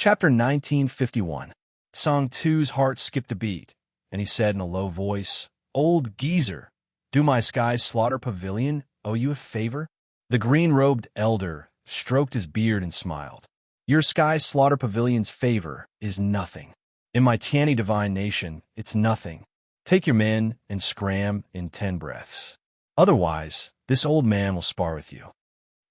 Chapter 1951. Song 2's heart skipped a beat, and he said in a low voice, "Old geezer, do my sky's slaughter pavilion owe you a favor?" The green-robed elder stroked his beard and smiled. "Your sky's slaughter pavilion's favor is nothing. In my Tiani divine nation, it's nothing. Take your men and scram in 10 breaths. Otherwise, this old man will spar with you."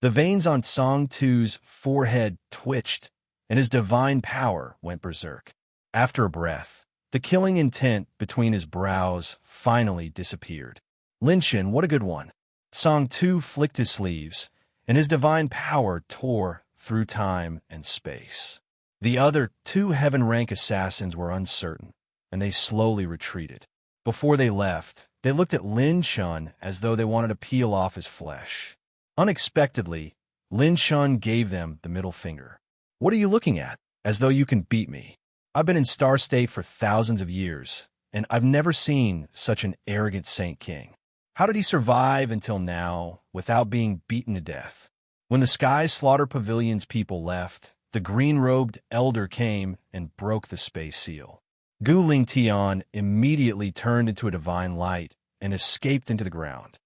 The veins on Song 2's forehead twitched, and his divine power went berserk. After a breath, the killing intent between his brows finally disappeared. "Linshin, what a good one." Song 2 flicked his sleeves, and his divine power tore through time and space. The other 2 heaven-rank assassins were uncertain, and they slowly retreated. Before they left, they looked at Lin Shun as though they wanted to peel off his flesh. Unexpectedly, Lin Shun gave them the middle finger. "What are you looking at? As though you can beat me. I've been in Star State for thousands of years, and I've never seen such an arrogant Saint King. How did he survive until now without being beaten to death?" When the Sky Slaughter Pavilion's people left, the green-robed elder came and broke the space seal. Gu Ling Tian immediately turned into a divine light and escaped into the ground.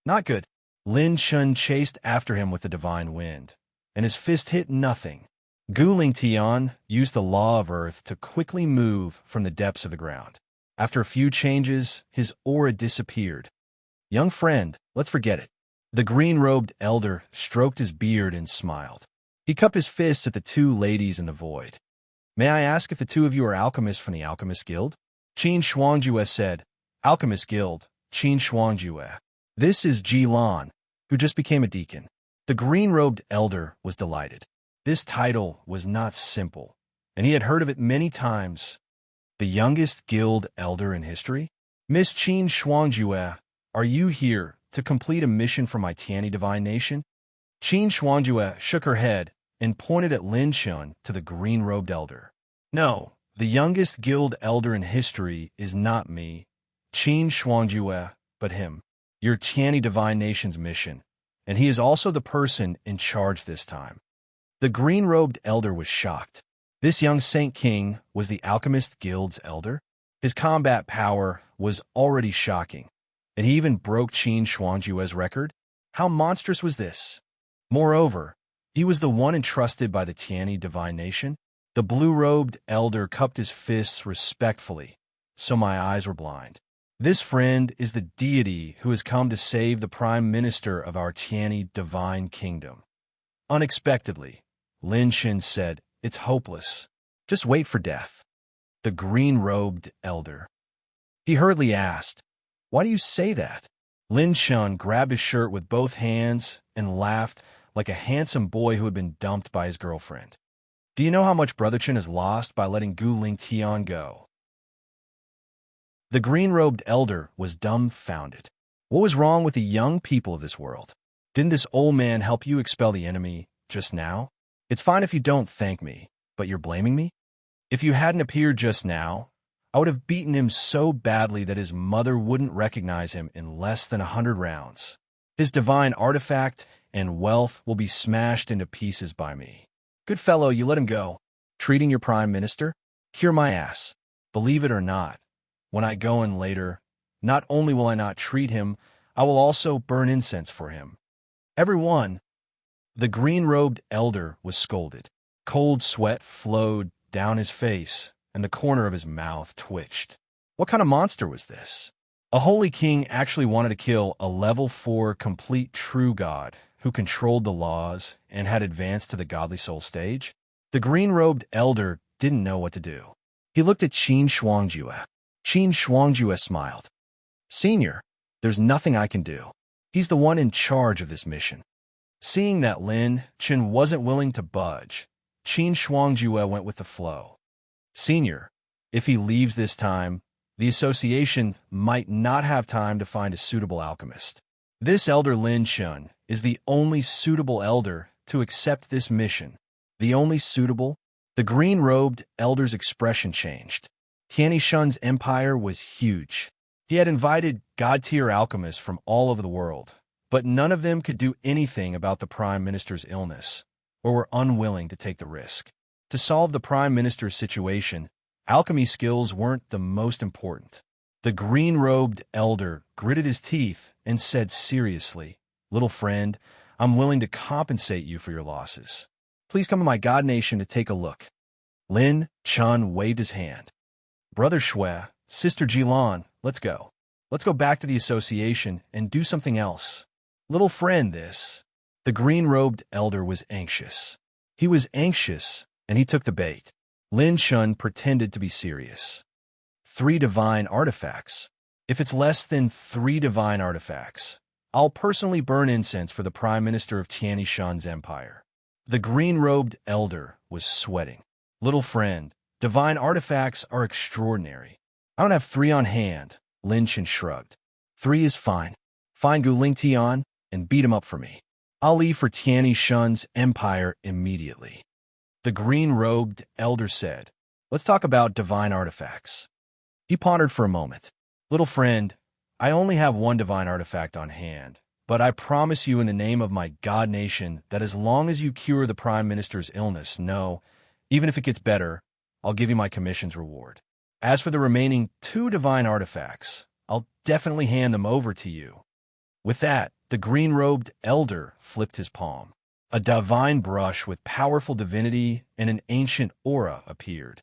Not good. Lin Shun chased after him with the divine wind, and his fist hit nothing. Gu Ling Tian used the law of Earth to quickly move from the depths of the ground. After a few changes, his aura disappeared. "Young friend, let's forget it." The green-robed elder stroked his beard and smiled. He cupped his fists at the 2 ladies in the void. "May I ask if the 2 of you are alchemists from the Alchemist Guild?" Qin Shuangjue said. "Alchemist Guild, Qin Shuangjue. This is Ji Lan, who just became a deacon." The green-robed elder was delighted. This title was not simple, and he had heard of it many times. The youngest guild elder in history? "Miss Qin Shuangjue, are you here to complete a mission for my Tiani divine nation?" Qin Shuangjue shook her head and pointed at Lin Shun to the green-robed elder. "No, the youngest guild elder in history is not me, Qin Shuangjue, but him. Your Tiani divine nation's mission, and he is also the person in charge this time." The green-robed elder was shocked. This young Saint King was the Alchemist Guild's elder? His combat power was already shocking, and he even broke Qin Shuangjue's record? How monstrous was this? Moreover, he was the one entrusted by the Tiani divine nation. The blue-robed elder cupped his fists respectfully, so my eyes were blind. "This friend is the deity who has come to save the prime minister of our Tiani divine kingdom." Unexpectedly, Lin Shin said, "It's hopeless. Just wait for death." The green-robed elder. He hurriedly asked, "Why do you say that?" Lin Shun grabbed his shirt with both hands and laughed like a handsome boy who had been dumped by his girlfriend. "Do you know how much Brother Chen has lost by letting Gu Ling Tian go?" The green-robed elder was dumbfounded. What was wrong with the young people of this world? Didn't this old man help you expel the enemy just now? It's fine if you don't thank me, but you're blaming me? If you hadn't appeared just now, I would have beaten him so badly that his mother wouldn't recognize him in less than 100 rounds. His divine artifact and wealth will be smashed into pieces by me. Good fellow, you let him go. Treating your prime minister? Cure my ass. Believe it or not, when I go in later, not only will I not treat him, I will also burn incense for him. Everyone. The green-robed elder was scolded. Cold sweat flowed down his face, and the corner of his mouth twitched. What kind of monster was this? A holy king actually wanted to kill a level 4 complete true god who controlled the laws and had advanced to the godly soul stage? The green-robed elder didn't know what to do. He looked at Qin Shuangjue. Qin Shuangjue smiled. "Senior, there's nothing I can do. He's the one in charge of this mission." Seeing that Lin Chen wasn't willing to budge, Qin Shuangjue went with the flow. "Senior, if he leaves this time, the association might not have time to find a suitable alchemist. This elder Lin Shun is the only suitable elder to accept this mission." The only suitable? The green-robed elder's expression changed. Tiani Shun's empire was huge. He had invited god-tier alchemists from all over the world, but none of them could do anything about the prime minister's illness, or were unwilling to take the risk. To solve the prime minister's situation, alchemy skills weren't the most important. The green-robed elder gritted his teeth and said seriously, "Little friend, I'm willing to compensate you for your losses. Please come to my god nation to take a look." Lin Chun waved his hand. "Brother Shui, Sister Jilan, let's go. Let's go back to the association and do something else. Little friend, this." The green-robed elder was anxious. He was anxious, and he took the bait. Lin Chun pretended to be serious. 3 divine artifacts. If it's less than 3 divine artifacts, I'll personally burn incense for the Prime Minister of Tianishan's empire. The green-robed elder was sweating. "Little friend, divine artifacts are extraordinary. I don't have 3 on hand," Lin Chun shrugged. "3 is fine. Find Gu Ling Tian and beat him up for me. I'll leave for Tianishan's empire immediately." The green-robed elder said, "Let's talk about divine artifacts." He pondered for a moment. "Little friend, I only have 1 divine artifact on hand, but I promise you in the name of my god nation that as long as you cure the Prime Minister's illness, no, even if it gets better, I'll give you my commission's reward. As for the remaining 2 divine artifacts, I'll definitely hand them over to you." With that, the green-robed elder flipped his palm. A divine brush with powerful divinity and an ancient aura appeared.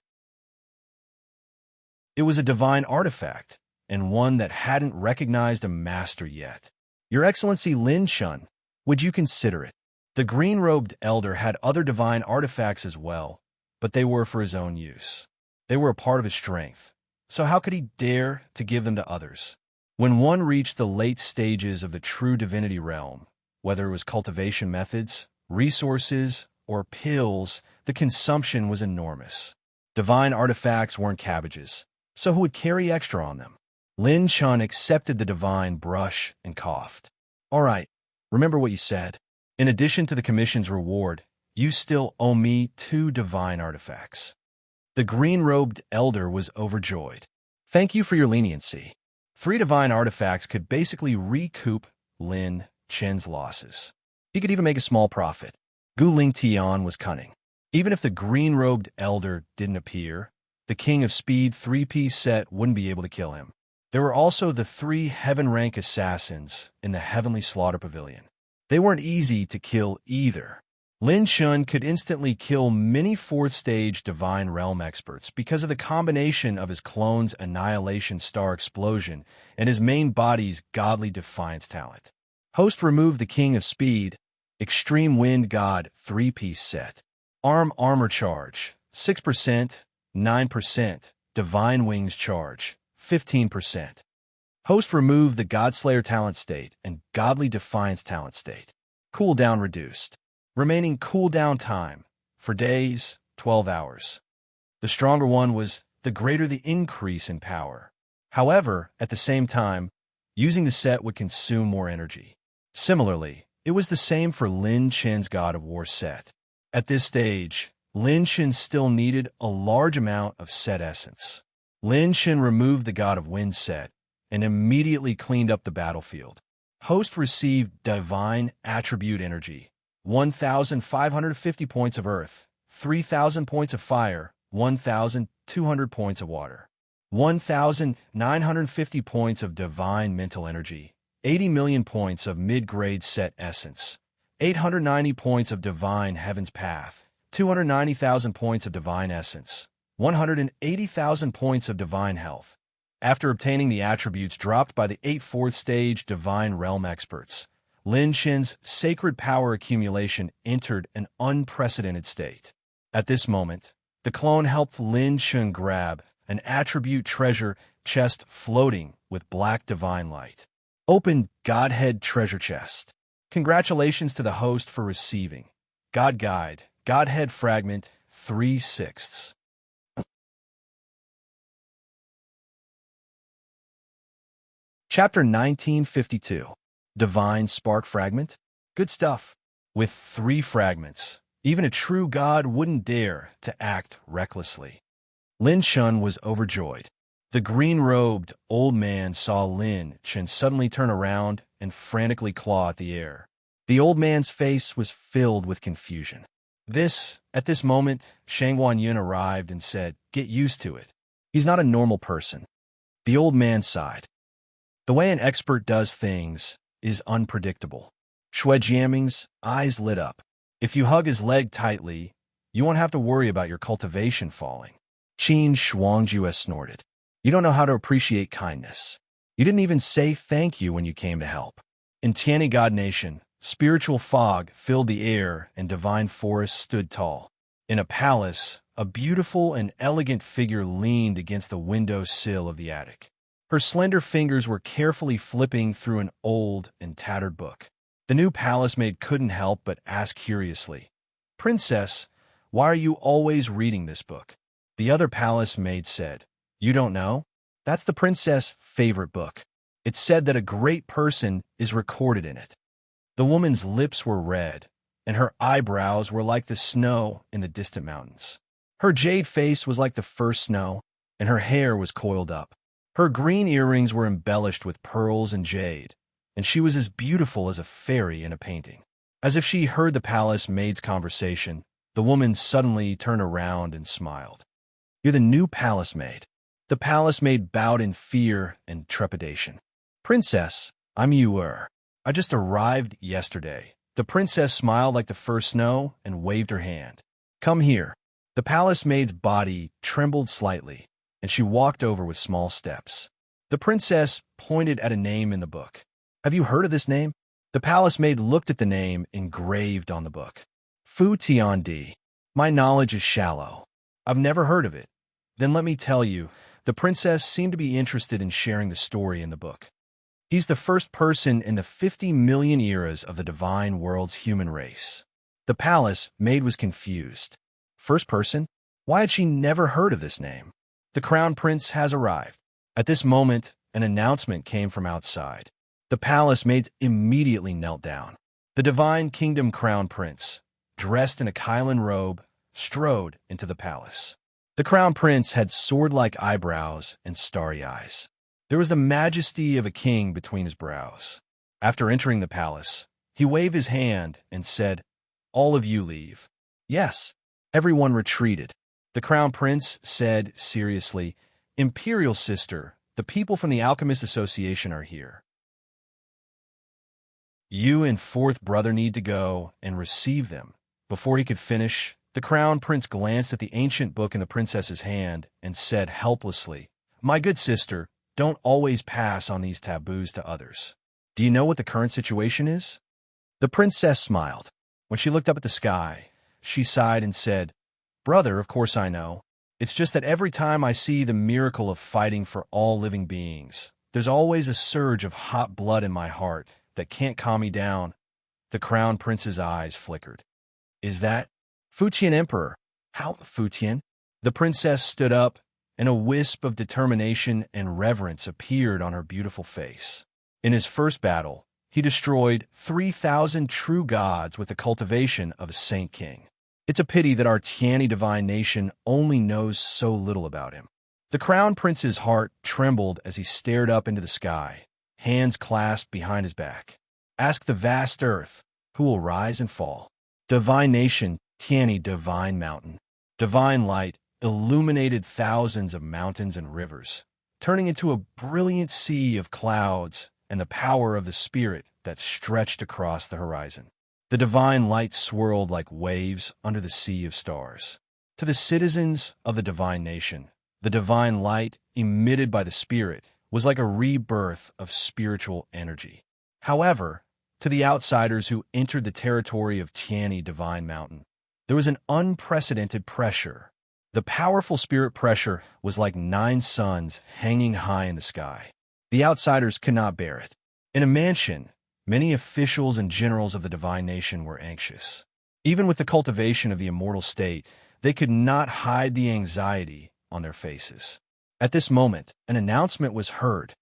It was a divine artifact, and one that hadn't recognized a master yet. "Your Excellency Lin Chun, would you consider it?" The green-robed elder had other divine artifacts as well, but they were for his own use. They were a part of his strength, so how could he dare to give them to others? When one reached the late stages of the true divinity realm, whether it was cultivation methods, resources, or pills, the consumption was enormous. Divine artifacts weren't cabbages, so who would carry extra on them? Lin Chun accepted the divine brush and coughed. "All right, remember what you said. In addition to the commission's reward, you still owe me 2 divine artifacts." The green-robed elder was overjoyed. "Thank you for your leniency." 3 divine artifacts could basically recoup Lin Chen's losses. He could even make a small profit. Gu Ling Tian was cunning. Even if the green-robed elder didn't appear, the King of Speed 3-piece set wouldn't be able to kill him. There were also the 3 heaven-rank assassins in the Heavenly Slaughter Pavilion. They weren't easy to kill either. Lin Chun could instantly kill many 4th-stage Divine Realm experts because of the combination of his clone's Annihilation Star Explosion and his main body's Godly Defiance talent. Host removed the King of Speed, Extreme Wind God 3-piece set. Armor Charge, 6%, 9%, Divine Wings Charge, 15%. Host removed the Godslayer talent state and Godly Defiance talent state. Cooldown reduced. Remaining cooldown time, for days, 12 hours. The stronger one was, the greater the increase in power. However, at the same time, using the set would consume more energy. Similarly, it was the same for Lin Chen's God of War set. At this stage, Lin Chen still needed a large amount of set essence. Lin Chen removed the God of Wind set and immediately cleaned up the battlefield. Host received Divine Attribute Energy, 1,550 points of Earth, 3,000 points of Fire, 1,200 points of Water, 1,950 points of Divine Mental Energy, 80 million points of Mid-Grade Set Essence, 890 points of Divine Heaven's Path, 290,000 points of Divine Essence, 180,000 points of Divine Health. After obtaining the attributes dropped by the 8 4th-stage Divine Realm experts, Lin Chen's sacred power accumulation entered an unprecedented state. At this moment, the clone helped Lin Chen grab an attribute treasure chest floating with black divine light. Open Godhead Treasure Chest. Congratulations to the host for receiving God Guide, Godhead Fragment 3/6. Chapter 1952. Divine Spark Fragment? Good stuff. With 3 fragments, even a true god wouldn't dare to act recklessly. Lin Chun was overjoyed. The green-robed old man saw Lin Chen suddenly turn around and frantically claw at the air. The old man's face was filled with confusion. At this moment, Shangguan Yun arrived and said, "Get used to it. He's not a normal person." The old man sighed. The way an expert does things is unpredictable. Shui Jiaming's eyes lit up. If you hug his leg tightly, you won't have to worry about your cultivation falling. Qin Shuangju snorted. You don't know how to appreciate kindness. You didn't even say thank you when you came to help. In Tiani God Nation, spiritual fog filled the air and divine forests stood tall. In a palace, a beautiful and elegant figure leaned against the window sill of the attic. Her slender fingers were carefully flipping through an old and tattered book. The new palace maid couldn't help but ask curiously, "Princess, why are you always reading this book?" The other palace maid said, "You don't know? That's the princess' favorite book. It's said that a great person is recorded in it." The woman's lips were red, and her eyebrows were like the snow in the distant mountains. Her jade face was like the first snow, and her hair was coiled up. Her green earrings were embellished with pearls and jade, and she was as beautiful as a fairy in a painting. As if she heard the palace maid's conversation, the woman suddenly turned around and smiled. "You're the new palace maid." The palace maid bowed in fear and trepidation. "Princess, I'm Yu. I just arrived yesterday." The princess smiled like the first snow and waved her hand. "Come here." The palace maid's body trembled slightly, and she walked over with small steps. The princess pointed at a name in the book. "Have you heard of this name?" The palace maid looked at the name engraved on the book. "Fu Tiandi. My knowledge is shallow. I've never heard of it." "Then let me tell you." The princess seemed to be interested in sharing the story in the book. "He's the first person in the 50 million eras of the divine world's human race." The palace maid was confused. First person? Why had she never heard of this name? "The crown prince has arrived." At this moment, an announcement came from outside. The palace maids immediately knelt down. The divine kingdom crown prince, dressed in a Kylan robe, strode into the palace. The crown prince had sword-like eyebrows and starry eyes. There was the majesty of a king between his brows. After entering the palace, he waved his hand and said, "All of you leave." Yes, everyone retreated. The crown prince said seriously, "Imperial sister, the people from the Alchemist Association are here. You and fourth brother need to go and receive them." Before he could finish, the crown prince glanced at the ancient book in the princess's hand and said helplessly, "My good sister, don't always pass on these taboos to others. Do you know what the current situation is?" The princess smiled. When she looked up at the sky, she sighed and said, "Brother, of course I know. It's just that every time I see the miracle of fighting for all living beings, there's always a surge of hot blood in my heart that can't calm me down." The crown prince's eyes flickered. "Is that Fujian Emperor? How Fujian?" The princess stood up, and a wisp of determination and reverence appeared on her beautiful face. "In his first battle, he destroyed 3,000 true gods with the cultivation of a saint king. It's a pity that our Tiani divine nation only knows so little about him." The crown prince's heart trembled as he stared up into the sky, hands clasped behind his back. "Ask the vast earth, who will rise and fall. Divine nation, Tiani divine mountain. Divine light illuminated thousands of mountains and rivers, turning into a brilliant sea of clouds and the power of the spirit that stretched across the horizon. The divine light swirled like waves under the sea of stars. To the citizens of the divine nation, the divine light emitted by the spirit was like a rebirth of spiritual energy. However, to the outsiders who entered the territory of Tiani Divine Mountain, there was an unprecedented pressure. The powerful spirit pressure was like 9 suns hanging high in the sky. The outsiders could not bear it. In a mansion, many officials and generals of the divine nation were anxious. Even with the cultivation of the immortal state, they could not hide the anxiety on their faces. At this moment, an announcement was heard.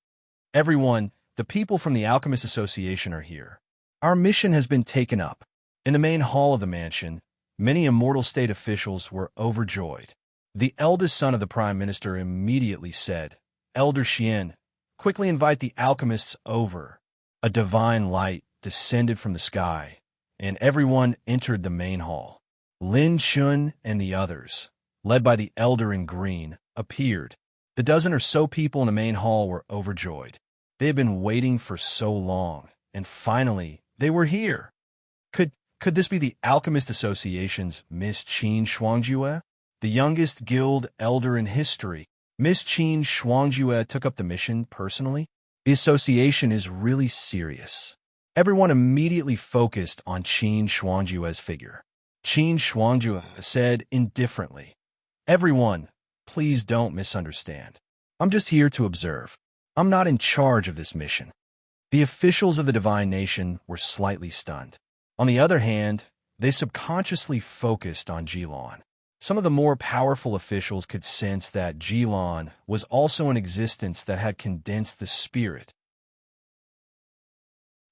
"Everyone, the people from the Alchemist Association are here. Our mission has been taken up." In the main hall of the mansion, many immortal state officials were overjoyed. The eldest son of the prime minister immediately said, "Elder Xian, quickly invite the alchemists over." A divine light descended from the sky, and everyone entered the main hall. Lin Chun and the others, led by the elder in green, appeared. The dozen or so people in the main hall were overjoyed. They had been waiting for so long, and finally, they were here. Could this be the Alchemist Association's Miss Qin Shuangjue? The youngest guild elder in history, Miss Qin Shuangjue took up the mission personally. The association is really serious. Everyone immediately focused on Qin Shuangjue's figure. Qin Shuangjue said indifferently, "Everyone, please don't misunderstand. I'm just here to observe. I'm not in charge of this mission." The officials of the Divine Nation were slightly stunned. On the other hand, they subconsciously focused on Jilon. Some of the more powerful officials could sense that Jilon was also an existence that had condensed the spirit.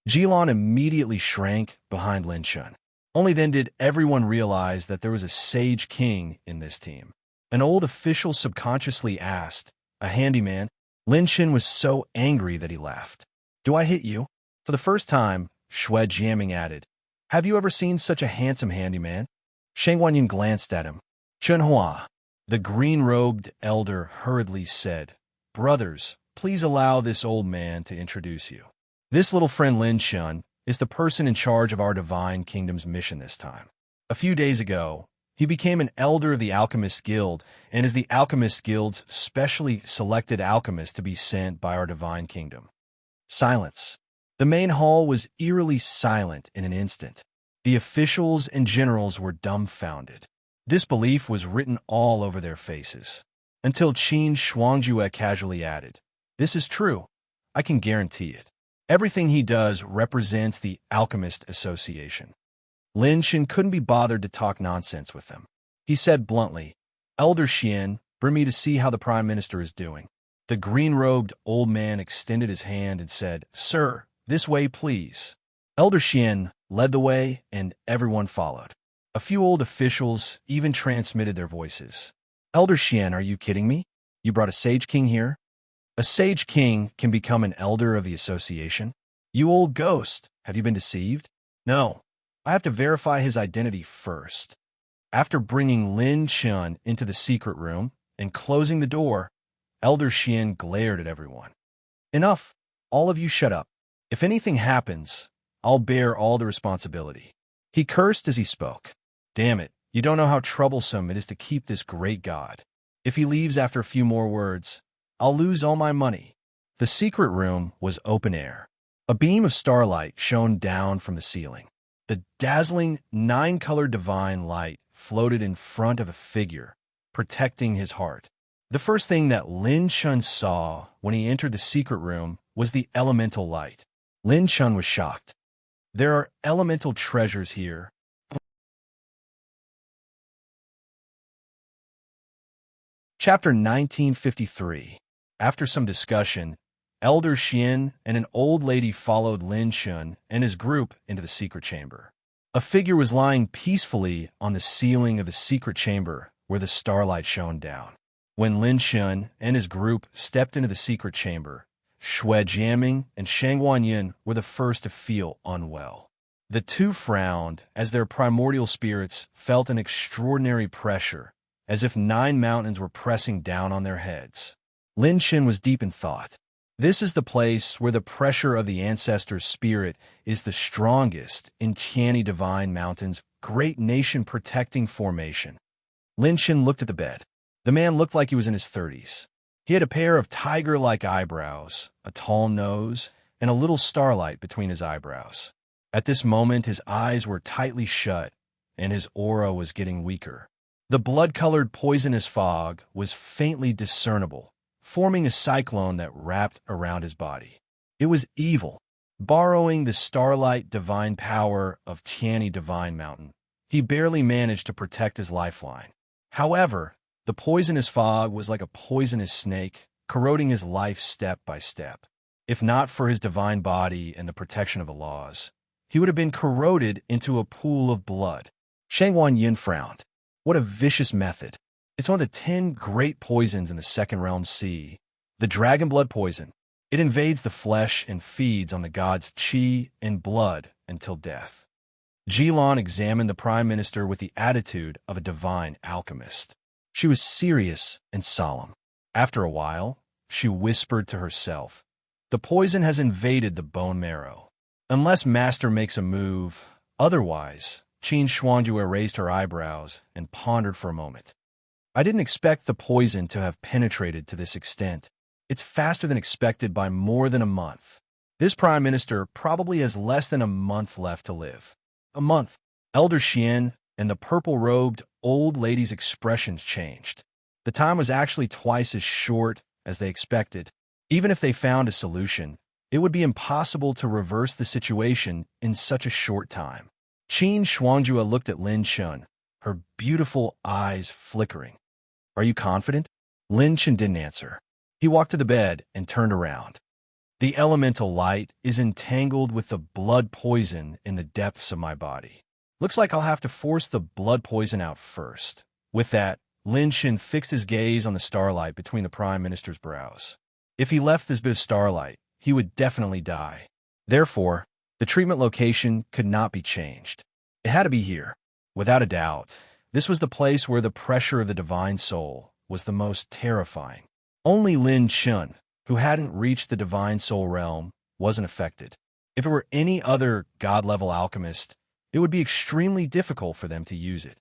Jilon immediately shrank behind Lin Chun. Only then did everyone realize that there was a sage king in this team. An old official subconsciously asked, "A handyman?" Lin Chun was so angry that he laughed. "Do I hit you?" For the first time, Shui Jiaming added, "Have you ever seen such a handsome handyman?" Shang Wanyin glanced at him. "Chunhua," the green-robed elder hurriedly said, "Brothers, please allow this old man to introduce you. This little friend Lin Chun is the person in charge of our Divine Kingdom's mission this time. A few days ago, he became an elder of the Alchemist Guild and is the Alchemist Guild's specially selected alchemist to be sent by our Divine Kingdom." Silence. The main hall was eerily silent in an instant. The officials and generals were dumbfounded. Disbelief was written all over their faces, until Qin Shuangjue casually added, "This is true. I can guarantee it. Everything he does represents the Alchemist Association." Lin Chun couldn't be bothered to talk nonsense with them. He said bluntly, "Elder Xian, bring me to see how the Prime Minister is doing." The green-robed old man extended his hand and said, "Sir, this way, please." Elder Xian led the way, and everyone followed. A few old officials even transmitted their voices. "Elder Xian, are you kidding me? You brought a Sage King here?" "A Sage King can become an elder of the association?" "You old ghost, have you been deceived?" "No, I have to verify his identity first." After bringing Lin Chun into the secret room and closing the door, Elder Xian glared at everyone. "Enough, all of you shut up. If anything happens, I'll bear all the responsibility." He cursed as he spoke. "Damn it, you don't know how troublesome it is to keep this great god. If he leaves after a few more words, I'll lose all my money." The secret room was open air. A beam of starlight shone down from the ceiling. The dazzling, nine-colored divine light floated in front of a figure, protecting his heart. The first thing that Lin Chun saw when he entered the secret room was the elemental light. Lin Chun was shocked. "There are elemental treasures here." Chapter 1953. After some discussion, Elder Xian and an old lady followed Lin Chun and his group into the secret chamber. A figure was lying peacefully on the ceiling of the secret chamber where the starlight shone down. When Lin Chun and his group stepped into the secret chamber, Shui Jiaming and Shang Wanyin were the first to feel unwell. The two frowned as their primordial spirits felt an extraordinary pressure, as if 9 mountains were pressing down on their heads. Lin Chun was deep in thought. This is the place where the pressure of the ancestor's spirit is the strongest in Tianyi Divine Mountain's great nation-protecting formation. Lin Chun looked at the bed. The man looked like he was in his 30s. He had a pair of tiger-like eyebrows, a tall nose, and a little starlight between his eyebrows. At this moment, his eyes were tightly shut, and his aura was getting weaker. The blood-colored poisonous fog was faintly discernible, forming a cyclone that wrapped around his body. It was evil. Borrowing the starlight divine power of Tianyi Divine Mountain, he barely managed to protect his lifeline. However, the poisonous fog was like a poisonous snake, corroding his life step by step. If not for his divine body and the protection of the laws, he would have been corroded into a pool of blood. Shang Wanyin frowned. What a vicious method. It's one of the 10 great poisons in the Second Realm Sea. The dragon blood poison. It invades the flesh and feeds on the god's qi and blood until death. Jilin examined the prime minister with the attitude of a divine alchemist. She was serious and solemn. After a while, she whispered to herself, "The poison has invaded the bone marrow. Unless Master makes a move, otherwise." Qin Shuangjue raised her eyebrows and pondered for a moment. "I didn't expect the poison to have penetrated to this extent. It's faster than expected by more than a month. This prime minister probably has less than a month left to live." A month. Elder Xian and the purple-robed old lady's expressions changed. The time was actually twice as short as they expected. Even if they found a solution, it would be impossible to reverse the situation in such a short time. Qin Shuangjue looked at Lin Shun, her beautiful eyes flickering. "Are you confident?" Lin Shun didn't answer. He walked to the bed and turned around. "The elemental light is entangled with the blood poison in the depths of my body. Looks like I'll have to force the blood poison out first." With that, Lin Shin fixed his gaze on the starlight between the prime minister's brows. If he left this bit of starlight, he would definitely die. Therefore, the treatment location could not be changed. It had to be here. Without a doubt, this was the place where the pressure of the divine soul was the most terrifying. Only Lin Shun, who hadn't reached the divine soul realm, wasn't affected. If it were any other god-level alchemist, it would be extremely difficult for them to use it.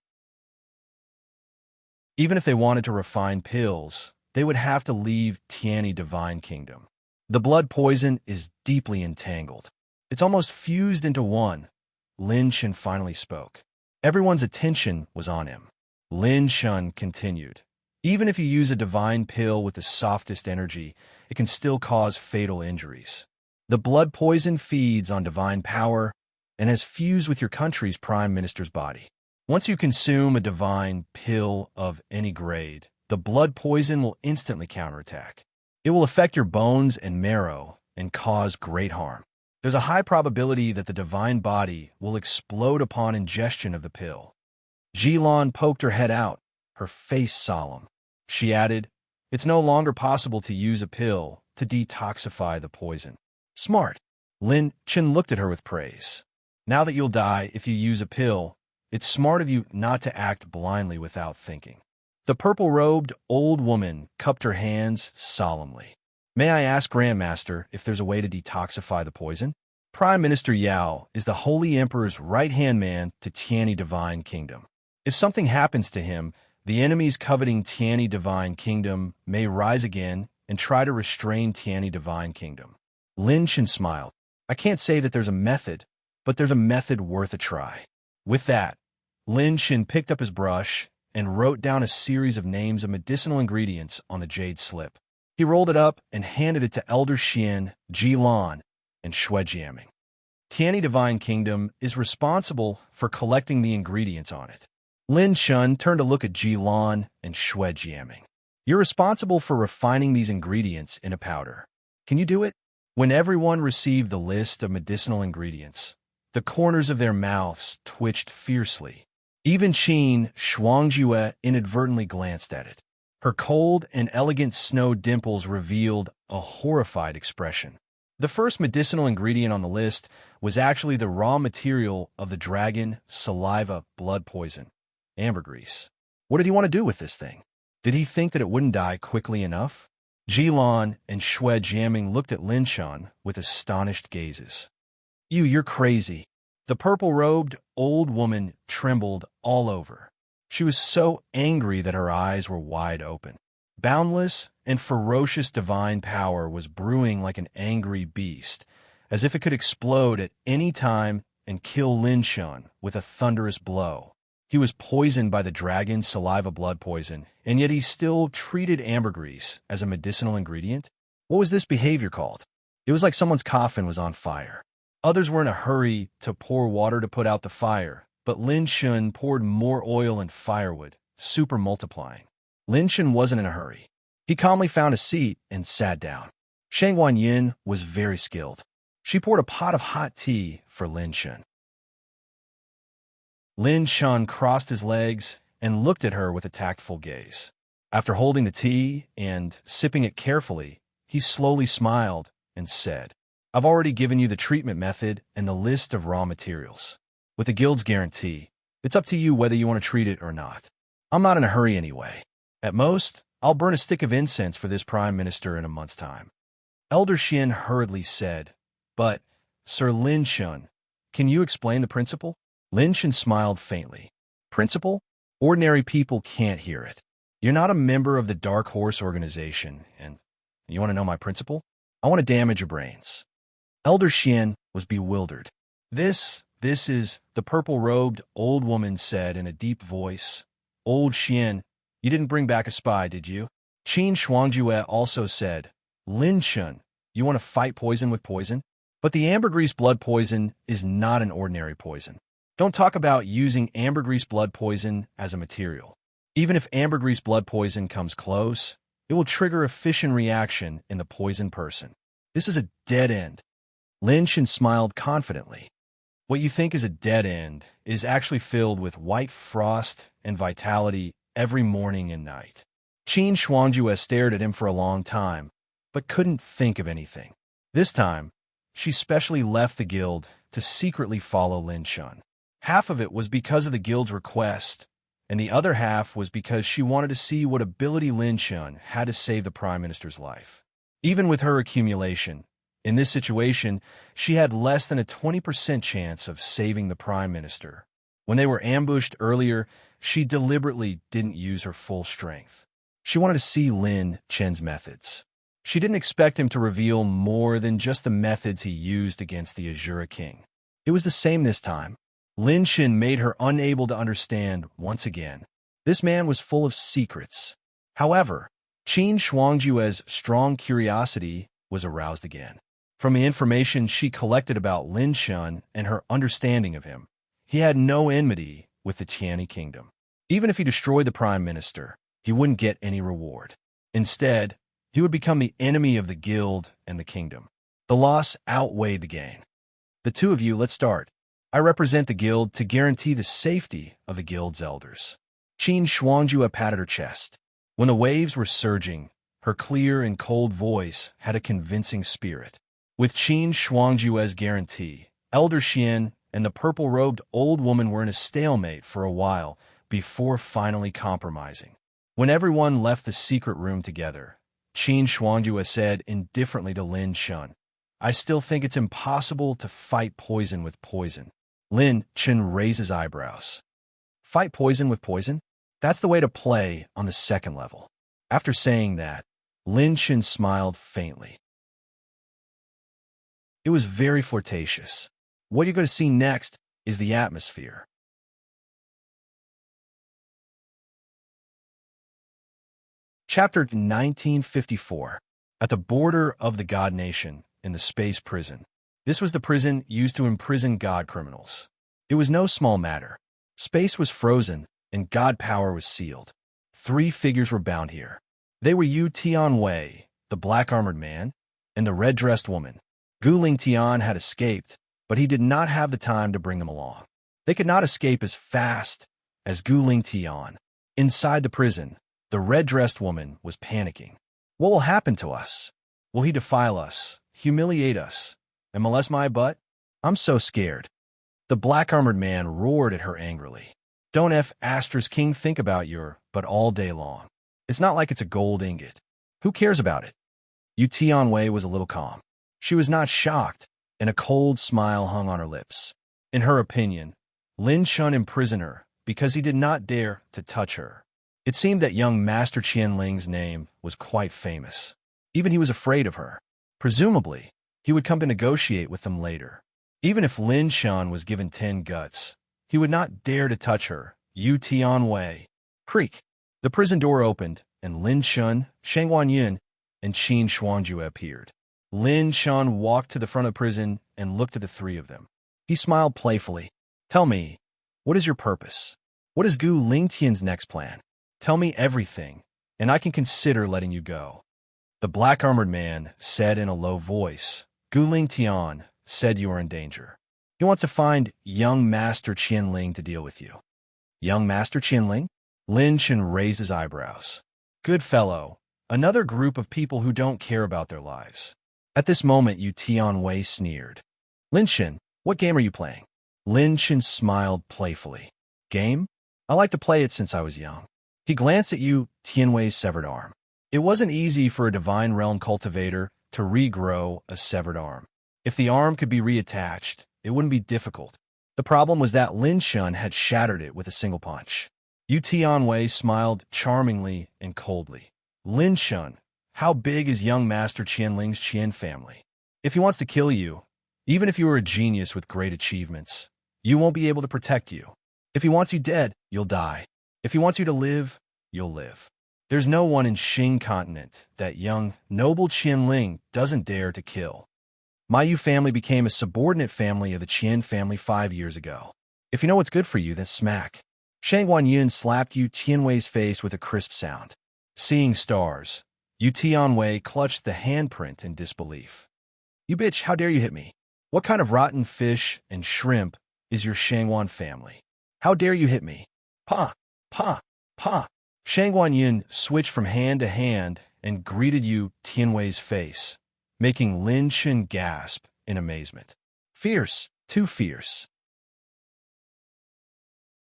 Even if they wanted to refine pills, they would have to leave Tianyi Divine Kingdom. The blood poison is deeply entangled. It's almost fused into one. Lin Shun finally spoke. Everyone's attention was on him. Lin Shun continued. "Even if you use a divine pill with the softest energy, it can still cause fatal injuries. The blood poison feeds on divine power and has fused with your country's prime minister's body. Once you consume a divine pill of any grade, the blood poison will instantly counterattack. It will affect your bones and marrow and cause great harm. There's a high probability that the divine body will explode upon ingestion of the pill." Jilin poked her head out, her face solemn. She added, "It's no longer possible to use a pill to detoxify the poison." "Smart." Lin Chen looked at her with praise. "Now that you'll die if you use a pill, it's smart of you not to act blindly without thinking." The purple-robed old woman cupped her hands solemnly. "May I ask, Grandmaster, if there's a way to detoxify the poison?" Prime Minister Yao is the Holy Emperor's right-hand man to Tianyi Divine Kingdom. If something happens to him, the enemies coveting Tianyi Divine Kingdom may rise again and try to restrain Tianyi Divine Kingdom. Lin Chen smiled. "I can't say that there's a method, but there's a method worth a try." With that, Lin Chen picked up his brush and wrote down a series of names of medicinal ingredients on the jade slip. He rolled it up and handed it to Elder Xian, Jilin, and Shuejiaming. Tianyi Divine Kingdom is responsible for collecting the ingredients on it. Lin Shun turned to look at Jilin and Shuejiaming. "You're responsible for refining these ingredients in a powder. Can you do it?" When everyone received the list of medicinal ingredients, the corners of their mouths twitched fiercely. Even Qin Shuangjue inadvertently glanced at it. Her cold and elegant snow dimples revealed a horrified expression. The first medicinal ingredient on the list was actually the raw material of the dragon saliva blood poison, ambergris. What did he want to do with this thing? Did he think that it wouldn't die quickly enough? Jilin and Shuejiaming looked at Lin Shun with astonished gazes. You're crazy." The purple-robed old woman trembled all over. She was so angry that her eyes were wide open. Boundless and ferocious divine power was brewing like an angry beast, as if it could explode at any time and kill Lin Shun with a thunderous blow. He was poisoned by the dragon's saliva blood poison, and yet he still treated ambergris as a medicinal ingredient? What was this behavior called? It was like someone's coffin was on fire. Others were in a hurry to pour water to put out the fire, but Lin Shun poured more oil and firewood, super multiplying. Lin Shun wasn't in a hurry. He calmly found a seat and sat down. Shang Wanyin was very skilled. She poured a pot of hot tea for Lin Shun. Lin Shun crossed his legs and looked at her with a tactful gaze. After holding the tea and sipping it carefully, he slowly smiled and said, "I've already given you the treatment method and the list of raw materials. With the guild's guarantee, it's up to you whether you want to treat it or not. I'm not in a hurry anyway. At most, I'll burn a stick of incense for this prime minister in a month's time. Elder Xian hurriedly said, But, Sir Lin Shun, can you explain the principle? Lin Shun smiled faintly. Principle? Ordinary people can't hear it. You're not a member of the Dark Horse organization, and you want to know my principle? I want to damage your brains. Elder Xian was bewildered. This is, the purple-robed old woman said in a deep voice. Old Xian, you didn't bring back a spy, did you? Qin Shuangjue also said, Lin Shun, you want to fight poison with poison? But the ambergris blood poison is not an ordinary poison. Don't talk about using ambergris blood poison as a material. Even if ambergris blood poison comes close, it will trigger a fission reaction in the poisoned person. This is a dead end. Lin Shin smiled confidently. What you think is a dead end is actually filled with white frost and vitality every morning and night. Qin Shuangjue stared at him for a long time, but couldn't think of anything. This time, she specially left the guild to secretly follow Lin Shun. Half of it was because of the guild's request, and the other half was because she wanted to see what ability Lin Shun had to save the Prime Minister's life. Even with her accumulation, in this situation, she had less than a 20% chance of saving the Prime Minister. When they were ambushed earlier, she deliberately didn't use her full strength. She wanted to see Lin Chen's methods. She didn't expect him to reveal more than just the methods he used against the Azura King. It was the same this time. Lin Chen made her unable to understand once again. This man was full of secrets. However, Qin Shuangjue's strong curiosity was aroused again. From the information she collected about Lin Shun and her understanding of him, he had no enmity with the Tiani Kingdom. Even if he destroyed the Prime Minister, he wouldn't get any reward. Instead, he would become the enemy of the guild and the kingdom. The loss outweighed the gain. The two of you, let's start. I represent the guild to guarantee the safety of the guild's elders. Qin Shuangjue patted her chest. When the waves were surging, her clear and cold voice had a convincing spirit. With Qin Shuangjue's guarantee, Elder Xian and the purple-robed old woman were in a stalemate for a while before finally compromising. When everyone left the secret room together, Qin Shuangjue said indifferently to Lin Shun, I still think it's impossible to fight poison with poison. Lin Chen raised his eyebrows. Fight poison with poison? That's the way to play on the second level. After saying that, Lin Chen smiled faintly. It was very flirtatious. What you're going to see next is the atmosphere. Chapter 1954. At the border of the God Nation, in the space prison. This was the prison used to imprison God criminals. It was no small matter. Space was frozen, and God power was sealed. 3 figures were bound here. They were Yu Tianwei, the black-armored man, and the red-dressed woman. Gu Ling Tian had escaped, but he did not have the time to bring them along. They could not escape as fast as Gu Ling Tian. Inside the prison, the red-dressed woman was panicking. What will happen to us? Will he defile us, humiliate us, and molest my butt? I'm so scared. The black-armored man roared at her angrily. Don't King think about your butt all day long. It's not like it's a gold ingot. Who cares about it? Yu Tianwei was a little calm. She was not shocked, and a cold smile hung on her lips. In her opinion, Lin Shun imprisoned her because he did not dare to touch her. It seemed that young Master Qianling's name was quite famous. Even he was afraid of her. Presumably, he would come to negotiate with them later. Even if Lin Shun was given 10 guts, he would not dare to touch her. Yu Tianwei. Creak. The prison door opened, and Lin Shun, Shang Wanyun, and Qin Shuangjue appeared. Lin Shun walked to the front of the prison and looked at the 3 of them. He smiled playfully. Tell me, what is your purpose? What is Gu Lingtian's next plan? Tell me everything, and I can consider letting you go. The black-armored man said in a low voice. Gu Lingtian said you are in danger. He wants to find young Master Qianling to deal with you. Young Master Qianling? Lin Chen raised his eyebrows. Good fellow. Another group of people who don't care about their lives. At this moment, Yu Tianwei sneered. Lin Chen, what game are you playing? Lin Chen smiled playfully. Game? I like to play it since I was young. He glanced at you, Tianwei's severed arm. It wasn't easy for a divine realm cultivator to regrow a severed arm. If the arm could be reattached, it wouldn't be difficult. The problem was that Lin Chen had shattered it with a single punch. Yu Tianwei smiled charmingly and coldly. Lin Chen, how big is young Master Qianling's Qian family? If he wants to kill you, even if you are a genius with great achievements, you won't be able to protect you. If he wants you dead, you'll die. If he wants you to live, you'll live. There's no one in Xing continent that young, noble Qianling doesn't dare to kill. My Yu family became a subordinate family of the Qian family 5 years ago. If you know what's good for you, then smack. Shang Guanyin slapped Yu Tianwei's face with a crisp sound. Seeing stars, Yu Tianwei clutched the handprint in disbelief. You bitch, how dare you hit me? What kind of rotten fish and shrimp is your Shangguan family? How dare you hit me? Pa, pa, pa. Shang Guanyin switched from hand to hand and greeted Yu Tianwei's face, making Lin Chen gasp in amazement. Fierce, too fierce.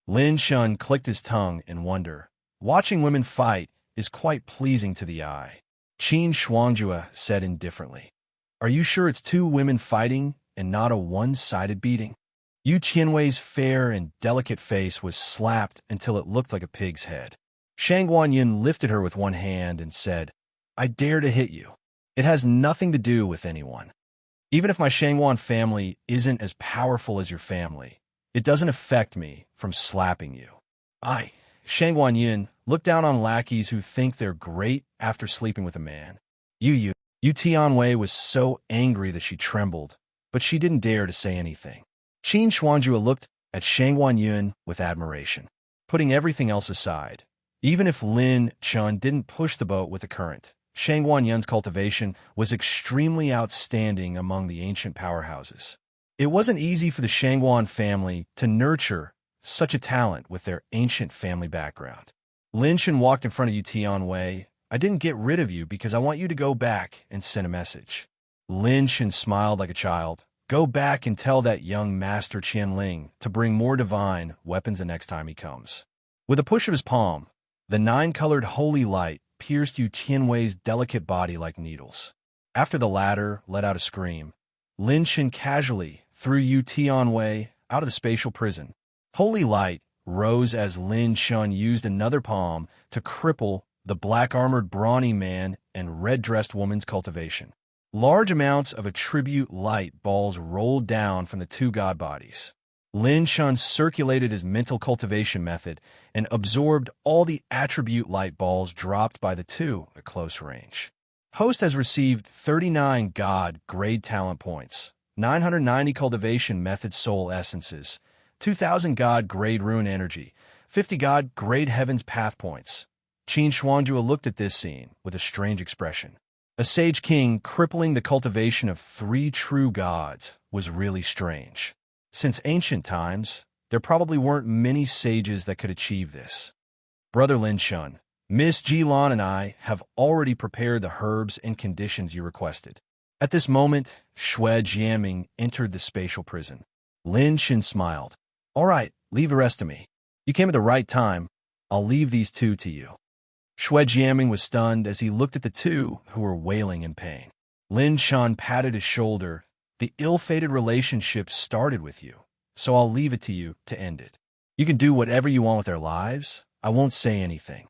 Lin Chen clicked his tongue in wonder. Watching women fight is quite pleasing to the eye. Qin Shuangjue said indifferently. Are you sure it's 2 women fighting and not a one-sided beating? Yu Tianwei's fair and delicate face was slapped until it looked like a pig's head. Shang Guanyin lifted her with one hand and said, I dare to hit you. It has nothing to do with anyone. Even if my Shangguan family isn't as powerful as your family, it doesn't affect me from slapping you. Shang Guanyin, look down on lackeys who think they're great after sleeping with a man. Yu Tianwei was so angry that she trembled, but she didn't dare to say anything. Qin Shuangjue looked at Shang Guanyin with admiration. Putting everything else aside, even if Lin Chen didn't push the boat with the current, Shang Guanyin's cultivation was extremely outstanding among the ancient powerhouses. It wasn't easy for the Shangguan family to nurture such a talent with their ancient family background. Lin Chen walked in front of Yu Tianwei. I didn't get rid of you because I want you to go back and send a message. Lin Chen smiled like a child. Go back and tell that young Master Qianling to bring more divine weapons the next time he comes. With a push of his palm, the 9-colored holy light pierced Yu Tianwei's delicate body like needles. After the latter let out a scream, Lin Chen casually threw Yu Tianwei out of the spatial prison. Holy light rose as Lin Chen used another palm to cripple the black-armored brawny man and red-dressed woman's cultivation. Large amounts of attribute light balls rolled down from the 2 god bodies. Lin Chen circulated his mental cultivation method and absorbed all the attribute light balls dropped by the 2 at close range. Host has received 39 God grade talent points, 990 cultivation method soul essences, 2,000 God grade rune energy, 50 God grade heaven's path points. Qin Shuangjue looked at this scene with a strange expression. A sage king crippling the cultivation of 3 true gods was really strange. Since ancient times, there probably weren't many sages that could achieve this. Brother Lin Chen, Miss Jilan and I have already prepared the herbs and conditions you requested. At this moment, Xue Jianming entered the spatial prison. Lin Chen smiled. All right, leave the rest to me. You came at the right time. I'll leave these 2 to you. Xue Jianming was stunned as he looked at the 2 who were wailing in pain. Lin Chen patted his shoulder. The ill-fated relationship started with you, so I'll leave it to you to end it. You can do whatever you want with their lives. I won't say anything.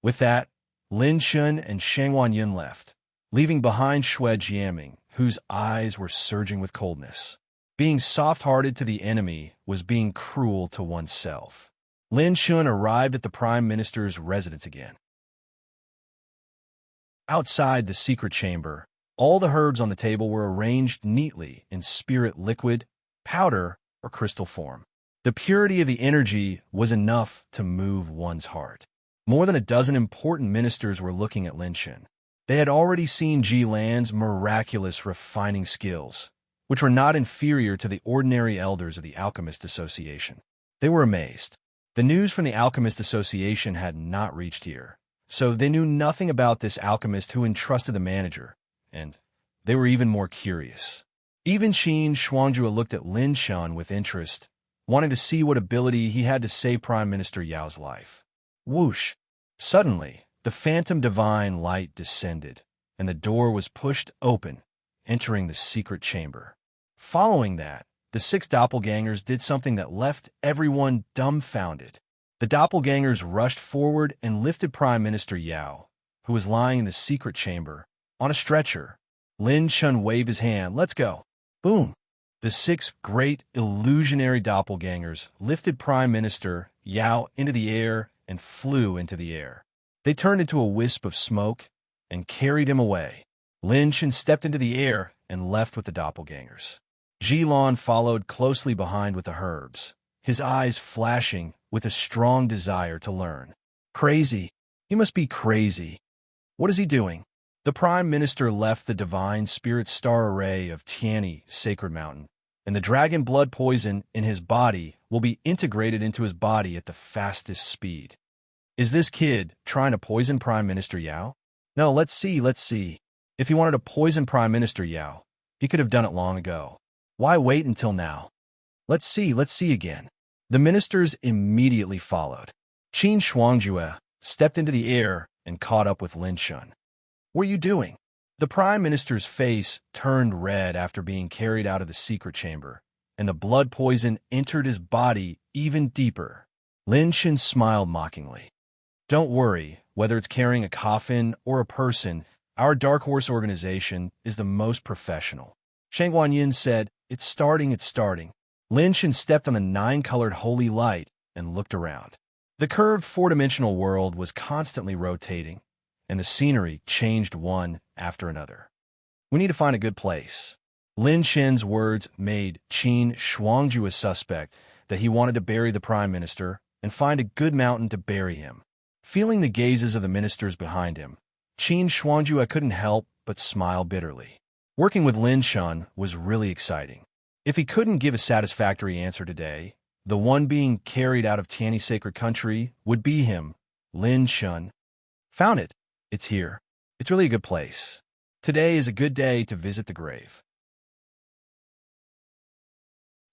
With that, Lin Chen and Shang Guanyin left, leaving behind Xue Jianming, whose eyes were surging with coldness. Being soft-hearted to the enemy was being cruel to oneself. Lin Chen arrived at the Prime Minister's residence again. Outside the secret chamber, all the herbs on the table were arranged neatly in spirit liquid, powder, or crystal form. The purity of the energy was enough to move one's heart. More than a dozen important ministers were looking at Lin Chen. They had already seen Ji Lan's miraculous refining skills, which were not inferior to the ordinary elders of the Alchemist Association. They were amazed. The news from the Alchemist Association had not reached here, so they knew nothing about this alchemist who entrusted the manager, and they were even more curious. Even Qin Shuangjue looked at Lin Chen with interest wanting to see what ability he had to save Prime Minister Yao's life. Whoosh! Suddenly, the phantom divine light descended, and the door was pushed open, entering the secret chamber. Following that, the 6 doppelgangers did something that left everyone dumbfounded. The doppelgangers rushed forward and lifted Prime Minister Yao, who was lying in the secret chamber, on a stretcher. Lin Chun waved his hand. "Let's go." Boom! The 6 great illusionary doppelgangers lifted Prime Minister Yao into the air and flew into the air. They turned into a wisp of smoke and carried him away. Lin Chun stepped into the air and left with the doppelgangers. Jilon followed closely behind with the herbs, his eyes flashing with a strong desire to learn. Crazy. He must be crazy. What is he doing? The Prime Minister left the Divine Spirit Star Array of Tianyi Sacred Mountain, and the dragon blood poison in his body will be integrated into his body at the fastest speed. Is this kid trying to poison Prime Minister Yao? No, let's see. If he wanted to poison Prime Minister Yao, he could have done it long ago. Why wait until now? Let's see again. The ministers immediately followed. Qin Shuangjue stepped into the air and caught up with Lin Chun. What are you doing? The Prime Minister's face turned red after being carried out of the secret chamber, and the blood poison entered his body even deeper. Lin Chun smiled mockingly. Don't worry, whether it's carrying a coffin or a person, our Dark Horse organization is the most professional. Shang Guanyin said, It's starting. Lin Chun stepped on the 9-colored holy light and looked around. The curved 4-dimensional world was constantly rotating, and the scenery changed one after another. We need to find a good place. Lin Chen's words made Qin Shuangju a suspect that he wanted to bury the Prime Minister and find a good mountain to bury him. Feeling the gazes of the ministers behind him, Qin Shuangju couldn't help but smile bitterly. Working with Lin Chun was really exciting. If he couldn't give a satisfactory answer today, the one being carried out of Tianyi Sacred Country would be him, Lin Chun. Found it. It's here. It's really a good place. Today is a good day to visit the grave.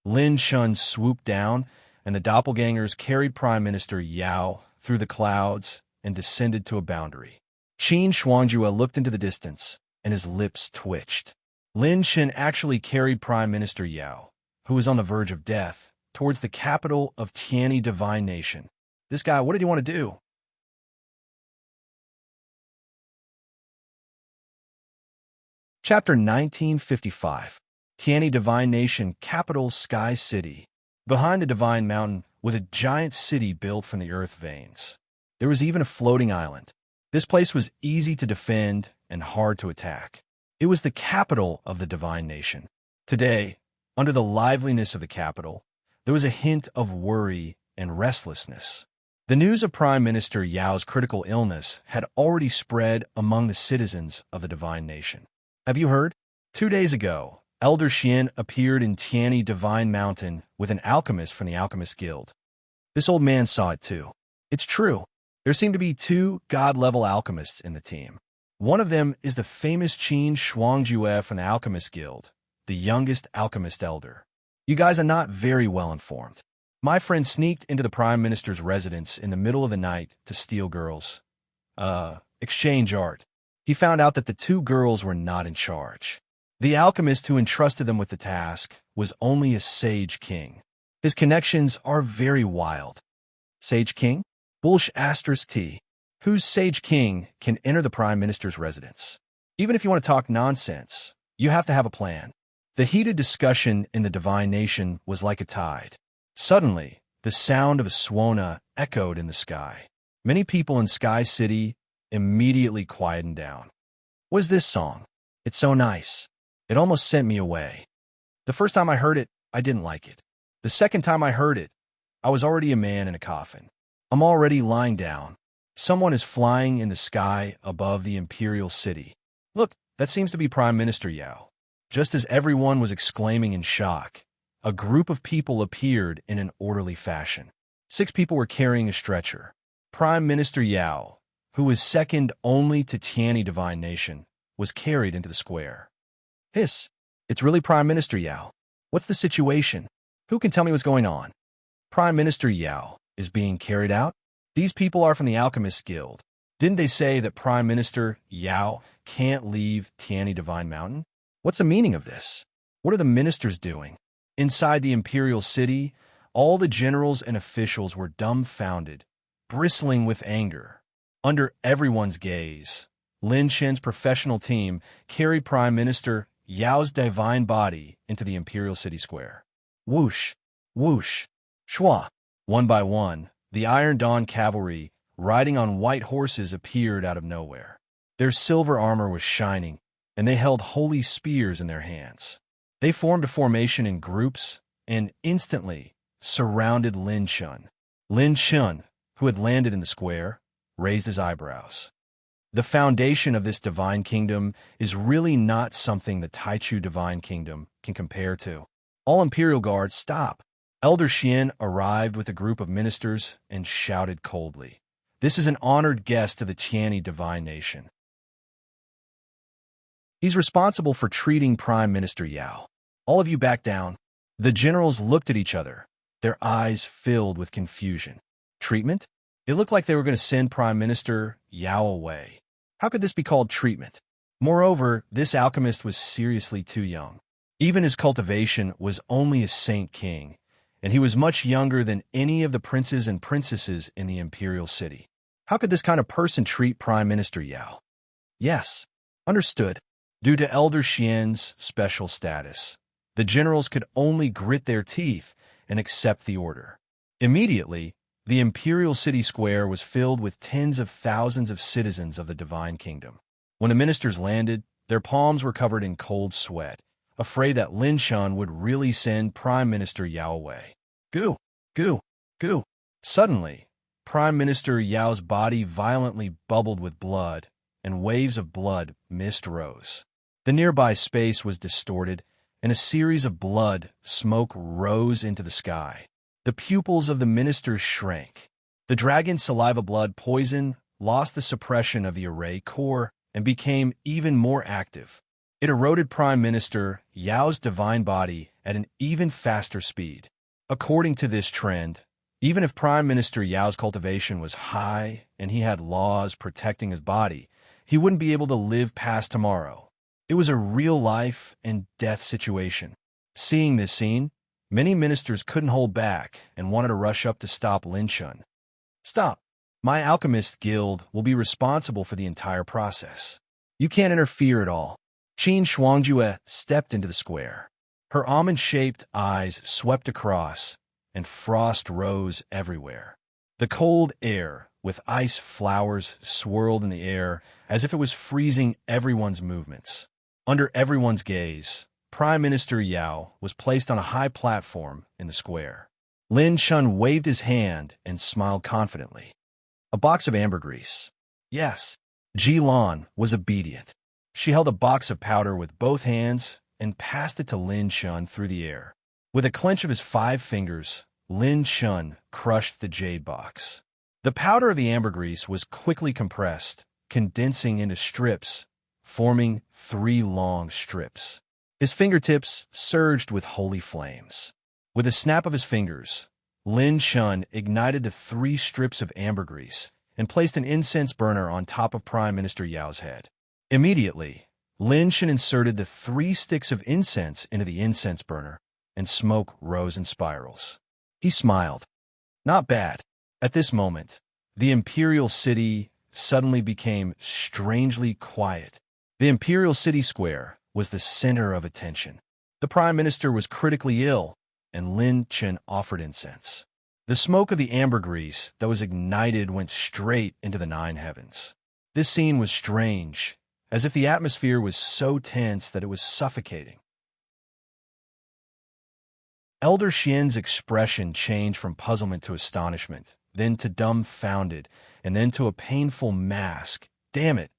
Lin Chun swooped down, and the doppelgangers carried Prime Minister Yao through the clouds and descended to a boundary. Qin Shuangjue looked into the distance, and his lips twitched. Lin Chun actually carried Prime Minister Yao, who was on the verge of death, towards the capital of Tianyi Divine Nation. This guy, what did he want to do? Chapter 1955. Tianyi Divine Nation, capital Sky City. Behind the Divine Mountain, with a giant city built from the earth veins. There was even a floating island. This place was easy to defend and hard to attack. It was the capital of the Divine Nation. Today, under the liveliness of the capital, there was a hint of worry and restlessness. The news of Prime Minister Yao's critical illness had already spread among the citizens of the Divine Nation. Have you heard? 2 days ago, Elder Xian appeared in Tianyi Divine Mountain with an alchemist from the Alchemist Guild. This old man saw it too. It's true. There seem to be 2 god-level alchemists in the team. One of them is the famous Qin Shuangjue from the Alchemist Guild, the youngest alchemist elder. You guys are not very well informed. My friend sneaked into the Prime Minister's residence in the middle of the night to steal girls. Exchange art. He found out that the 2 girls were not in charge. The alchemist who entrusted them with the task was only a Sage King. His connections are very wild. Sage King? Bullsh asterisk T. Whose Sage King can enter the Prime Minister's residence? Even if you want to talk nonsense, you have to have a plan. The heated discussion in the Divine Nation was like a tide. Suddenly, the sound of a Suona echoed in the sky. Many people in Sky City immediately quietened down. What is this song? It's so nice. It almost sent me away. The first time I heard it, I didn't like it. The second time I heard it, I was already a man in a coffin. I'm already lying down. Someone is flying in the sky above the imperial city. Look, that seems to be Prime Minister Yao. Just as everyone was exclaiming in shock, a group of people appeared in an orderly fashion. 6 people were carrying a stretcher. Prime Minister Yao, who was second only to Tianyi Divine Nation, was carried into the square. Hiss! It's really Prime Minister Yao. What's the situation? Who can tell me what's going on? Prime Minister Yao is being carried out? These people are from the Alchemist Guild. Didn't they say that Prime Minister Yao can't leave Tianyi Divine Mountain? What's the meaning of this? What are the ministers doing? Inside the imperial city, all the generals and officials were dumbfounded, bristling with anger. Under everyone's gaze, Lin Chen's professional team carried Prime Minister Yao's divine body into the imperial city square. Whoosh, whoosh, shwa. One by one, the Iron Dawn cavalry, riding on white horses, appeared out of nowhere. Their silver armor was shining, and they held holy spears in their hands. They formed a formation in groups and instantly surrounded Lin Chen. Lin Chen, who had landed in the square, raised his eyebrows. The foundation of this divine kingdom is really not something the Taichu divine kingdom can compare to. All imperial guards, stop! Elder Xian arrived with a group of ministers and shouted coldly, "This is an honored guest of the Tianyi divine nation. He's responsible for treating Prime Minister Yao. All of you back down." The generals looked at each other, their eyes filled with confusion. Treatment? It looked like they were going to send Prime Minister Yao away. How could this be called treatment? Moreover, this alchemist was seriously too young. Even his cultivation was only a Saint King, and he was much younger than any of the princes and princesses in the imperial city. How could this kind of person treat Prime Minister Yao? Yes, understood. Due to Elder Xian's special status, the generals could only grit their teeth and accept the order. Immediately, the imperial city square was filled with tens of thousands of citizens of the divine kingdom. When the ministers landed, their palms were covered in cold sweat, afraid that Lin Chen would really send Prime Minister Yao away. Goo, goo, goo. Suddenly, Prime Minister Yao's body violently bubbled with blood, and waves of blood mist rose. The nearby space was distorted, and a series of blood smoke rose into the sky. The pupils of the ministers shrank. The dragon's saliva blood poison lost the suppression of the array core and became even more active. It eroded Prime Minister Yao's divine body at an even faster speed. According to this trend, even if Prime Minister Yao's cultivation was high and he had laws protecting his body, he wouldn't be able to live past tomorrow. It was a real life and death situation. Seeing this scene, many ministers couldn't hold back and wanted to rush up to stop Lin Chen. Stop! My alchemist guild will be responsible for the entire process. You can't interfere at all. Qin Shuangjue stepped into the square. Her almond-shaped eyes swept across, and frost rose everywhere. The cold air, with ice flowers, swirled in the air as if it was freezing everyone's movements. Under everyone's gaze, Prime Minister Yao was placed on a high platform in the square. Lin Chen waved his hand and smiled confidently. A box of ambergris. Yes, Ji Lan was obedient. She held a box of powder with both hands and passed it to Lin Chen through the air. With a clench of his 5 fingers, Lin Chen crushed the jade box. The powder of the ambergris was quickly compressed, condensing into strips, forming 3 long strips. His fingertips surged with holy flames. With a snap of his fingers, Lin Chen ignited the 3 strips of ambergris and placed an incense burner on top of Prime Minister Yao's head. Immediately, Lin Chen inserted the 3 sticks of incense into the incense burner, and smoke rose in spirals. He smiled. Not bad. At this moment, the imperial city suddenly became strangely quiet. The imperial city square was the center of attention. The prime minister was critically ill, and Lin Chen offered incense. The smoke of the ambergris that was ignited went straight into the 9 heavens. This scene was strange, as if the atmosphere was so tense that it was suffocating. Elder Xian's expression changed from puzzlement to astonishment, then to dumbfounded, and then to a painful mask. Damn it!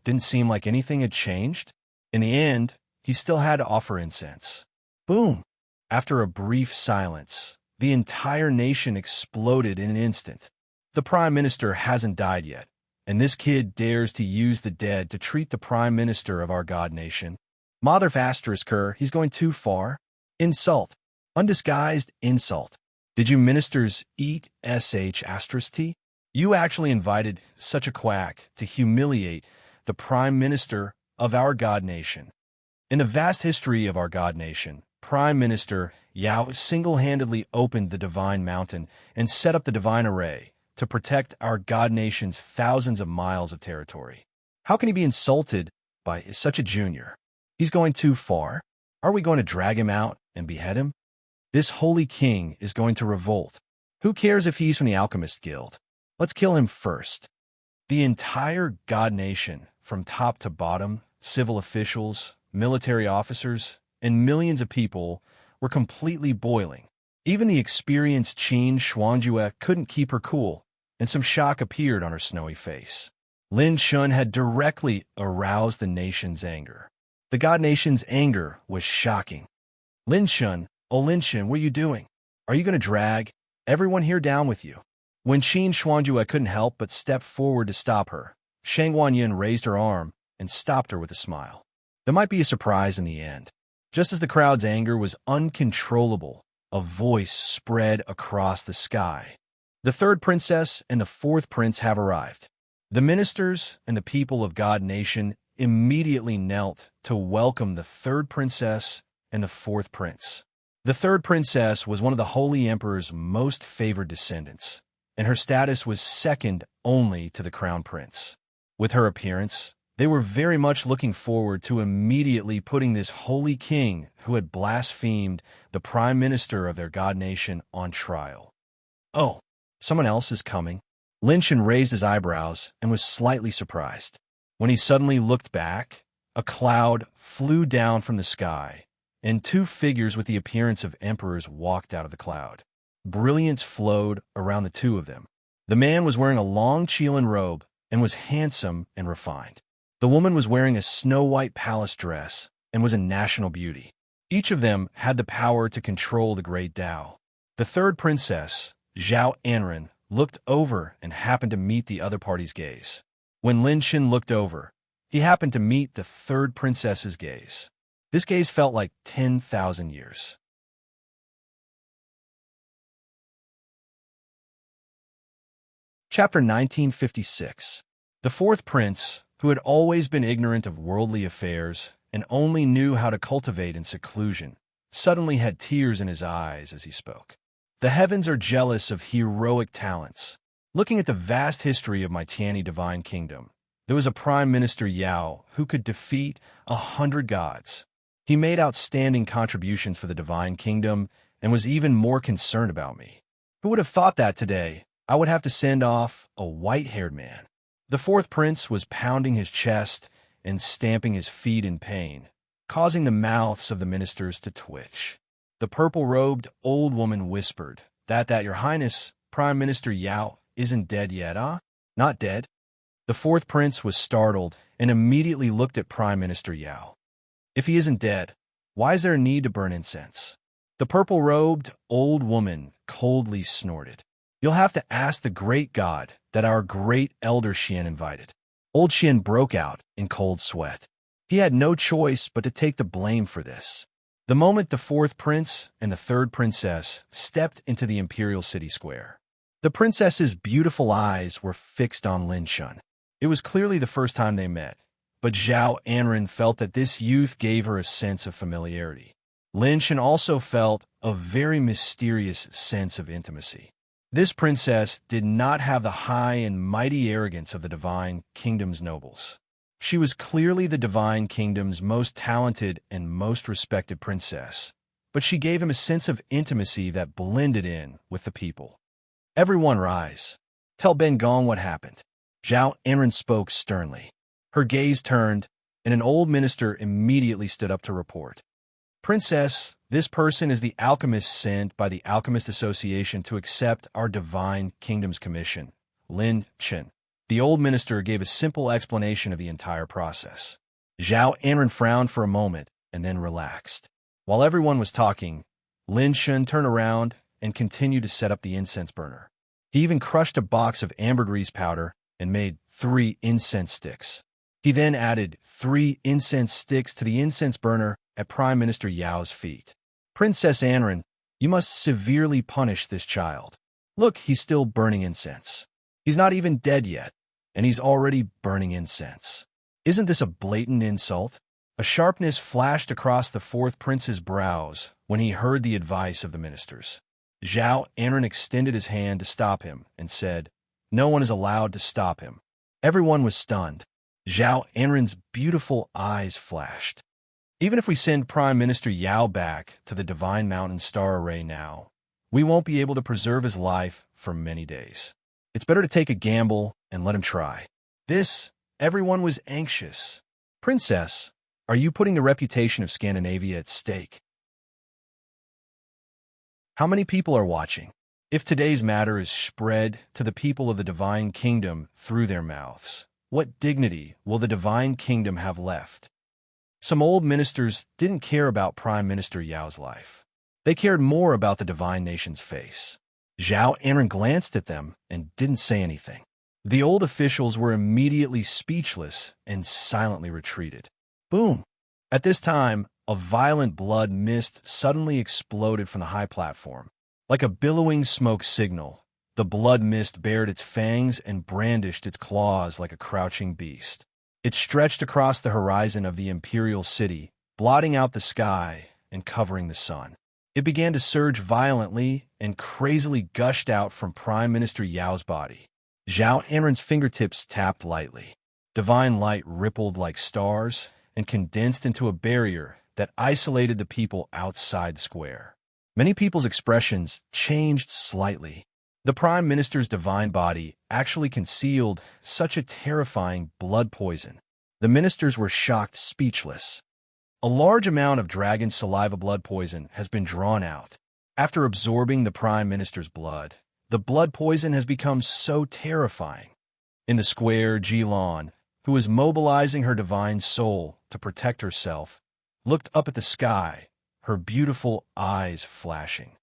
Didn't seem like anything had changed. In the end, he still had to offer incense. Boom! After a brief silence, the entire nation exploded in an instant. The prime minister hasn't died yet, and this kid dares to use the dead to treat the prime minister of our god nation. Mother of Asterisker, he's going too far. Insult. Undisguised insult. Did you ministers eat sh*t? You actually invited such a quack to humiliate the prime minister of our god nation. In the vast history of our god nation, Prime Minister Yao single-handedly opened the divine mountain and set up the divine array to protect our god nation's thousands of miles of territory. How can he be insulted by such a junior? He's going too far. Are we going to drag him out and behead him? This holy king is going to revolt. Who cares if he's from the Alchemist Guild? Let's kill him first. The entire god nation, from top to bottom, civil officials, military officers, and millions of people, were completely boiling. Even the experienced Qin Xuanjue couldn't keep her cool, and some shock appeared on her snowy face. Lin Shun had directly aroused the nation's anger. The god nation's anger was shocking. Lin Shun, oh Lin Shun, what are you doing? Are you going to drag everyone here down with you? When Qin Xuanjue couldn't help but step forward to stop her, Shang Wanyin raised her arm and stopped her with a smile. There might be a surprise in the end. Just as the crowd's anger was uncontrollable, a voice spread across the sky. The third princess and the fourth prince have arrived. The ministers and the people of God Nation immediately knelt to welcome the third princess and the fourth prince. The third princess was one of the Holy Emperor's most favored descendants, and her status was second only to the crown prince. With her appearance, they were very much looking forward to immediately putting this holy king who had blasphemed the prime minister of their god nation on trial. Oh, someone else is coming. Lin Shen raised his eyebrows and was slightly surprised. When he suddenly looked back, a cloud flew down from the sky, and two figures with the appearance of emperors walked out of the cloud. Brilliance flowed around the two of them. The man was wearing a long Qilin robe and was handsome and refined. The woman was wearing a snow-white palace dress and was a national beauty. Each of them had the power to control the great Tao. The third princess, Zhao Anren, looked over and happened to meet the other party's gaze. When Lin Shen looked over, he happened to meet the third princess's gaze. This gaze felt like 10,000 years. Chapter 1956. The fourth prince, who had always been ignorant of worldly affairs and only knew how to cultivate in seclusion, suddenly had tears in his eyes as he spoke. The heavens are jealous of heroic talents. Looking at the vast history of my Tiani divine kingdom, there was a prime minister Yao who could defeat 100 gods. He made outstanding contributions for the divine kingdom and was even more concerned about me. Who would have thought that today I would have to send off a white-haired man? The fourth prince was pounding his chest and stamping his feet in pain, causing the mouths of the ministers to twitch. The purple-robed old woman whispered, that your highness, Prime Minister Yao, isn't dead yet, huh? Not dead? The fourth prince was startled and immediately looked at Prime Minister Yao. If he isn't dead, why is there a need to burn incense? The purple-robed old woman coldly snorted. You'll have to ask the great god that our great elder Xian invited. Old Xian broke out in cold sweat. He had no choice but to take the blame for this. The moment the fourth prince and the third princess stepped into the imperial city square, the princess's beautiful eyes were fixed on Lin Shun. It was clearly the first time they met, but Zhao Anren felt that this youth gave her a sense of familiarity. Lin Shun also felt a very mysterious sense of intimacy. This princess did not have the high and mighty arrogance of the divine kingdom's nobles. She was clearly the divine kingdom's most talented and most respected princess, but she gave him a sense of intimacy that blended in with the people. Everyone rise. Tell Ben Gong what happened. Zhao Anren spoke sternly. Her gaze turned, and an old minister immediately stood up to report. Princess, this person is the alchemist sent by the Alchemist Association to accept our divine kingdom's commission, Lin Chen. The old minister gave a simple explanation of the entire process. Zhao Anren frowned for a moment and then relaxed. While everyone was talking, Lin Chen turned around and continued to set up the incense burner. He even crushed a box of ambergris powder and made 3 incense sticks. He then added 3 incense sticks to the incense burner at Prime Minister Yao's feet. Princess Anren, You must severely punish this child. Look, he's still burning incense. He's not even dead yet, and he's already burning incense. Isn't this a blatant insult? A sharpness flashed across the fourth prince's brows when he heard the advice of the ministers. Zhao Enren extended his hand to stop him and said, "No one is allowed to stop him." Everyone was stunned. Zhao Enren's beautiful eyes flashed. Even if we send Prime Minister Yao back to the Divine Mountain Star Array now, we won't be able to preserve his life for many days. It's better to take a gamble and let him try. Everyone was anxious. Princess, are you putting the reputation of Scandinavia at stake? How many people are watching? If today's matter is spread to the people of the Divine Kingdom through their mouths, what dignity will the Divine Kingdom have left? Some old ministers didn't care about Prime Minister Yao's life. They cared more about the divine nation's face. Zhao Enren glanced at them and didn't say anything. The old officials were immediately speechless and silently retreated. Boom! At this time, a violent blood mist suddenly exploded from the high platform. Like a billowing smoke signal, the blood mist bared its fangs and brandished its claws like a crouching beast. It stretched across the horizon of the imperial city, blotting out the sky and covering the sun. It began to surge violently and crazily gushed out from Prime Minister Yao's body. Zhao Enren's fingertips tapped lightly. Divine light rippled like stars and condensed into a barrier that isolated the people outside the square. Many people's expressions changed slightly. The Prime Minister's divine body actually concealed such a terrifying blood poison. The ministers were shocked speechless. A large amount of dragon saliva blood poison has been drawn out. After absorbing the Prime Minister's blood, the blood poison has become so terrifying. In the square, Jilan, who was mobilizing her divine soul to protect herself, looked up at the sky, her beautiful eyes flashing.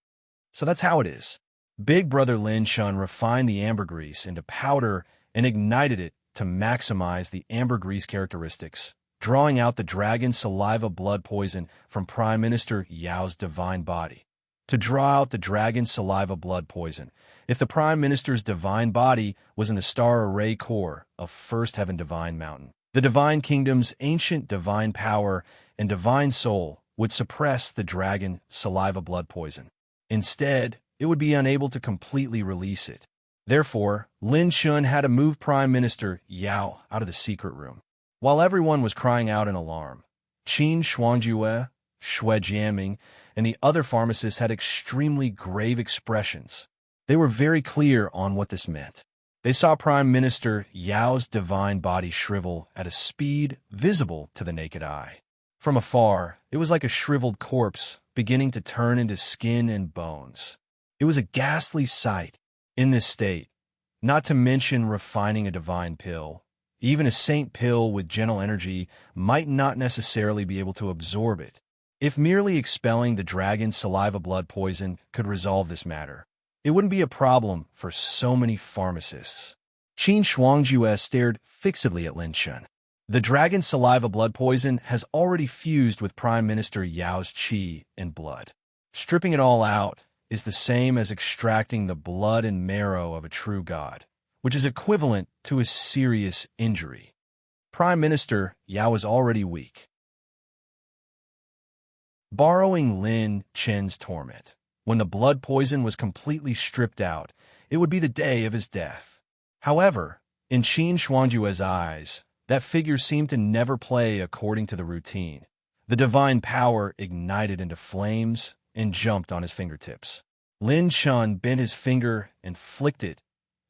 So that's how it is. Big Brother Lin Shun refined the ambergris into powder and ignited it to maximize the ambergris characteristics, drawing out the dragon saliva blood poison from Prime Minister Yao's divine body. To draw out the dragon saliva blood poison, if the Prime Minister's divine body was in the star array core of First Heaven Divine Mountain, the Divine Kingdom's ancient divine power and divine soul would suppress the dragon saliva blood poison. Instead, it would be unable to completely release it. Therefore, Lin Shun had to move Prime Minister Yao out of the secret room. While everyone was crying out in alarm, Qin Shuangjue, Xue Jianming, and the other pharmacists had extremely grave expressions. They were very clear on what this meant. They saw Prime Minister Yao's divine body shrivel at a speed visible to the naked eye. From afar, it was like a shriveled corpse beginning to turn into skin and bones. It was a ghastly sight. In this state, not to mention refining a divine pill, even a saint pill with gentle energy might not necessarily be able to absorb it. If merely expelling the dragon saliva blood poison could resolve this matter, it wouldn't be a problem for so many pharmacists. Qin Shuangjue stared fixedly at Lin Shun. The dragon saliva blood poison has already fused with Prime Minister Yao's qi and blood. Stripping it all out is the same as extracting the blood and marrow of a true god, which is equivalent to a serious injury. Prime Minister Yao is already weak. Borrowing Lin Chen's torment, when the blood poison was completely stripped out, it would be the day of his death. However, in Qin Shuangjue's eyes, that figure seemed to never play according to the routine. The divine power ignited into flames and jumped on his fingertips. Lin Shun bent his finger and flicked it,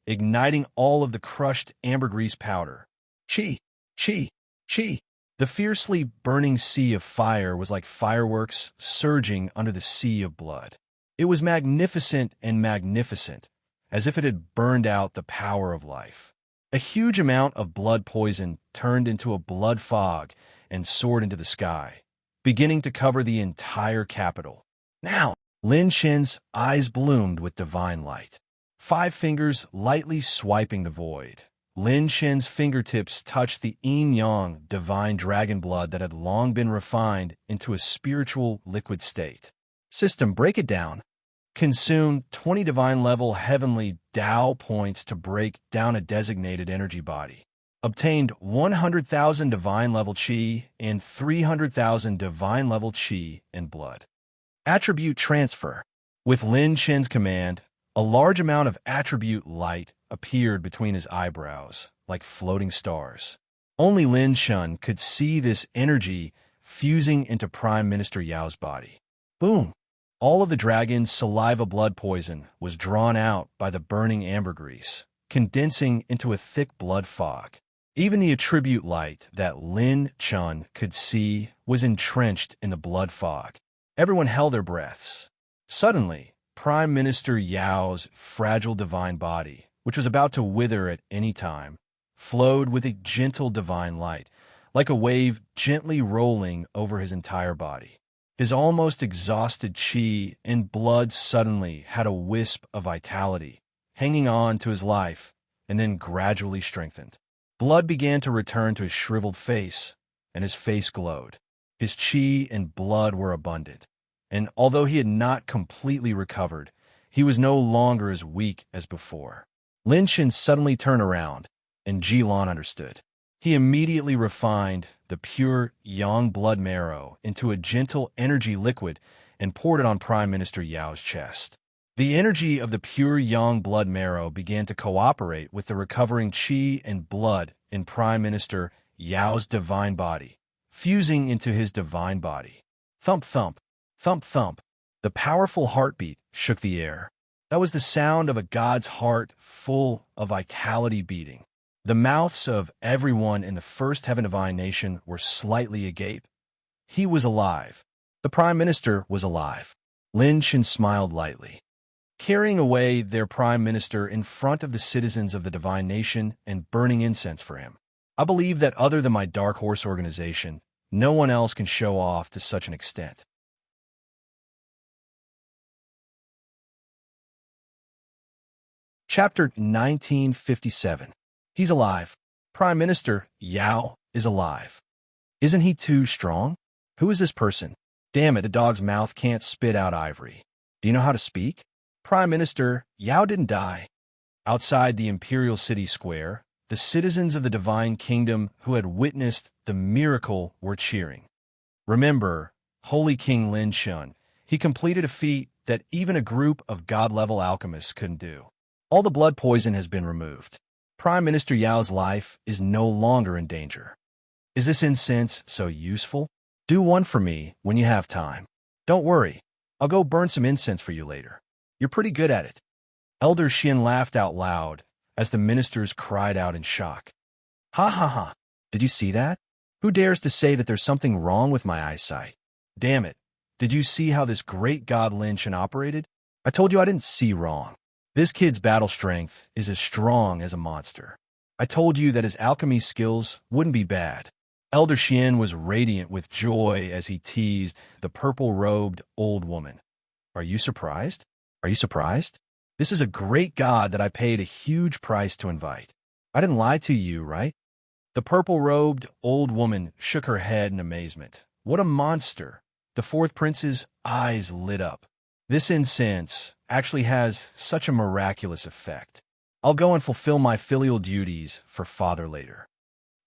igniting all of the crushed ambergris powder. Chi! Chi! Chi! The fiercely burning sea of fire was like fireworks surging under the sea of blood. It was magnificent and magnificent, as if it had burned out the power of life. A huge amount of blood poison turned into a blood fog and soared into the sky, beginning to cover the entire capital. Now, Lin Shen's eyes bloomed with divine light. 5 fingers lightly swiping the void, Lin Shen's fingertips touched the yin-yang divine dragon blood that had long been refined into a spiritual liquid state. System, break it down. Consumed 20 divine-level heavenly Tao points to break down a designated energy body. Obtained 100,000 divine-level Qi and 300,000 divine-level Qi and blood. Attribute transfer. With Lin Chen's command, a large amount of attribute light appeared between his eyebrows, like floating stars. Only Lin Chen could see this energy fusing into Prime Minister Yao's body. Boom! All of the dragon's saliva blood poison was drawn out by the burning ambergris, condensing into a thick blood fog. Even the attribute light that Lin Chen could see was entrenched in the blood fog. Everyone held their breaths. Suddenly, Prime Minister Yao's fragile divine body, which was about to wither at any time, flowed with a gentle divine light, like a wave gently rolling over his entire body. His almost exhausted Qi and blood suddenly had a wisp of vitality, hanging on to his life, and then gradually strengthened. Blood began to return to his shriveled face, and his face glowed. His Qi and blood were abundant, and although he had not completely recovered, he was no longer as weak as before. Lin Chen suddenly turned around, and Jilan understood. He immediately refined the pure yang blood marrow into a gentle energy liquid and poured it on Prime Minister Yao's chest. The energy of the pure yang blood marrow began to cooperate with the recovering Qi and blood in Prime Minister Yao's divine body, fusing into his divine body. Thump, thump, thump, thump. The powerful heartbeat shook the air. That was the sound of a god's heart full of vitality beating. The mouths of everyone in the First Heaven Divine Nation were slightly agape. He was alive. The Prime Minister was alive. Lin Chen smiled lightly. Carrying away their Prime Minister in front of the citizens of the Divine Nation and burning incense for him. I believe that other than my Dark Horse organization, no one else can show off to such an extent. Chapter 1957. He's alive. Prime Minister Yao is alive. Isn't he too strong? Who is this person? Damn it, a dog's mouth can't spit out ivory. Do you know how to speak? Prime Minister Yao didn't die. Outside the Imperial City Square, the citizens of the Divine Kingdom who had witnessed the miracle were cheering. Remember, Holy King Lin Chen, he completed a feat that even a group of god-level alchemists couldn't do. All the blood poison has been removed. Prime Minister Yao's life is no longer in danger. Is this incense so useful? Do one for me when you have time. Don't worry, I'll go burn some incense for you later. You're pretty good at it. Elder Xian laughed out loud as the ministers cried out in shock. Ha ha ha, did you see that? Who dares to say that there's something wrong with my eyesight? Damn it, did you see how this great god Lin Chen operated? I told you I didn't see wrong. This kid's battle strength is as strong as a monster. I told you that his alchemy skills wouldn't be bad. Elder Xian was radiant with joy as he teased the purple-robed old woman. Are you surprised? Are you surprised? This is a great god that I paid a huge price to invite. I didn't lie to you, right? The purple-robed old woman shook her head in amazement. What a monster! The fourth prince's eyes lit up. This incense actually has such a miraculous effect. I'll go and fulfill my filial duties for father later.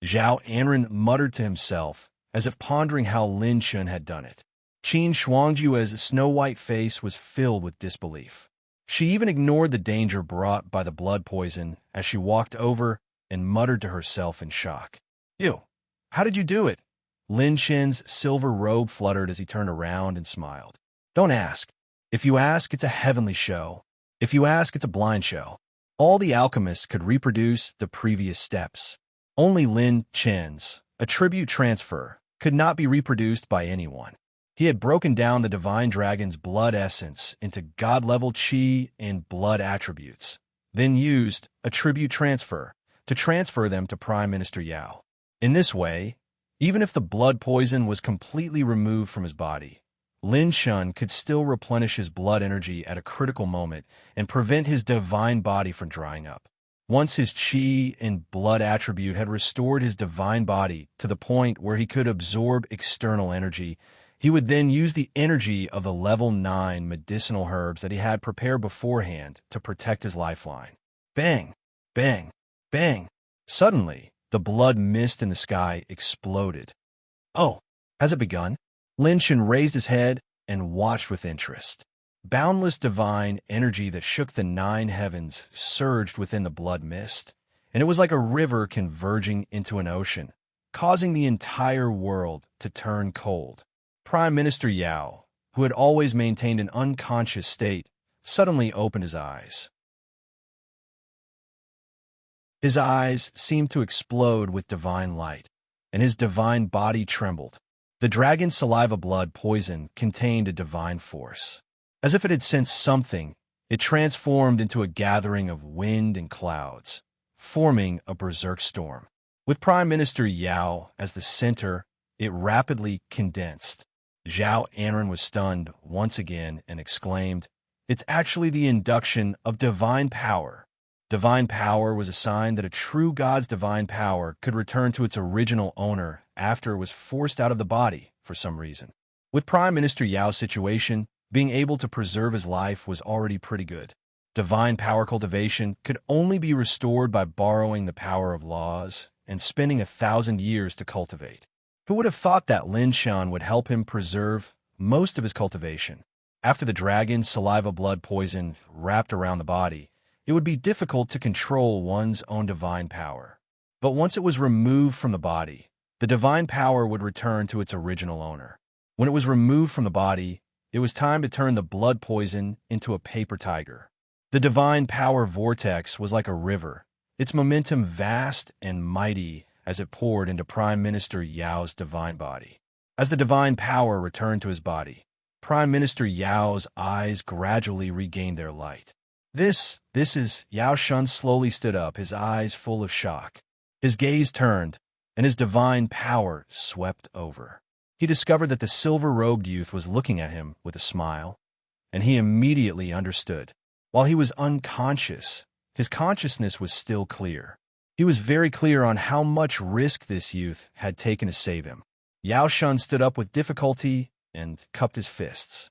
Zhao Anren muttered to himself, as if pondering how Lin Chen had done it. Qin Shuangju's snow-white face was filled with disbelief. She even ignored the danger brought by the blood poison as she walked over and muttered to herself in shock. Ew, how did you do it? Lin Chen's silver robe fluttered as he turned around and smiled. Don't ask. If you ask, it's a heavenly show. If you ask, it's a blind show. All the alchemists could reproduce the previous steps. Only Lin Chen's attribute transfer could not be reproduced by anyone. He had broken down the divine dragon's blood essence into god-level Qi and blood attributes, then used attribute transfer to transfer them to Prime Minister Yao. In this way, even if the blood poison was completely removed from his body, Lin Chen could still replenish his blood energy at a critical moment and prevent his divine body from drying up. Once his Qi and blood attribute had restored his divine body to the point where he could absorb external energy, He would then use the energy of the level 9 medicinal herbs that he had prepared beforehand to protect his lifeline. Bang! Bang! Bang! Suddenly, the blood mist in the sky exploded. Oh, has it begun? Lin Shan raised his head and watched with interest. Boundless divine energy that shook the 9 heavens surged within the blood mist, and it was like a river converging into an ocean, causing the entire world to turn cold. Prime Minister Yao, who had always maintained an unconscious state, suddenly opened his eyes. His eyes seemed to explode with divine light, and his divine body trembled. The dragon's saliva blood poison contained a divine force. As if it had sensed something, it transformed into a gathering of wind and clouds, forming a berserk storm. With Prime Minister Yao as the center, it rapidly condensed. Zhao Anren was stunned once again and exclaimed, "It's actually the induction of divine power." Divine power was a sign that a true god's divine power could return to its original owner after it was forced out of the body for some reason. With Prime Minister Yao's situation, being able to preserve his life was already pretty good. Divine power cultivation could only be restored by borrowing the power of laws and spending 1,000 years to cultivate. Who would have thought that Lin Shan would help him preserve most of his cultivation? After the dragon's saliva blood poison wrapped around the body, it would be difficult to control one's own divine power. But once it was removed from the body, the divine power would return to its original owner. When it was removed from the body, it was time to turn the blood poison into a paper tiger. The divine power vortex was like a river, its momentum vast and mighty as it poured into Prime Minister Yao's divine body. As the divine power returned to his body, Prime Minister Yao's eyes gradually regained their light. This is... Yao Shun slowly stood up, his eyes full of shock. His gaze turned, and his divine power swept over. He discovered that the silver-robed youth was looking at him with a smile, and he immediately understood. While he was unconscious, his consciousness was still clear. He was very clear on how much risk this youth had taken to save him. Yao Shun stood up with difficulty and cupped his fists.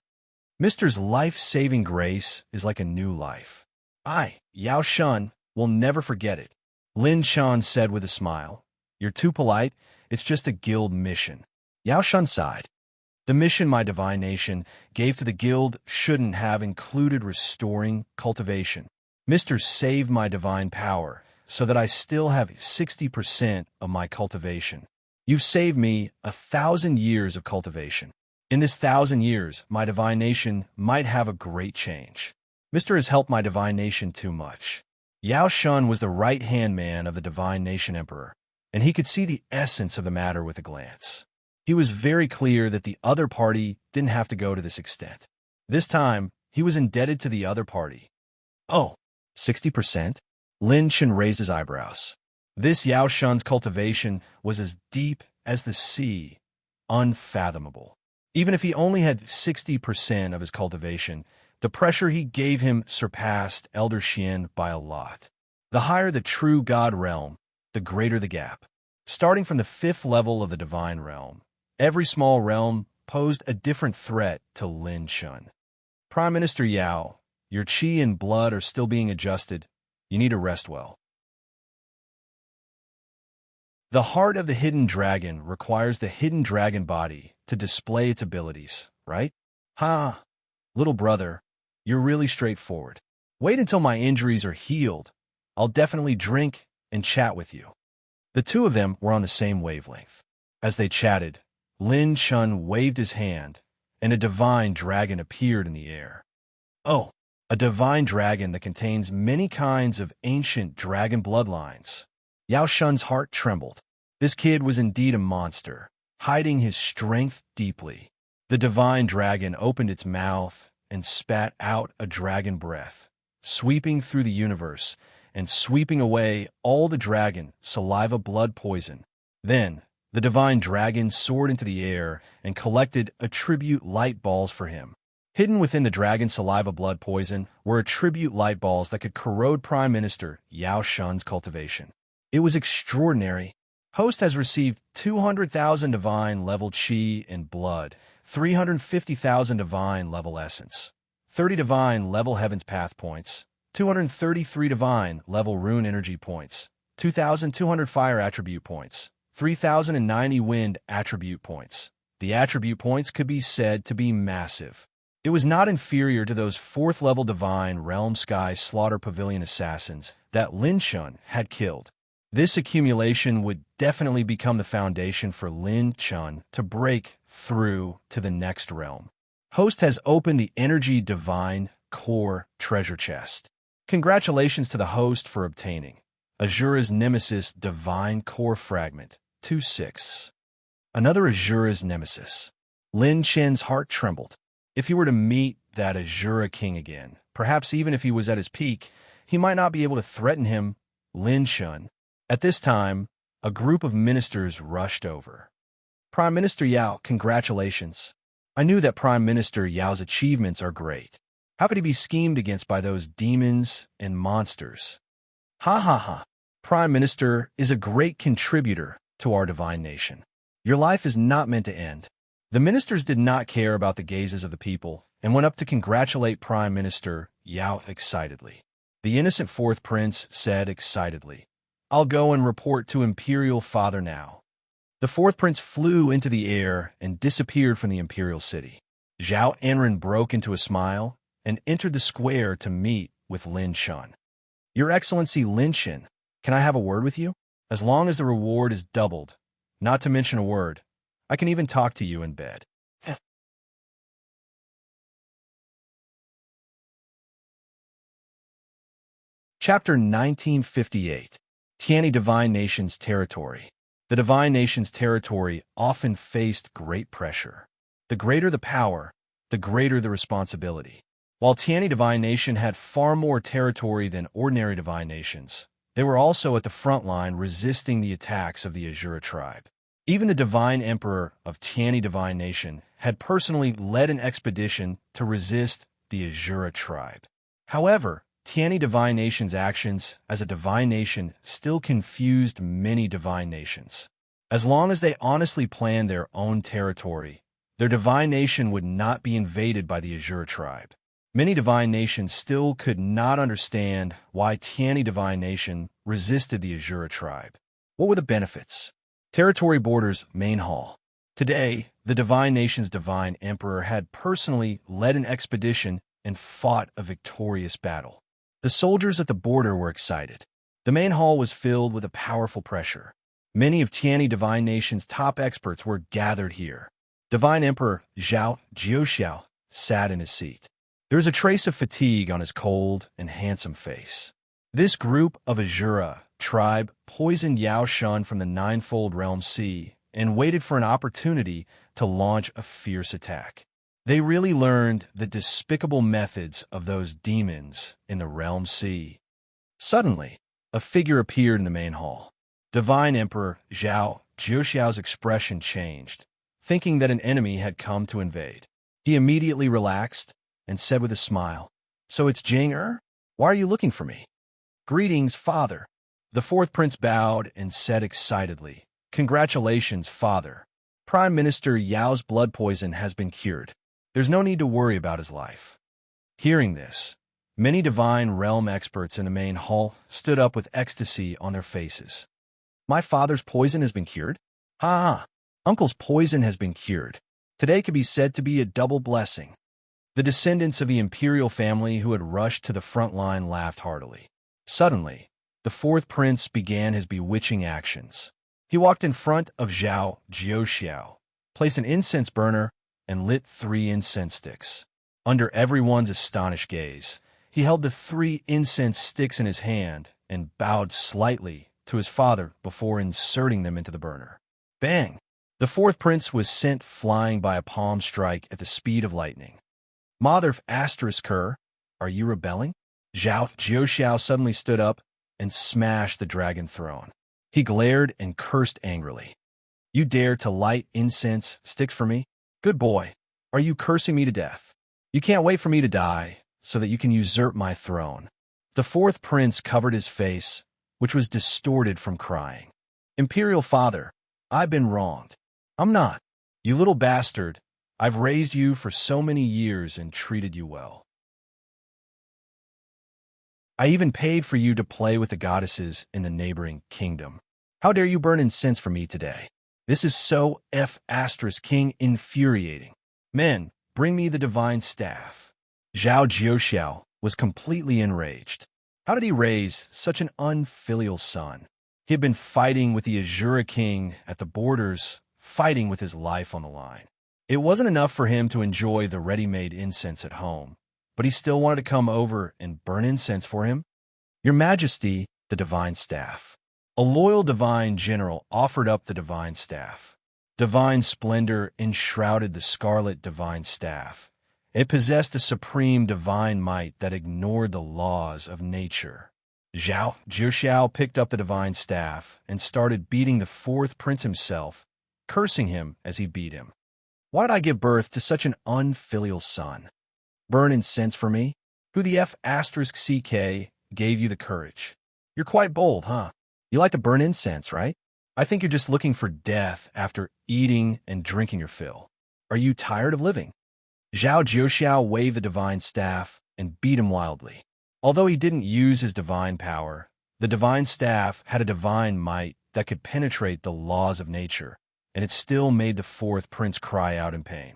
Mister's life-saving grace is like a new life. I, Yao Shun, will never forget it. Lin Shan said with a smile. You're too polite. It's just a guild mission. Yao Shun sighed. The mission my divine nation gave to the guild shouldn't have included restoring cultivation. Mister saved my divine power so that I still have 60% of my cultivation. You've saved me 1,000 years of cultivation. In this 1,000 years, my divine nation might have a great change. Mister has helped my divine nation too much. Yao Shun was the right-hand man of the divine nation emperor, and he could see the essence of the matter with a glance. He was very clear that the other party didn't have to go to this extent. This time, he was indebted to the other party. Oh, 60%? Lin Shan raised his eyebrows. This Yao Shun's cultivation was as deep as the sea, unfathomable. Even if he only had 60% of his cultivation, the pressure he gave him surpassed Elder Xian by a lot. The higher the true God realm, the greater the gap. Starting from the 5th level of the divine realm, every small realm posed a different threat to Lin Shan. Prime Minister Yao, your qi and blood are still being adjusted. You need to rest well. The heart of the hidden dragon requires the hidden dragon body to display its abilities, right? Ha! Little brother, you're really straightforward. Wait until my injuries are healed. I'll definitely drink and chat with you. The two of them were on the same wavelength. As they chatted, Lin Shan waved his hand, and a divine dragon appeared in the air. Oh, a divine dragon that contains many kinds of ancient dragon bloodlines. Yao Shun's heart trembled. This kid was indeed a monster, hiding his strength deeply. The divine dragon opened its mouth and spat out a dragon breath, sweeping through the universe and sweeping away all the dragon saliva blood poison. Then, the divine dragon soared into the air and collected attribute light balls for him. Hidden within the dragon saliva blood poison were attribute light balls that could corrode Prime Minister Yao Shun's cultivation. It was extraordinary. Host has received 200,000 divine level qi and blood, 350,000 divine level essence, 30 divine level heaven's path points, 233 divine level rune energy points, 2,200 fire attribute points, 3,090 wind attribute points. The attribute points could be said to be massive. It was not inferior to those 4th-level divine realm sky slaughter pavilion assassins that Lin Chun had killed. This accumulation would definitely become the foundation for Lin Chun to break through to the next realm. Host has opened the Energy Divine Core treasure chest. Congratulations to the host for obtaining Azura's Nemesis Divine Core Fragment, 2/6. Another Azura's Nemesis. Lin Chen's heart trembled. If he were to meet that Azura King again, perhaps even if he was at his peak, he might not be able to threaten him, Lin Chun. At this time, a group of ministers rushed over. Prime Minister Yao, congratulations. I knew that Prime Minister Yao's achievements are great. How could he be schemed against by those demons and monsters? Ha ha ha. Prime Minister is a great contributor to our divine nation. Your life is not meant to end. The ministers did not care about the gazes of the people and went up to congratulate Prime Minister Yao excitedly. The innocent 4th prince said excitedly, I'll go and report to Imperial Father now. The 4th prince flew into the air and disappeared from the imperial city. Zhao Enren broke into a smile and entered the square to meet with Lin Chun. Your Excellency Lin Chun, can I have a word with you? As long as the reward is doubled, not to mention a word, I can even talk to you in bed. Chapter 1958. Tiani Divine Nation's Territory. The Divine Nation's territory often faced great pressure. The greater the power, the greater the responsibility. While Tiani Divine Nation had far more territory than ordinary Divine Nations, they were also at the front line resisting the attacks of the Azura tribe. Even the Divine Emperor of Tiani Divine Nation had personally led an expedition to resist the Azura tribe. However, Tiani Divine Nation's actions as a divine nation still confused many divine nations. As long as they honestly planned their own territory, their divine nation would not be invaded by the Azura tribe. Many divine nations still could not understand why Tiani Divine Nation resisted the Azura tribe. What were the benefits? Territory borders main hall. Today, the divine nation's divine emperor had personally led an expedition and fought a victorious battle. The soldiers at the border were excited. The main hall was filled with a powerful pressure. Many of Tiani Divine Nation's top experts were gathered here. Divine Emperor Zhao Jiuxiao sat in his seat. There was a trace of fatigue on his cold and handsome face. This group of Azura tribe poisoned Yao Shun from the Ninefold Realm Sea and waited for an opportunity to launch a fierce attack. They really learned the despicable methods of those demons in the Realm Sea. Suddenly, a figure appeared in the main hall. Divine Emperor Zhao Jiuxiao's expression changed, thinking that an enemy had come to invade. He immediately relaxed and said with a smile, So it's Jing-er? Why are you looking for me? Greetings, Father. The 4th prince bowed and said excitedly, Congratulations, Father. Prime Minister Yao's blood poison has been cured. There's no need to worry about his life. Hearing this, many divine realm experts in the main hall stood up with ecstasy on their faces. My father's poison has been cured? Ha! Uncle's poison has been cured. Today could be said to be a double blessing. The descendants of the imperial family who had rushed to the front line laughed heartily. Suddenly, the 4th prince began his bewitching actions. He walked in front of Zhao Jiuxiao, placed an incense burner, and lit 3 incense sticks. Under everyone's astonished gaze, he held the 3 incense sticks in his hand and bowed slightly to his father before inserting them into the burner. Bang! The 4th prince was sent flying by a palm strike at the speed of lightning. Mother asterisk her, are you rebelling? Zhao Jiuxiao suddenly stood up and smashed the dragon throne. He glared and cursed angrily. You dare to light incense sticks for me? Good boy, are you cursing me to death? You can't wait for me to die so that you can usurp my throne. The 4th prince covered his face, which was distorted from crying. Imperial Father, I've been wronged. I'm not. You little bastard, I've raised you for so many years and treated you well. I even paid for you to play with the goddesses in the neighboring kingdom. How dare you burn incense for me today? This is so King infuriating. Men, bring me the divine staff. Zhao Jiuxiao was completely enraged. How did he raise such an unfilial son? He had been fighting with the Azura king at the borders, fighting with his life on the line. It wasn't enough for him to enjoy the ready-made incense at home, but he still wanted to come over and burn incense for him. Your Majesty, the divine staff. A loyal divine general offered up the divine staff. Divine splendor enshrouded the scarlet divine staff. It possessed a supreme divine might that ignored the laws of nature. Zhao Jiuxiao picked up the divine staff and started beating the fourth prince himself, cursing him as he beat him. Why did I give birth to such an unfilial son? Burn incense for me? Who the CK gave you the courage? You're quite bold, huh? You like to burn incense, right? I think you're just looking for death after eating and drinking your fill. Are you tired of living? Zhao Jiuxiao waved the divine staff and beat him wildly. Although he didn't use his divine power, the divine staff had a divine might that could penetrate the laws of nature, and it still made the fourth prince cry out in pain.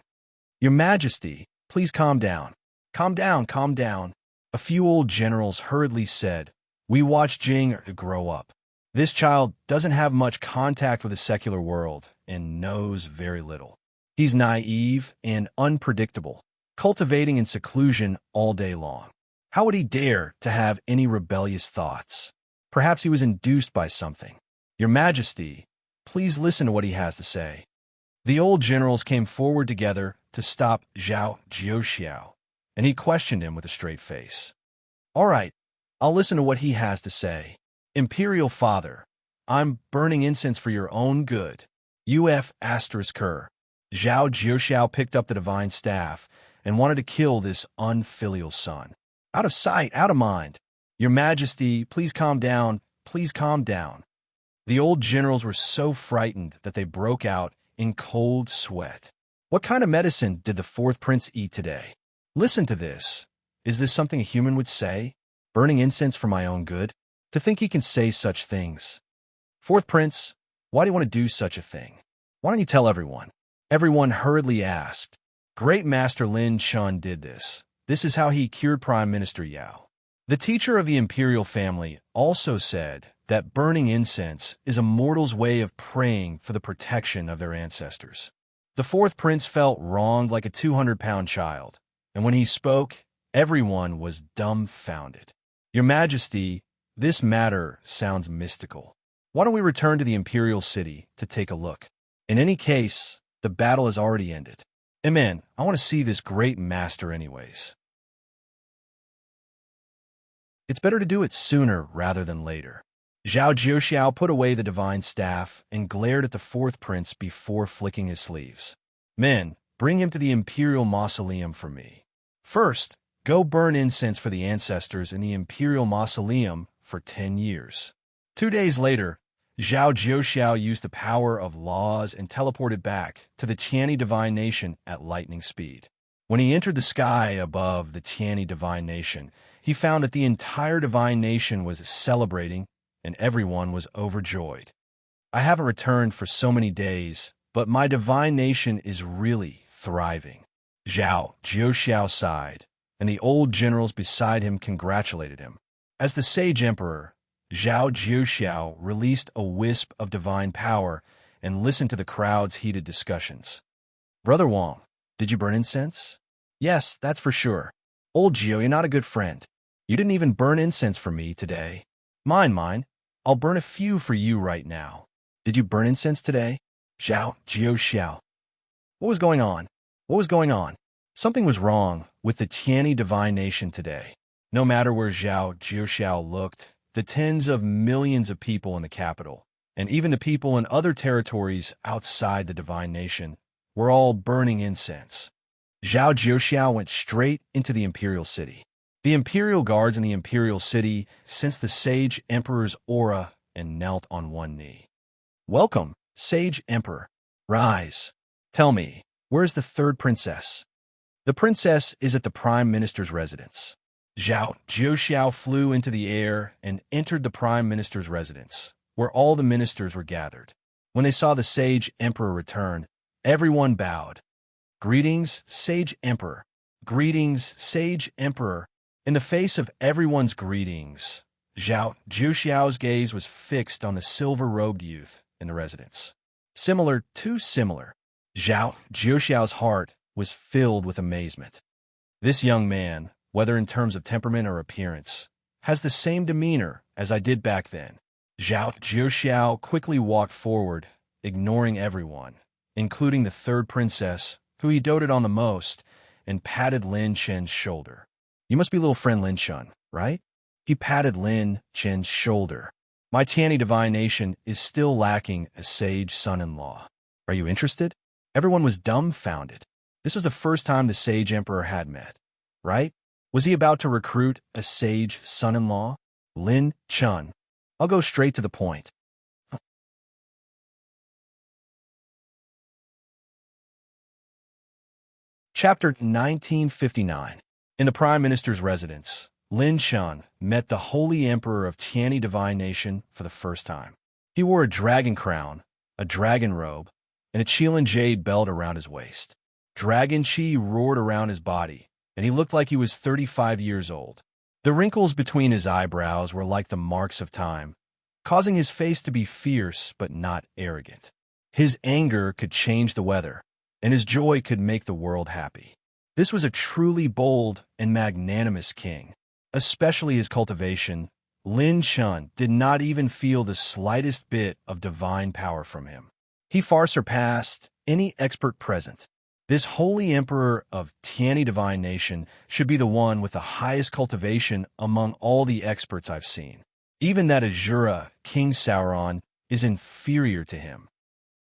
Your Majesty, please calm down. Calm down, calm down. A few old generals hurriedly said, We watched Jing grow up. This child doesn't have much contact with the secular world and knows very little. He's naive and unpredictable, cultivating in seclusion all day long. How would he dare to have any rebellious thoughts? Perhaps he was induced by something. Your Majesty, please listen to what he has to say. The old generals came forward together to stop Zhao Jiuxiao, and he questioned him with a straight face. All right, I'll listen to what he has to say. Imperial Father, I'm burning incense for your own good. Zhao Jiuxiao picked up the divine staff and wanted to kill this unfilial son. Out of sight, out of mind. Your Majesty, please calm down, please calm down. The old generals were so frightened that they broke out in cold sweat. What kind of medicine did the fourth prince eat today? Listen to this. Is this something a human would say? Burning incense for my own good? To think he can say such things. Fourth prince, why do you want to do such a thing? Why don't you tell everyone? Everyone hurriedly asked. Great Master Lin Chun did this. This is how he cured Prime Minister Yao. The teacher of the imperial family also said that burning incense is a mortal's way of praying for the protection of their ancestors. The fourth prince felt wronged like a 200-pound child, and when he spoke, everyone was dumbfounded. Your Majesty, this matter sounds mystical. Why don't we return to the imperial city to take a look? In any case, the battle has already ended. Amen. I want to see this great master anyways. It's better to do it sooner rather than later. Zhao Jiuxiao put away the divine staff and glared at the fourth prince before flicking his sleeves. Men, bring him to the imperial mausoleum for me. First, go burn incense for the ancestors in the imperial mausoleum for 10 years. 2 days later, Zhao Jiuxiao used the power of laws and teleported back to the Tiani Divine Nation at lightning speed. When he entered the sky above the Tiani Divine Nation, he found that the entire Divine Nation was celebrating and everyone was overjoyed. I haven't returned for so many days, but my Divine Nation is really thriving. Zhao Jiuxiao sighed, and the old generals beside him congratulated him. As the Sage Emperor, Zhao Jiuxiao released a wisp of divine power and listened to the crowd's heated discussions. Brother Wang, did you burn incense? Yes, that's for sure. Old Jiu, you're not a good friend. You didn't even burn incense for me today. Mine. I'll burn a few for you right now. Did you burn incense today? Zhao Jiuxiao. What was going on? What was going on? Something was wrong with the Tiani Divine Nation today. No matter where Zhao Jiuxiao looked, the tens of millions of people in the capital, and even the people in other territories outside the Divine Nation, were all burning incense. Zhao Jiuxiao went straight into the imperial city. The imperial guards in the imperial city sensed the Sage Emperor's aura and knelt on one knee. Welcome, Sage Emperor. Rise. Tell me, Where's the third princess? The princess is at the prime minister's residence. Zhao Jiuxiao flew into the air and entered the prime minister's residence, where all the ministers were gathered. When they saw the sage emperor return, everyone bowed. Greetings, sage emperor. Greetings, sage emperor. In the face of everyone's greetings, Zhao Jiuxiao's gaze was fixed on the silver-robed youth in the residence. Too similar. Zhao Jiuxiao's heart was filled with amazement. This young man, whether in terms of temperament or appearance, has the same demeanor as I did back then. Zhao Jiuxiao quickly walked forward, ignoring everyone, including the third princess, who he doted on the most, and patted Lin Chen's shoulder. You must be little friend Lin Chen, right? He patted Lin Chen's shoulder. My Tiani divination is still lacking a sage son-in-law. Are you interested? Everyone was dumbfounded. This was the first time the sage emperor had met, right? Was he about to recruit a sage son-in-law? Lin Chen. I'll go straight to the point. Chapter 1959. In the Prime Minister's residence, Lin Chen met the Holy Emperor of Tiani Divine Nation for the first time. He wore a dragon crown, a dragon robe, and a Qilin jade belt around his waist. Dragon Qi roared around his body, and he looked like he was 35 years old. The wrinkles between his eyebrows were like the marks of time, causing his face to be fierce but not arrogant. His anger could change the weather, and his joy could make the world happy. This was a truly bold and magnanimous king. Especially his cultivation, Lin Chen did not even feel the slightest bit of divine power from him. He far surpassed any expert present. This holy emperor of Tiani Divine Nation should be the one with the highest cultivation among all the experts I've seen. Even that Azura, King Sauron, is inferior to him.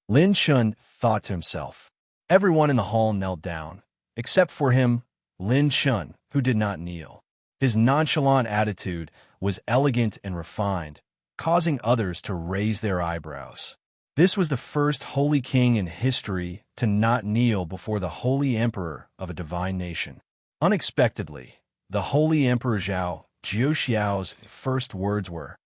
Lin Chen thought to himself. Everyone in the hall knelt down, except for him, Lin Chen, who did not kneel. His nonchalant attitude was elegant and refined, causing others to raise their eyebrows. This was the first holy king in history to not kneel before the holy emperor of a divine nation. Unexpectedly, the holy emperor Zhao Jiuxiao's first words were,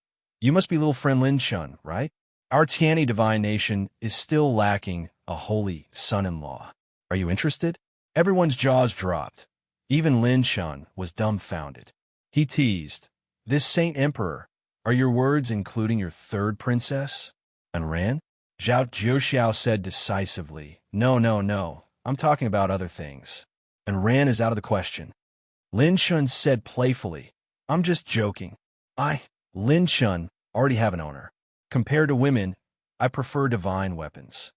"You must be little friend Lin Chen, right? Our Tiani divine nation is still lacking a holy son-in-law. Are you interested?" Everyone's jaws dropped. Even Lin Chen was dumbfounded. He teased, "This saint emperor, are your words including your third princess?" And ran? Zhao Jiuxiao said decisively, No, I'm talking about other things. And ran is out of the question. Lin Chen said playfully, "I'm just joking. Lin Chen, already have an owner. Compared to women, I prefer divine weapons."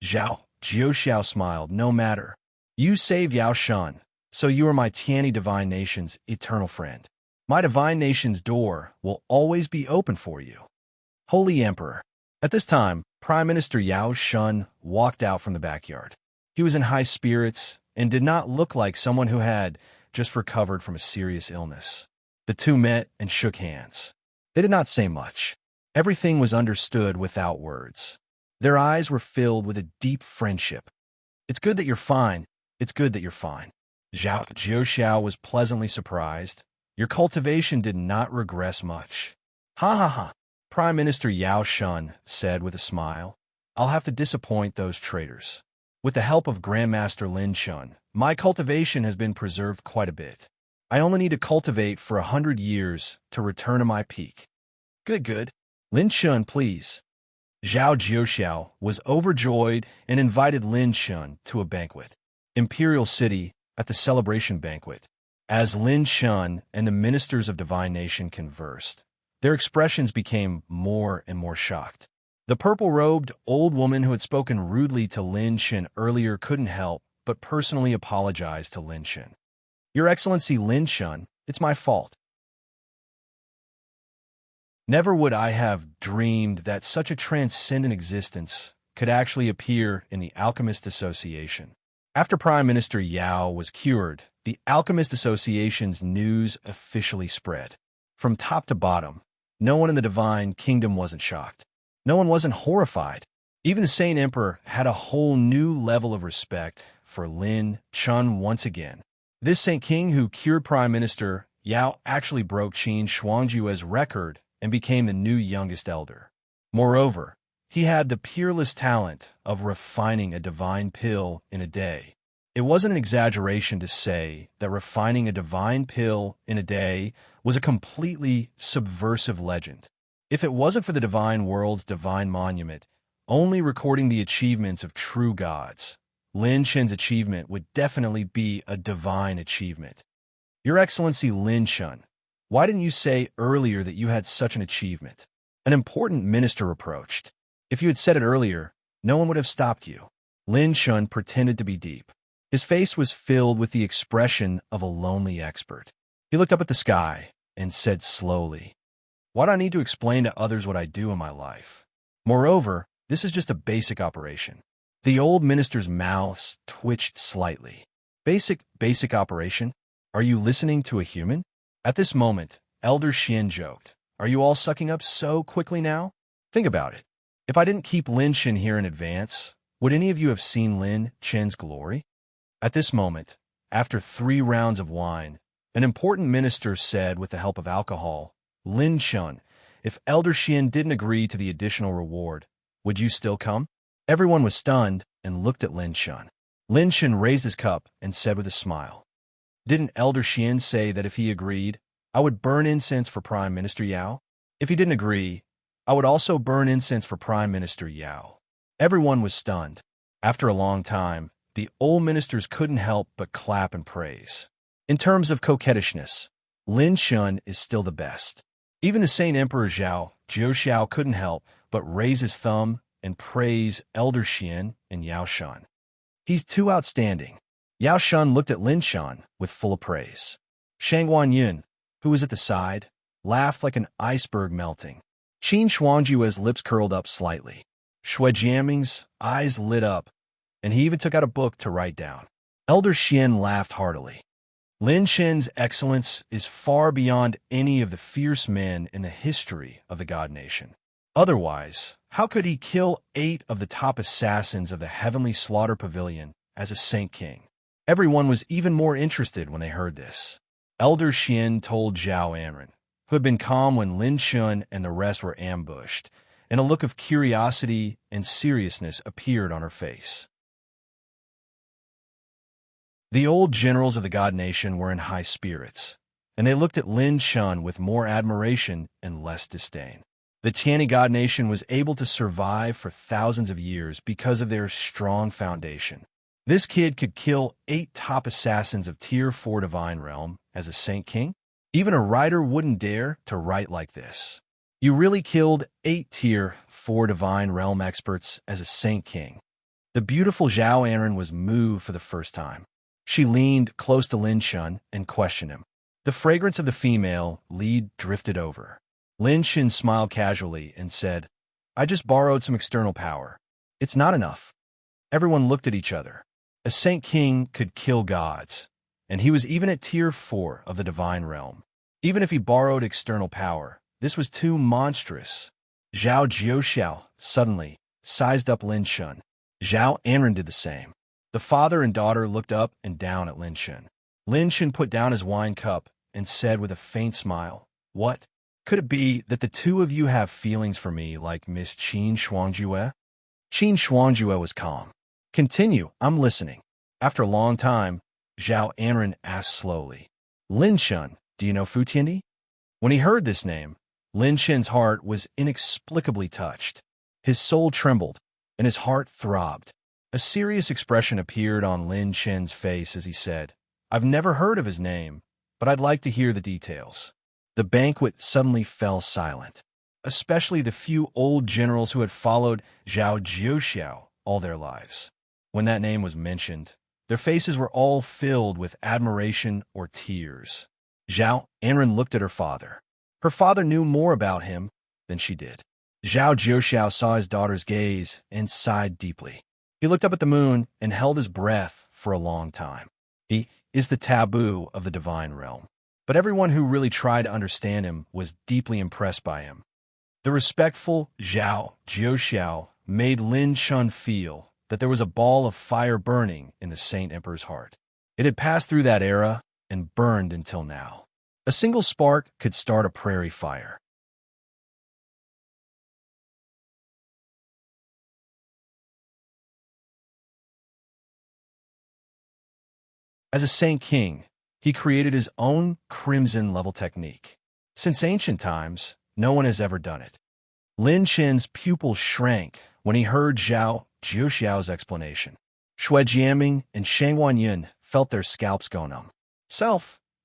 Zhao Jiuxiao smiled, "No matter. You saved Yao Shan, so you are my Tiani divine nation's eternal friend. My divine nation's door will always be open for you." Holy Emperor. At this time, Prime Minister Yao Shun walked out from the backyard. He was in high spirits and did not look like someone who had just recovered from a serious illness. The two met and shook hands. They did not say much. Everything was understood without words. Their eyes were filled with a deep friendship. "It's good that you're fine. It's good that you're fine." Zhao Jiuxiao was pleasantly surprised. "Your cultivation did not regress much." "Ha ha ha," Prime Minister Yao Shun said with a smile. "I'll have to disappoint those traitors. With the help of Grandmaster Lin Shun, my cultivation has been preserved quite a bit. I only need to cultivate for 100 years to return to my peak." Good. Lin Shun, please." Zhao Jiuxiao was overjoyed and invited Lin Shun to a banquet. Imperial City, at the celebration banquet. As Lin Shun and the ministers of Divine Nation conversed, their expressions became more and more shocked. The purple-robed old woman who had spoken rudely to Lin Shen earlier couldn't help but personally apologize to Lin Shen. "Your Excellency Lin Shen, it's my fault. Never would I have dreamed that such a transcendent existence could actually appear in the Alchemist Association." After Prime Minister Yao was cured, the Alchemist Association's news officially spread. From top to bottom, no one in the Divine Kingdom wasn't shocked. No one wasn't horrified. Even the Saint Emperor had a whole new level of respect for Lin Chun once again. This Saint King who cured Prime Minister Yao actually broke Qin Shuangjue's record and became the new youngest elder. Moreover, he had the peerless talent of refining a divine pill in a day. It wasn't an exaggeration to say that refining a divine pill in a day was a completely subversive legend. If it wasn't for the divine world's divine monument, only recording the achievements of true gods, Lin Chen's achievement would definitely be a divine achievement. Your Excellency Lin Chen, why didn't you say earlier that you had such an achievement? An important minister approached. If you had said it earlier, no one would have stopped you. Lin Chen pretended to be deep. His face was filled with the expression of a lonely expert. He looked up at the sky and said slowly, "Why do I need to explain to others what I do in my life? Moreover, this is just a basic operation." The old minister's mouth twitched slightly. Basic operation? Are you listening to a human? At this moment, Elder Xian joked, "Are you all sucking up so quickly now? Think about it. If I didn't keep Lin Chen here in advance, would any of you have seen Lin Chen's glory?" At this moment, after 3 rounds of wine, an important minister said with the help of alcohol, "Lin Chen, if Elder Xian didn't agree to the additional reward, would you still come?" Everyone was stunned and looked at Lin Chen. Lin Chen raised his cup and said with a smile, "Didn't Elder Xian say that if he agreed, I would burn incense for Prime Minister Yao? If he didn't agree, I would also burn incense for Prime Minister Yao." Everyone was stunned. After a long time, the old ministers couldn't help but clap and praise. In terms of coquettishness, Lin Chen is still the best. Even the Saint Emperor Zhao Xiao couldn't help but raise his thumb and praise Elder Xian and Yao Shan. He's too outstanding. Yao Shan looked at Lin Chen with full praise. Shang Guanyun, who was at the side, laughed like an iceberg melting. Qin Shuangjue's lips curled up slightly. Shui Jiaming's eyes lit up, and he even took out a book to write down. Elder Xian laughed heartily. Lin Chen's excellence is far beyond any of the fierce men in the history of the God Nation. Otherwise, how could he kill 8 of the top assassins of the Heavenly Slaughter Pavilion as a Saint King? Everyone was even more interested when they heard this. Elder Xian told Zhao Anren, who had been calm when Lin Chen and the rest were ambushed, and a look of curiosity and seriousness appeared on her face. The old generals of the God Nation were in high spirits, and they looked at Lin Chen with more admiration and less disdain. The Tiani God Nation was able to survive for thousands of years because of their strong foundation. This kid could kill 8 top assassins of Tier 4 Divine Realm as a Saint King? Even a writer wouldn't dare to write like this. You really killed 8 Tier 4 Divine Realm experts as a Saint King. The beautiful Zhao Anren was moved for the first time. She leaned close to Lin Chen and questioned him. The fragrance of the female lead drifted over. Lin Chen smiled casually and said, "I just borrowed some external power. It's not enough." Everyone looked at each other. A Saint King could kill gods, and he was even at Tier 4 of the Divine Realm. Even if he borrowed external power, this was too monstrous. Zhao Jiuxiao suddenly sized up Lin Chen. Zhao Anren did the same. The father and daughter looked up and down at Lin Chen. Lin Chen put down his wine cup and said with a faint smile, "What? Could it be that the 2 of you have feelings for me like Miss Qin Shuangjue?" Qin Shuangjue was calm. "Continue, I'm listening." After a long time, Zhao Anren asked slowly, "Lin Chen, do you know Fu Tiandi?" When he heard this name, Lin Chen's heart was inexplicably touched. His soul trembled, and his heart throbbed. A serious expression appeared on Lin Chen's face as he said, "I've never heard of his name, but I'd like to hear the details." The banquet suddenly fell silent, especially the few old generals who had followed Zhao Jiuxiao all their lives. When that name was mentioned, their faces were all filled with admiration or tears. Zhao Anren looked at her father. Her father knew more about him than she did. Zhao Jiuxiao saw his daughter's gaze and sighed deeply. He looked up at the moon and held his breath for a long time. He is the taboo of the Divine Realm. But everyone who really tried to understand him was deeply impressed by him. The respectful Zhao Jiuxiao made Lin Chen feel that there was a ball of fire burning in the Saint Emperor's heart. It had passed through that era and burned until now. A single spark could start a prairie fire. As a Saint King, he created his own crimson level technique. Since ancient times, no one has ever done it. Lin Chen's pupils shrank when he heard Zhao Jiuxiao's explanation. Shui Jiaming and Shang Wanyan felt their scalps go numb.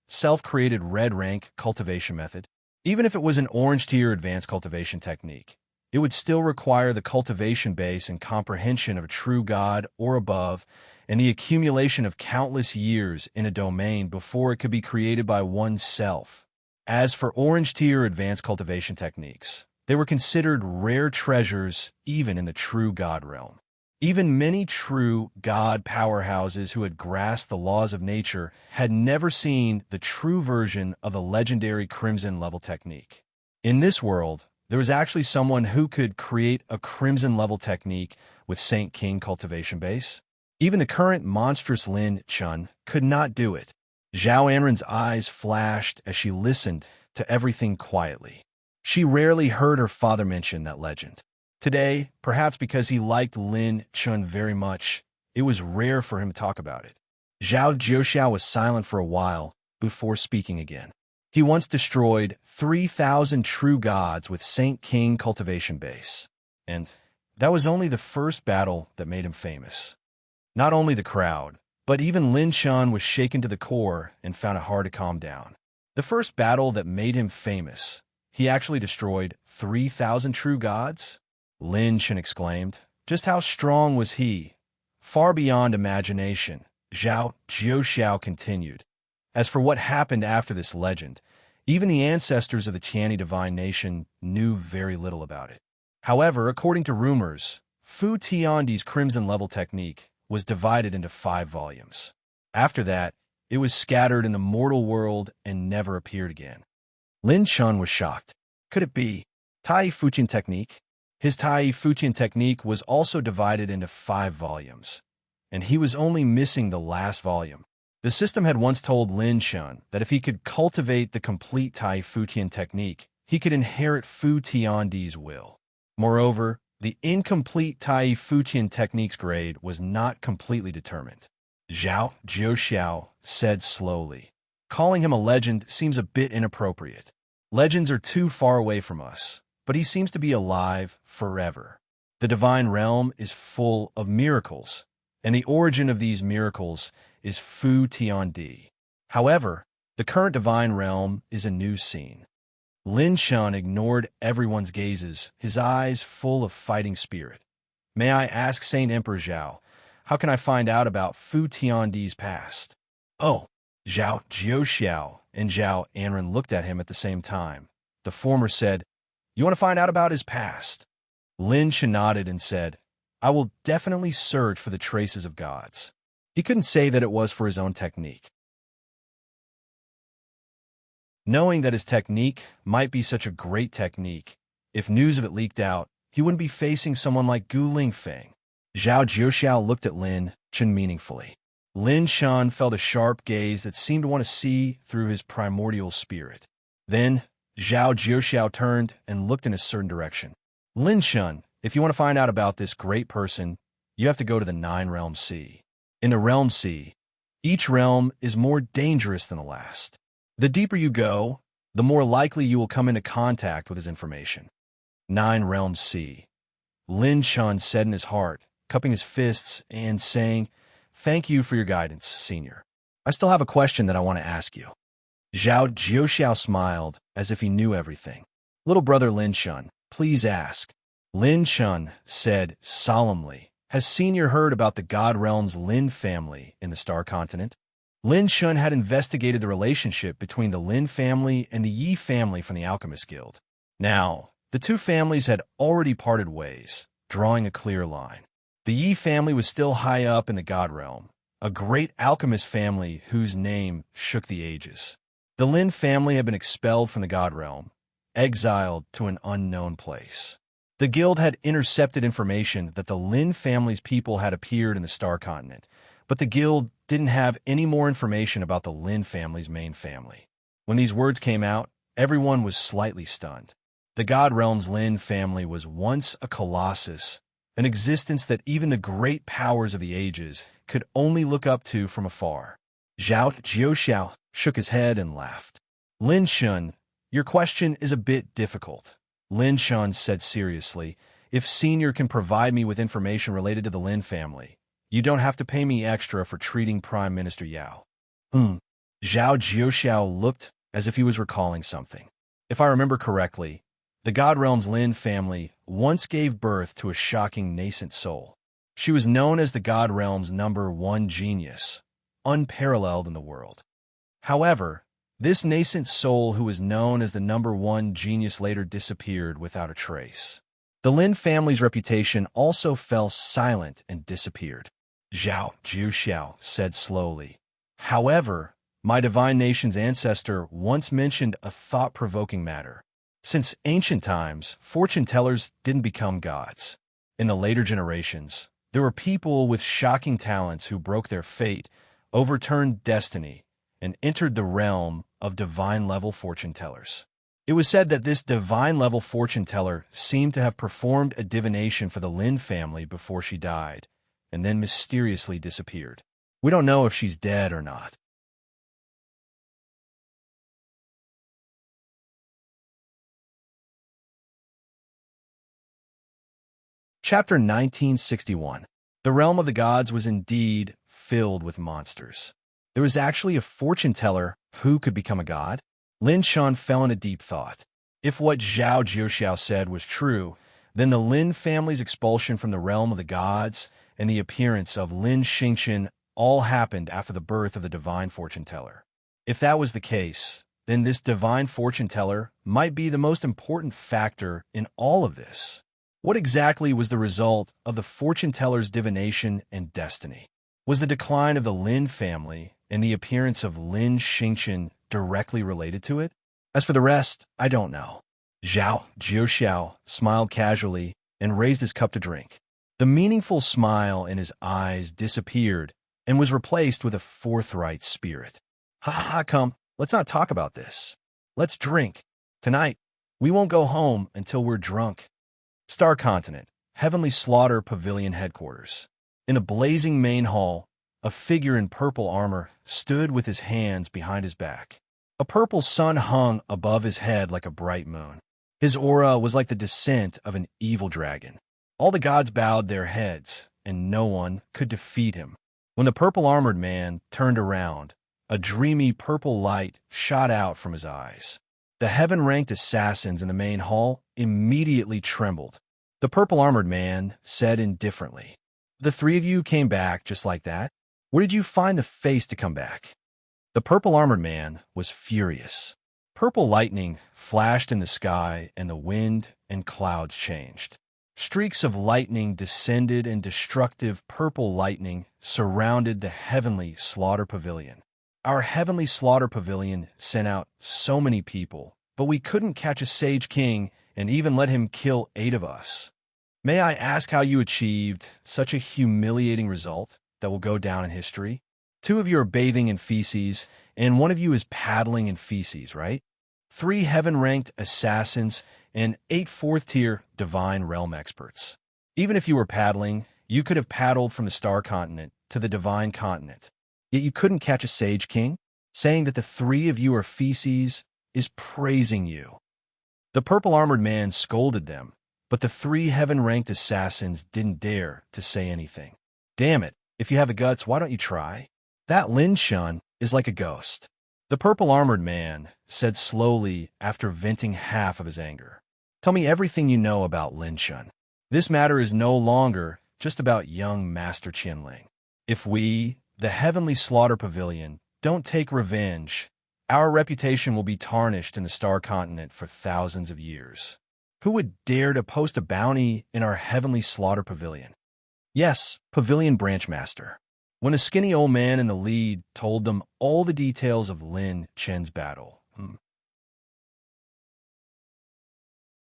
Self-created red rank cultivation method. Even if it was an orange tier advanced cultivation technique, it would still require the cultivation base and comprehension of a true god or above, and the accumulation of countless years in a domain before it could be created by oneself. As for orange tier advanced cultivation techniques, they were considered rare treasures even in the true god realm. Even many true god powerhouses who had grasped the laws of nature had never seen the true version of the legendary crimson level technique. In this world, there was actually someone who could create a crimson level technique with Saint King cultivation base. Even the current monstrous Lin Chun could not do it. Zhao Anren's eyes flashed as she listened to everything quietly. She rarely heard her father mention that legend. Today, perhaps because he liked Lin Chun very much, it was rare for him to talk about it. Zhao Jiuxiao was silent for a while before speaking again. He once destroyed 3,000 true gods with Saint King cultivation base. And that was only the first battle that made him famous. Not only the crowd, but even Lin Chun was shaken to the core and found it hard to calm down. The first battle that made him famous, he actually destroyed 3,000 true gods? Lin Chun exclaimed. Just how strong was he? Far beyond imagination, Zhao Jiuxiao continued. As for what happened after this legend, even the ancestors of the Tiani divine nation knew very little about it. However, according to rumors, Fu Tiandi's crimson level technique was divided into 5 volumes. After that, it was scattered in the mortal world and never appeared again. Lin Chun was shocked. Could it be Tai Fuqian technique? His Tai Fuqian technique was also divided into 5 volumes, and he was only missing the last volume. The system had once told Lin Chun that if he could cultivate the complete Tai Fuqian technique, he could inherit Fu Tiandi's will. Moreover, the incomplete Tai Fuqian technique's grade was not completely determined. Zhao Jiuxiao said slowly. Calling him a legend seems a bit inappropriate. Legends are too far away from us, but he seems to be alive forever. The divine realm is full of miracles, and the origin of these miracles is Fu Tiandi. However, the current divine realm is a new scene. Lin Chun ignored everyone's gazes, his eyes full of fighting spirit. May I ask Saint Emperor Zhao, how can I find out about Fu Tiandi's past? Oh, Zhao Jiuxiao and Zhao Anren looked at him at the same time. The former said, You want to find out about his past? Lin Chun nodded and said, I will definitely search for the traces of gods. He couldn't say that it was for his own technique. Knowing that his technique might be such a great technique, if news of it leaked out, he wouldn't be facing someone like Gu Lingfeng. Zhao Jiuxiao looked at Lin Chun meaningfully. Lin Chun felt a sharp gaze that seemed to want to see through his primordial spirit. Then, Zhao Jiuxiao turned and looked in a certain direction. Lin Chun, if you want to find out about this great person, you have to go to the 9-realm sea. In the realm sea, each realm is more dangerous than the last. The deeper you go, the more likely you will come into contact with his information. 9-realm sea. Lin Chun said in his heart, cupping his fists and saying, Thank you for your guidance, senior. I still have a question that I want to ask you. Zhao Jiuxiao smiled as if he knew everything. Little brother Lin Chun, please ask. Lin Chun said solemnly, Has senior heard about the god realm's Lin family in the Star Continent? Lin Chun had investigated the relationship between the Lin family and the Yi family from the Alchemist Guild. Now, the two families had already parted ways, drawing a clear line. The Yi family was still high up in the god realm, a great alchemist family whose name shook the ages. The Lin family had been expelled from the god realm, exiled to an unknown place. The guild had intercepted information that the Lin family's people had appeared in the Star Continent, but the guild didn't have any more information about the Lin family's main family. When these words came out, everyone was slightly stunned. The God Realm's Lin family was once a colossus, an existence that even the great powers of the ages could only look up to from afar. Zhao Jiuxiao shook his head and laughed. Lin Shun, your question is a bit difficult. Lin Shun said seriously, if Senior can provide me with information related to the Lin family, you don't have to pay me extra for treating Prime Minister Yao. Zhao Jiuxiao looked as if he was recalling something. If I remember correctly, the God Realm's Lin family once gave birth to a shocking nascent soul. She was known as the God Realm's #1 genius, unparalleled in the world. However, this nascent soul who was known as the #1 genius later disappeared without a trace. The Lin family's reputation also fell silent and disappeared. Zhao Jiuxiao said slowly. However, my divine nation's ancestor once mentioned a thought-provoking matter. Since ancient times, fortune tellers didn't become gods. In the later generations, there were people with shocking talents who broke their fate, overturned destiny, and entered the realm of divine-level fortune tellers. It was said that this divine-level fortune teller seemed to have performed a divination for the Lin family before she died, and then mysteriously disappeared. We don't know if she's dead or not. Chapter 1961. The realm of the gods was indeed filled with monsters. There was actually a fortune teller who could become a god? Lin Shan fell into deep thought. If what Zhao Jiuxiao said was true, then the Lin family's expulsion from the realm of the gods and the appearance of Lin Xingqian all happened after the birth of the divine fortune teller. If that was the case, then this divine fortune teller might be the most important factor in all of this. What exactly was the result of the fortune teller's divination and destiny? Was the decline of the Lin family and the appearance of Lin Xingqian directly related to it? As for the rest, I don't know. Zhao Jiuxiao smiled casually and raised his cup to drink. The meaningful smile in his eyes disappeared and was replaced with a forthright spirit. Ha, come, let's not talk about this. Let's drink. Tonight, we won't go home until we're drunk. Star Continent, Heavenly Slaughter Pavilion Headquarters. In a blazing main hall, a figure in purple armor stood with his hands behind his back. A purple sun hung above his head like a bright moon. His aura was like the descent of an evil dragon. All the gods bowed their heads, and no one could defeat him. When the purple-armored man turned around, a dreamy purple light shot out from his eyes. The heaven-ranked assassins in the main hall immediately trembled. The purple-armored man said indifferently, "The three of you came back just like that? Where did you find the face to come back?" The purple-armored man was furious. Purple lightning flashed in the sky, and the wind and clouds changed. Streaks of lightning descended, and destructive purple lightning surrounded the Heavenly Slaughter Pavilion. Our Heavenly Slaughter Pavilion sent out so many people, but we couldn't catch a Sage King and even let him kill 8 of us. May I ask how you achieved such a humiliating result that will go down in history? 2 of you are bathing in feces, and 1 of you is paddling in feces, right? 3 heaven-ranked assassins and 8 4th-tier divine realm experts. Even if you were paddling, you could have paddled from the Star Continent to the Divine Continent. Yet you couldn't catch a Sage King? Saying that the 3 of you are feces is praising you. The purple-armored man scolded them, but the 3 heaven-ranked assassins didn't dare to say anything. Damn it, if you have the guts, why don't you try? That Lin Shun is like a ghost. The purple-armored man said slowly after venting half of his anger. Tell me everything you know about Lin Shun. This matter is no longer just about young Master Qianling. If we, the Heavenly Slaughter Pavilion, don't take revenge, our reputation will be tarnished in the Star Continent for thousands of years. Who would dare to post a bounty in our Heavenly Slaughter Pavilion? Yes, Pavilion Branchmaster. When a skinny old man in the lead told them all the details of Lin Chen's battle.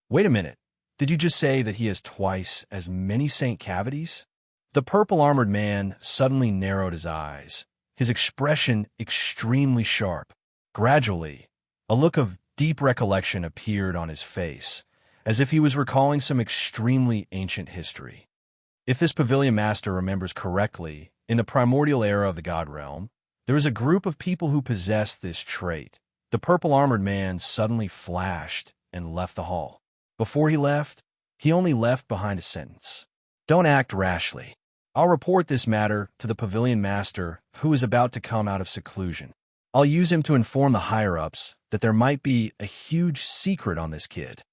Wait a minute. Did you just say that he has twice as many saint cavities? The purple-armored man suddenly narrowed his eyes, his expression extremely sharp. Gradually, a look of deep recollection appeared on his face, as if he was recalling some extremely ancient history. If this pavilion master remembers correctly, in the primordial era of the god realm, there was a group of people who possessed this trait. The purple-armored man suddenly flashed and left the hall. Before he left, he only left behind a sentence. Don't act rashly. I'll report this matter to the pavilion master who is about to come out of seclusion. I'll use him to inform the higher-ups that there might be a huge secret on this kid.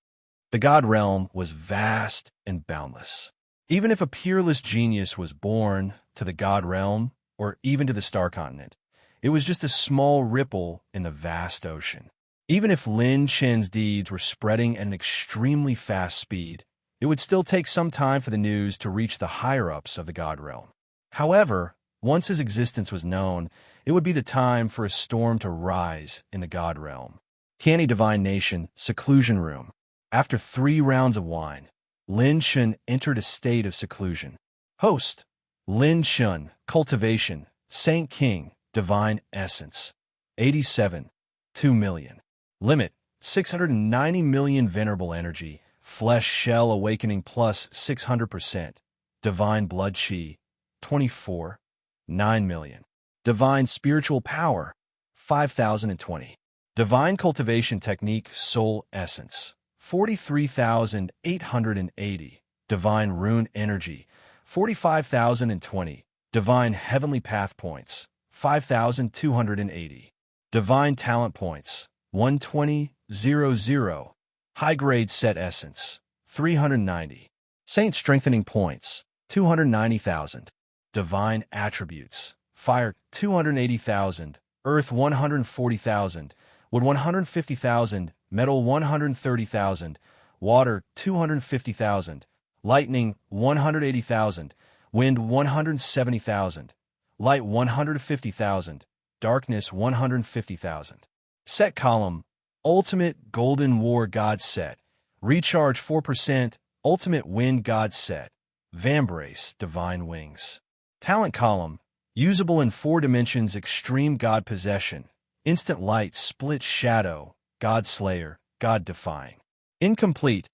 The god realm was vast and boundless. Even if a peerless genius was born to the god realm, or even to the star continent, it was just a small ripple in the vast ocean. Even if Lin Chen's deeds were spreading at an extremely fast speed, it would still take some time for the news to reach the higher-ups of the god realm. However, once his existence was known, it would be the time for a storm to rise in the god realm. Canny Divine Nation, Seclusion Room. After 3 rounds of wine, Lin Chen entered a state of seclusion. Host: Lin Chen, Cultivation, Saint King, Divine Essence. 87, 2 million. Limit: 690 million Venerable Energy, Flesh Shell Awakening plus 600%. Divine Blood Chi. 24, 9 million. Divine Spiritual Power. 5,020. Divine Cultivation Technique Soul Essence. 43,880. Divine Rune Energy. 45,020. Divine Heavenly Path Points. 5,280. Divine Talent Points. 120,000. High-grade Set Essence. 390. Saint Strengthening Points. 290,000. Divine Attributes. Fire 280,000. Earth 140,000. Wood 150,000. Metal 130,000. Water 250,000. Lightning 180,000. Wind 170,000. Light 150,000. Darkness 150,000. Set Column. Ultimate Golden War God Set. Recharge 4%. Ultimate Wind God Set. Vambrace Divine Wings. Talent Column. Usable in 4 dimensions. Extreme God Possession. Instant Light Split Shadow. God Slayer. God Defying. Incomplete.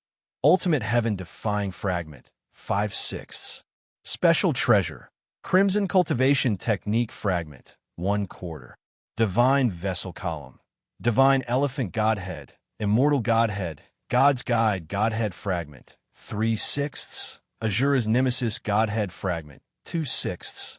Ultimate Heaven Defying Fragment. 5/6. Special Treasure. Crimson Cultivation Technique Fragment. 1/4. Divine Vessel Column. Divine Elephant Godhead. Immortal Godhead. God's Guide Godhead Fragment. 3/6. Azura's Nemesis Godhead Fragment. 2/6.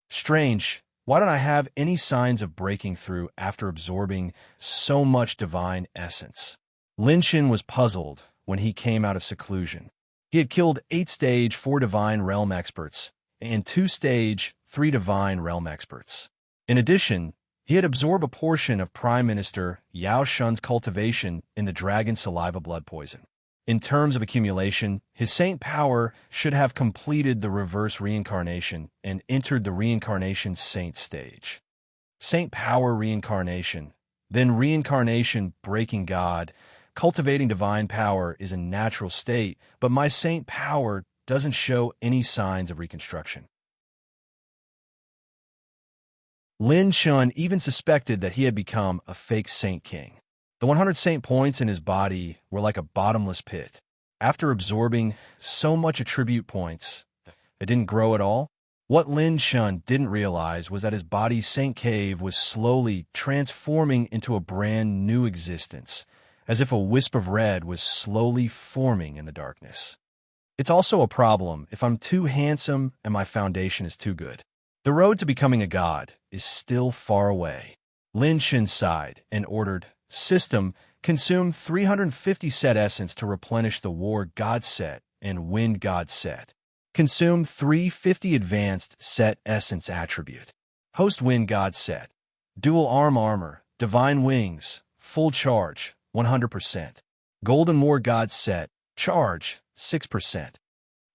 Strange. Why don't I have any signs of breaking through after absorbing so much divine essence? Lin Chen was puzzled when he came out of seclusion. He had killed 8 Stage 4 Divine Realm Experts and 2 Stage 3 Divine Realm Experts. In addition, he had absorbed a portion of Prime Minister Yao Shun's cultivation in the Dragon Saliva Blood Poison. In terms of accumulation, his saint power should have completed the reverse reincarnation and entered the reincarnation saint stage. Saint power reincarnation, then reincarnation breaking God. Cultivating divine power is a natural state, but my saint power doesn't show any signs of reconstruction. Lin Chen even suspected that he had become a fake Saint King. The 100 saint points in his body were like a bottomless pit. After absorbing so much attribute points, it didn't grow at all. What Lin Chen didn't realize was that his body's saint cave was slowly transforming into a brand new existence, as if a wisp of red was slowly forming in the darkness. It's also a problem if I'm too handsome and my foundation is too good. The road to becoming a god is still far away. Lin Chen sighed and ordered, System, consume 350 set essence to replenish the War God Set and Wind God Set. Consume 350 advanced set essence attribute. Host Wind God Set. Dual arm armor, divine wings, full charge, 100%. Golden War God Set, charge, 6%.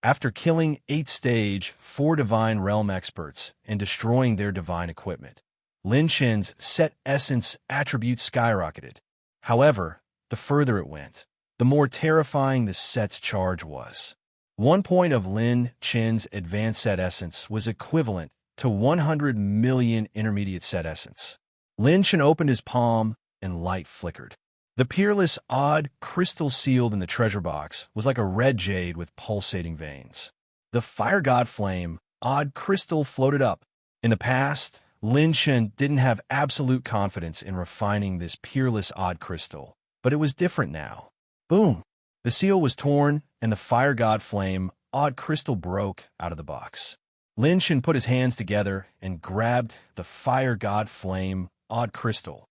After killing 8 Stage 4 Divine Realm Experts and destroying their divine equipment, Lin Chen's set essence attribute skyrocketed. However, the further it went, the more terrifying the set's charge was. 1 point of Lin Chen's advanced set essence was equivalent to 100 million intermediate set essence. Lin Chen opened his palm, and light flickered. The peerless, odd crystal sealed in the treasure box was like a red jade with pulsating veins. The fire god flame, odd crystal, floated up. In the past, Lin Chen didn't have absolute confidence in refining this peerless, odd crystal, but it was different now. Boom! The seal was torn, and the fire god flame, odd crystal, broke out of the box. Lin Chen put his hands together and grabbed the fire god flame, odd crystal.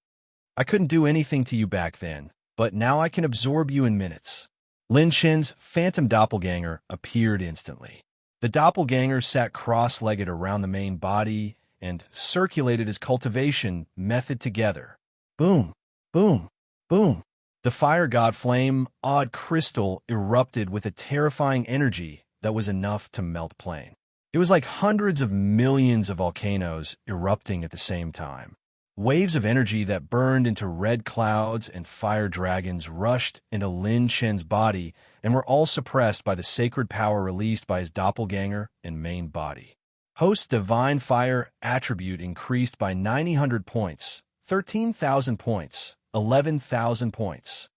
I couldn't do anything to you back then, but now I can absorb you in minutes. Lin Chen's phantom doppelganger appeared instantly. The doppelganger sat cross-legged around the main body and circulated his cultivation method together. Boom, boom, boom. The fire god flame, odd crystal, erupted with a terrifying energy that was enough to melt plain. It was like hundreds of millions of volcanoes erupting at the same time. Waves of energy that burned into red clouds and fire dragons rushed into Lin Chen's body and were all suppressed by the sacred power released by his doppelganger and main body. Host's divine fire attribute increased by 900 points, 13,000 points, 11,000 points.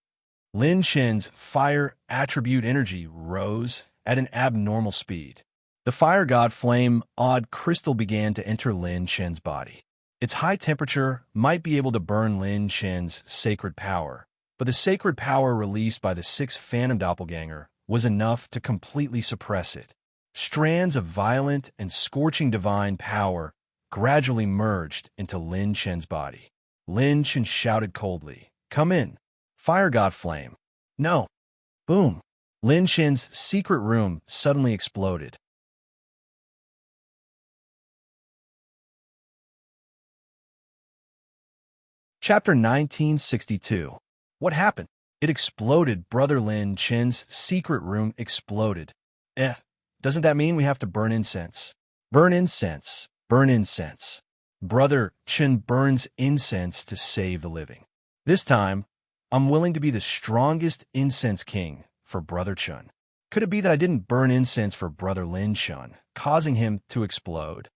Lin Chen's fire attribute energy rose at an abnormal speed. The fire god flame, odd crystal, began to enter Lin Chen's body. Its high temperature might be able to burn Lin Chen's sacred power, but the sacred power released by the 6th Phantom Doppelganger was enough to completely suppress it. Strands of violent and scorching divine power gradually merged into Lin Chen's body. Lin Chen shouted coldly, "Come in, fire god flame." No. Boom. Lin Chen's secret room suddenly exploded. Chapter 1962. What happened? It exploded. Brother Lin Chen's secret room exploded. Doesn't that mean we have to burn incense? Burn incense. Burn incense. Brother Chen burns incense to save the living. This time, I'm willing to be the strongest incense king for Brother Chen. Could it be that I didn't burn incense for Brother Lin Chen, causing him to explode?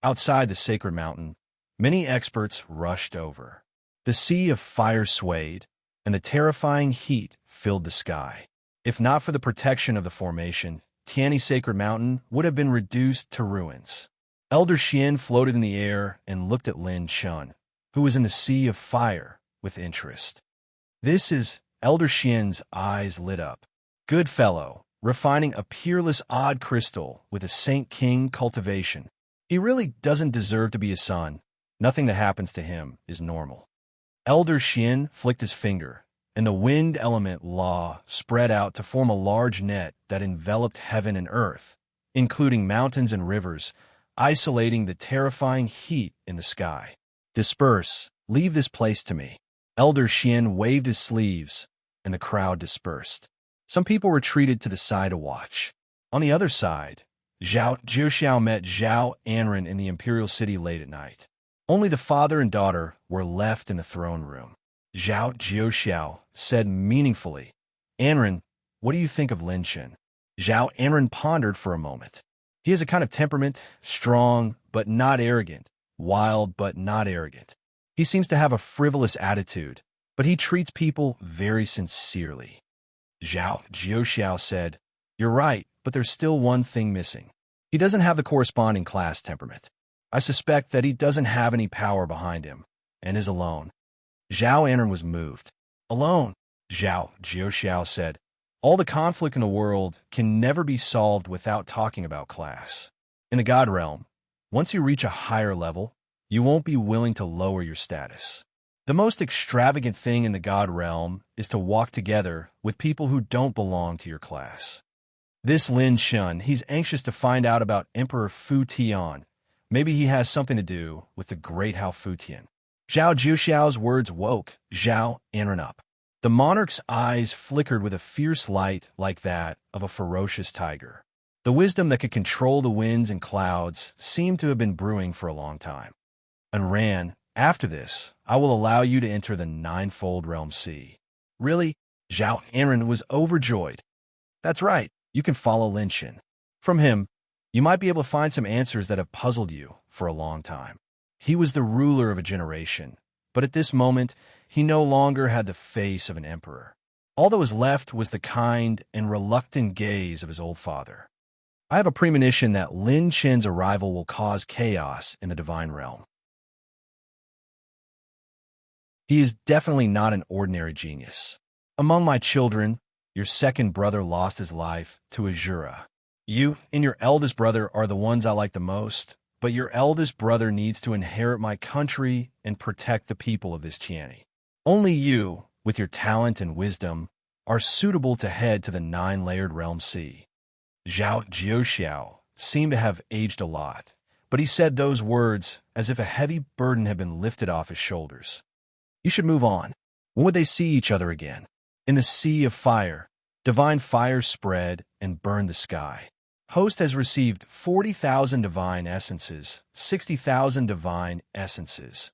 Outside the sacred mountain, many experts rushed over. The sea of fire swayed, and the terrifying heat filled the sky. If not for the protection of the formation, Tianyi Sacred Mountain would have been reduced to ruins. Elder Xian floated in the air and looked at Lin Chen, who was in the sea of fire, with interest. This is Elder Xian's eyes lit up. Good fellow, refining a peerless odd crystal with a Saint King cultivation. He really doesn't deserve to be a son. Nothing that happens to him is normal. Elder Xian flicked his finger, and the wind element law spread out to form a large net that enveloped heaven and earth, including mountains and rivers, isolating the terrifying heat in the sky. Disperse. Leave this place to me. Elder Xian waved his sleeves, and the crowd dispersed. Some people retreated to the side to watch. On the other side, Zhao Jiuxiao met Zhao Anren in the imperial city late at night. Only the father and daughter were left in the throne room. Zhao Jiuxiao said meaningfully, "Anren, what do you think of Lin Chen?" Zhao Anren pondered for a moment. He has a kind of temperament, strong but not arrogant, wild but not arrogant. He seems to have a frivolous attitude, but he treats people very sincerely. Zhao Jiuxiao said, "You're right, but there's still one thing missing. He doesn't have the corresponding class temperament. I suspect that he doesn't have any power behind him, and is alone." Zhao Anren was moved. "Alone," Zhao Jiuxiao said. "All the conflict in the world can never be solved without talking about class. In the God realm, once you reach a higher level, you won't be willing to lower your status. The most extravagant thing in the God realm is to walk together with people who don't belong to your class. This Lin Chen, he's anxious to find out about Emperor Fu Tian. Maybe he has something to do with the great Hao Futian." Zhao Jiuxiao's words woke Zhao Anren up. The monarch's eyes flickered with a fierce light like that of a ferocious tiger. The wisdom that could control the winds and clouds seemed to have been brewing for a long time. And ran, "After this, I will allow you to enter the ninefold realm sea." "Really?" Zhao Anren was overjoyed. That's right, you can follow Lin Qin. From him, you might be able to find some answers that have puzzled you for a long time. He was the ruler of a generation, but at this moment, he no longer had the face of an emperor. All that was left was the kind and reluctant gaze of his old father. I have a premonition that Lin Qin's arrival will cause chaos in the divine realm. He is definitely not an ordinary genius. Among my children, your second brother lost his life to Azura. You and your eldest brother are the ones I like the most, but your eldest brother needs to inherit my country and protect the people of this Qiani. Only you, with your talent and wisdom, are suitable to head to the nine-layered realm sea. Zhao Jiuxiao seemed to have aged a lot, but he said those words as if a heavy burden had been lifted off his shoulders. You should move on. When would they see each other again? In the sea of fire, divine fire spread and burned the sky. Host has received 40,000 divine essences, 60,000 divine essences.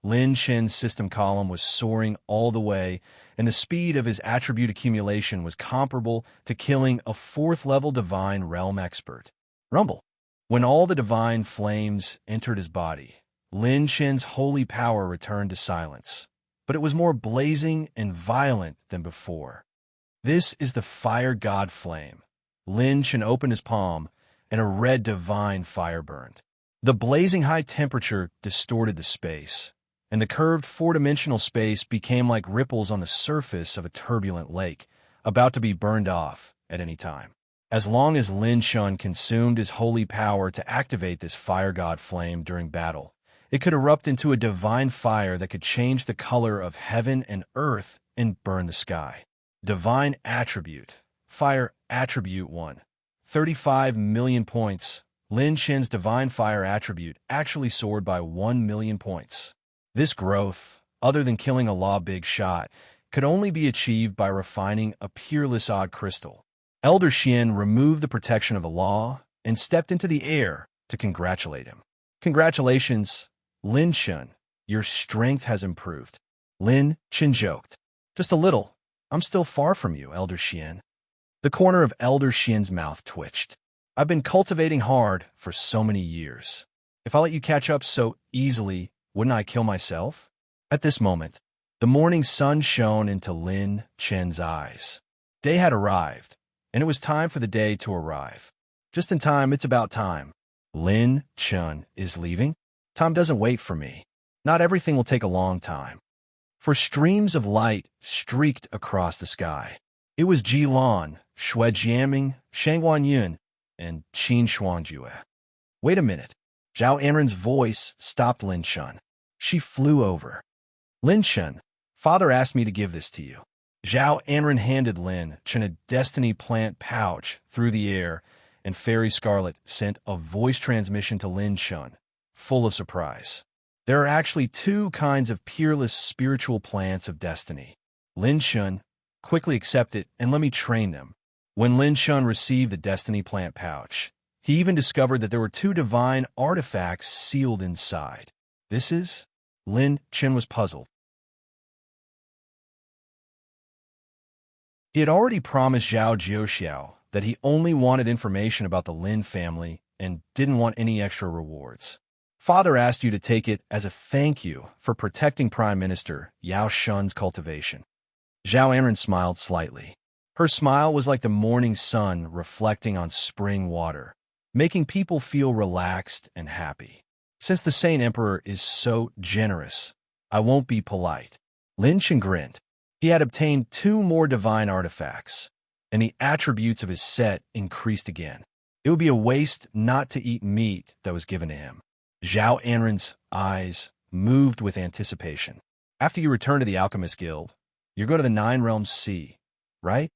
Lin Qin's system column was soaring all the way, and the speed of his attribute accumulation was comparable to killing a fourth-level divine realm expert. Rumble. When all the divine flames entered his body, Lin Qin's holy power returned to silence, but it was more blazing and violent than before. This is the fire god flame. Lin Qin opened his palm, and a red divine fire burned. The blazing high temperature distorted the space, and the curved four-dimensional space became like ripples on the surface of a turbulent lake, about to be burned off at any time. As long as Lin Qin consumed his holy power to activate this fire god flame during battle, it could erupt into a divine fire that could change the color of heaven and earth and burn the sky. Divine attribute. Fire attribute 1. 35 million points. Lin Qin's divine fire attribute actually soared by 1 million points. This growth, other than killing a law big shot, could only be achieved by refining a peerless odd crystal. Elder Xian removed the protection of the law and stepped into the air to congratulate him. Congratulations, Lin Qin. Your strength has improved. Lin Qin joked. Just a little. I'm still far from you, Elder Xian. The corner of Elder Xian's mouth twitched. I've been cultivating hard for so many years. If I let you catch up so easily, wouldn't I kill myself? At this moment, the morning sun shone into Lin Qin's eyes. Day had arrived, and it was time for the day to arrive. Just in time, it's about time. Lin Qin is leaving? Time doesn't wait for me. Not everything will take a long time. For streams of light streaked across the sky. It was Jilan, Xue Jiaming, Shangwan Yun, and Qin Shuangjue. Wait a minute. Zhao Anren's voice stopped Lin Qin. She flew over. Lin Qin, father asked me to give this to you. Zhao Anren handed Lin Qin a destiny plant pouch through the air, and Fairy Scarlet sent a voice transmission to Lin Qin, full of surprise. There are actually two kinds of peerless spiritual plants of destiny. Lin Qin, quickly accept it and let me train them. When Lin Qin received the destiny plant pouch, he even discovered that there were two divine artifacts sealed inside. This is? Lin Qin was puzzled. He had already promised Zhao Jiuxiao that he only wanted information about the Lin family and didn't want any extra rewards. Father asked you to take it as a thank you for protecting Prime Minister Yao Shun's cultivation. Zhao Anren smiled slightly. Her smile was like the morning sun reflecting on spring water, making people feel relaxed and happy. Since the Saint Emperor is so generous, I won't be polite. Lin Qin grinned. He had obtained 2 more divine artifacts, and the attributes of his set increased again. It would be a waste not to eat meat that was given to him. Zhao Anren's eyes moved with anticipation. After you return to the Alchemist Guild, you're going to the Nine Realms Sea, right?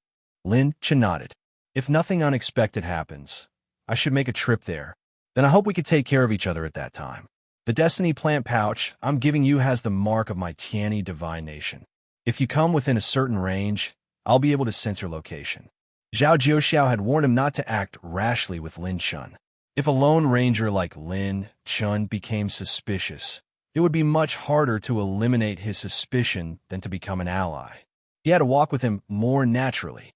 Lin Qin nodded. If nothing unexpected happens, I should make a trip there. Then I hope we could take care of each other at that time. The Destiny Plant Pouch I'm giving you has the mark of my Tiani Divine Nation. If you come within a certain range, I'll be able to sense your location. Zhao Jiuxiao had warned him not to act rashly with Lin Qin. If a lone ranger like Lin Qin became suspicious, it would be much harder to eliminate his suspicion than to become an ally. You had to walk with him more naturally.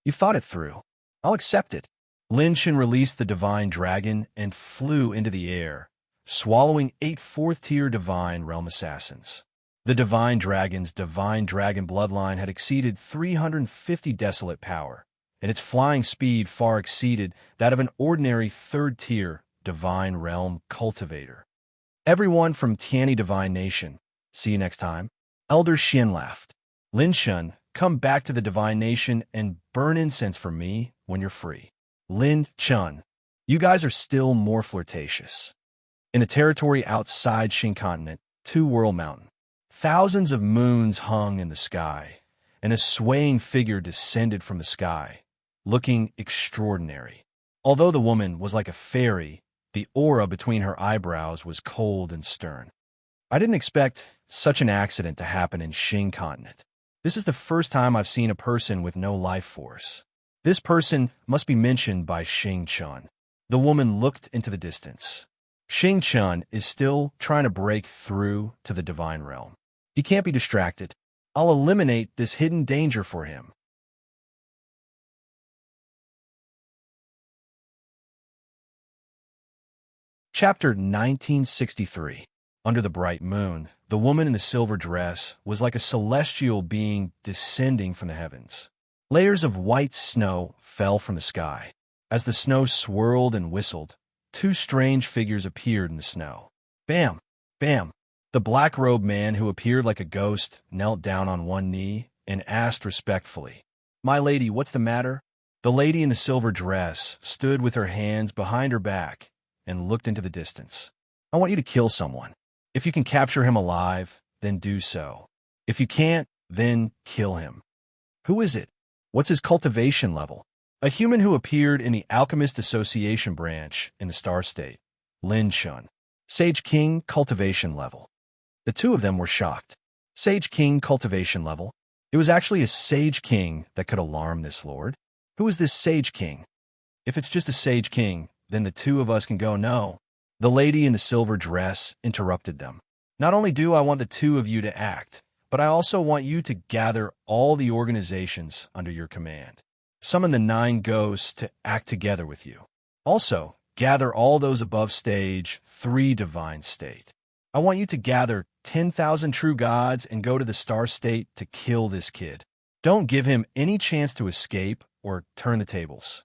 You thought it through. I'll accept it. Lin Shan released the divine dragon and flew into the air, swallowing 8 fourth-tier divine realm assassins. The divine dragon's divine dragon bloodline had exceeded 350 desolate power, and its flying speed far exceeded that of an ordinary third-tier divine realm cultivator. Everyone from Tianyi Divine Nation. See you next time. Elder Xin laughed. Lin Shan, come back to the Divine Nation and burn incense for me when you're free. Lin Chun, you guys are still more flirtatious. In a territory outside Xing Continent, Two World Mountain, thousands of moons hung in the sky, and a swaying figure descended from the sky, looking extraordinary. Although the woman was like a fairy, the aura between her eyebrows was cold and stern. I didn't expect such an accident to happen in Xing Continent. This is the first time I've seen a person with no life force. This person must be mentioned by Xing Chun. The woman looked into the distance. Xing Chun is still trying to break through to the divine realm. He can't be distracted. I'll eliminate this hidden danger for him. Chapter 1963. Under the bright moon, the woman in the silver dress was like a celestial being descending from the heavens. Layers of white snow fell from the sky. As the snow swirled and whistled, 2 strange figures appeared in the snow. Bam! Bam! The black-robed man who appeared like a ghost knelt down on one knee and asked respectfully, "My lady, what's the matter?" The lady in the silver dress stood with her hands behind her back and looked into the distance. "I want you to kill someone. If you can capture him alive, then do so. If you can't, then kill him." "Who is it? What's his cultivation level?" A human who appeared in the Alchemist Association branch in the Star State. Lin Chun. Sage King cultivation level. The two of them were shocked. Sage King cultivation level? It was actually a Sage King that could alarm this lord. Who is this Sage King? If it's just a Sage King, then the two of us can go. No. The lady in the silver dress interrupted them. Not only do I want the two of you to act, but I also want you to gather all the organizations under your command. Summon the 9 ghosts to act together with you. Also, gather all those above stage 3 divine state. I want you to gather 10,000 true gods and go to the Star State to kill this kid. Don't give him any chance to escape or turn the tables.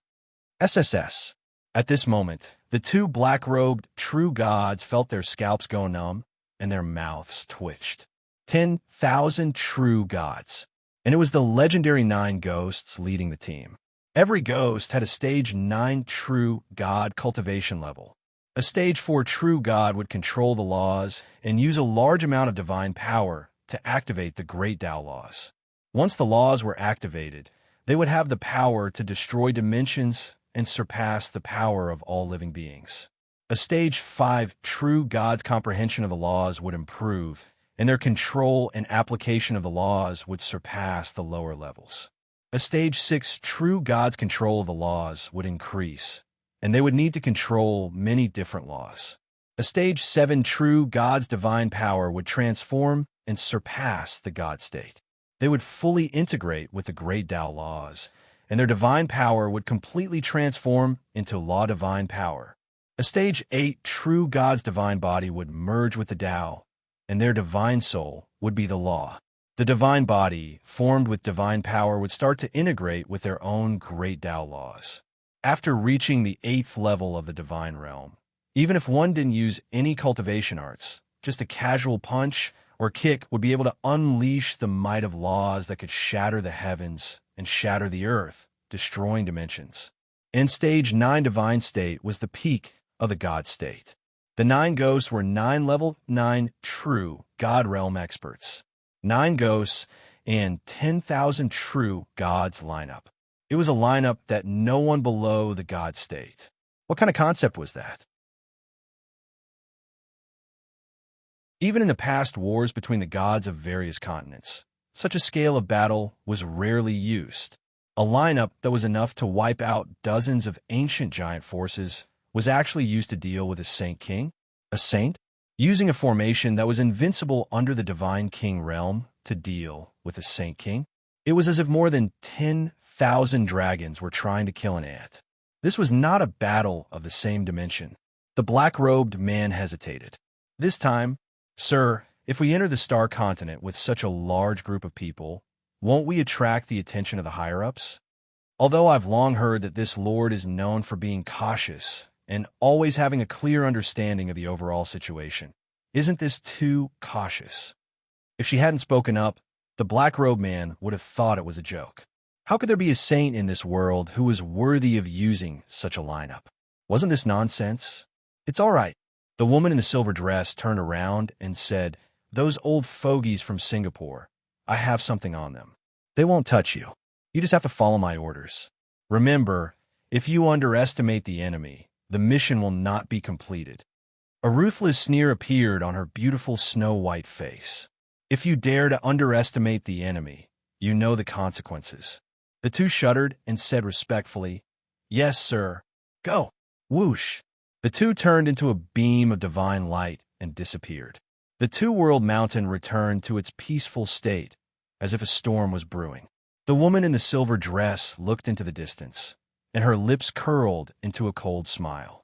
SSS. At this moment, the 2 black-robed true gods felt their scalps go numb and their mouths twitched. 10,000 true gods. And it was the legendary 9 ghosts leading the team. Every ghost had a stage 9 true god cultivation level. A stage 4 true god would control the laws and use a large amount of divine power to activate the Great Tao laws. Once the laws were activated, they would have the power to destroy dimensions and surpass the power of all living beings. A stage 5 true god's comprehension of the laws would improve, and their control and application of the laws would surpass the lower levels. A stage 6 true god's control of the laws would increase, and they would need to control many different laws. A stage 7 true god's divine power would transform and surpass the god state. They would fully integrate with the Great Tao laws, and their divine power would completely transform into law divine power. A stage 8 true god's divine body would merge with the Tao, and their divine soul would be the law. The divine body, formed with divine power, would start to integrate with their own Great Tao laws. After reaching the 8th level of the divine realm, even if one didn't use any cultivation arts, just a casual punch or kick would be able to unleash the might of laws that could shatter the heavens and shatter the earth, destroying dimensions. And stage 9 divine state was the peak of the god state. The 9 ghosts were 9 level 9 true god realm experts. 9 ghosts and 10,000 true gods lineup. It was a lineup that no one below the god state. What kind of concept was that? Even in the past wars between the gods of various continents, such a scale of battle was rarely used. A lineup that was enough to wipe out dozens of ancient giant forces was actually used to deal with a Saint King. A saint? Using a formation that was invincible under the Divine King realm to deal with a Saint King? It was as if more than 10,000 dragons were trying to kill an ant. This was not a battle of the same dimension. The black-robed man hesitated. This time, "Sir, if we enter the Star Continent with such a large group of people, won't we attract the attention of the higher-ups? Although I've long heard that this lord is known for being cautious and always having a clear understanding of the overall situation. Isn't this too cautious?" If she hadn't spoken up, the black-robed man would have thought it was a joke. How could there be a saint in this world who was worthy of using such a lineup? Wasn't this nonsense? "It's all right." The woman in the silver dress turned around and said, "Those old fogies from Singapore, I have something on them. They won't touch you. You just have to follow my orders. Remember, if you underestimate the enemy, the mission will not be completed." A ruthless sneer appeared on her beautiful snow-white face. "If you dare to underestimate the enemy, you know the consequences." The two shuddered and said respectfully, "Yes, sir. Go." Whoosh! The two turned into a beam of divine light and disappeared. The two-world mountain returned to its peaceful state, as if a storm was brewing. The woman in the silver dress looked into the distance, and her lips curled into a cold smile.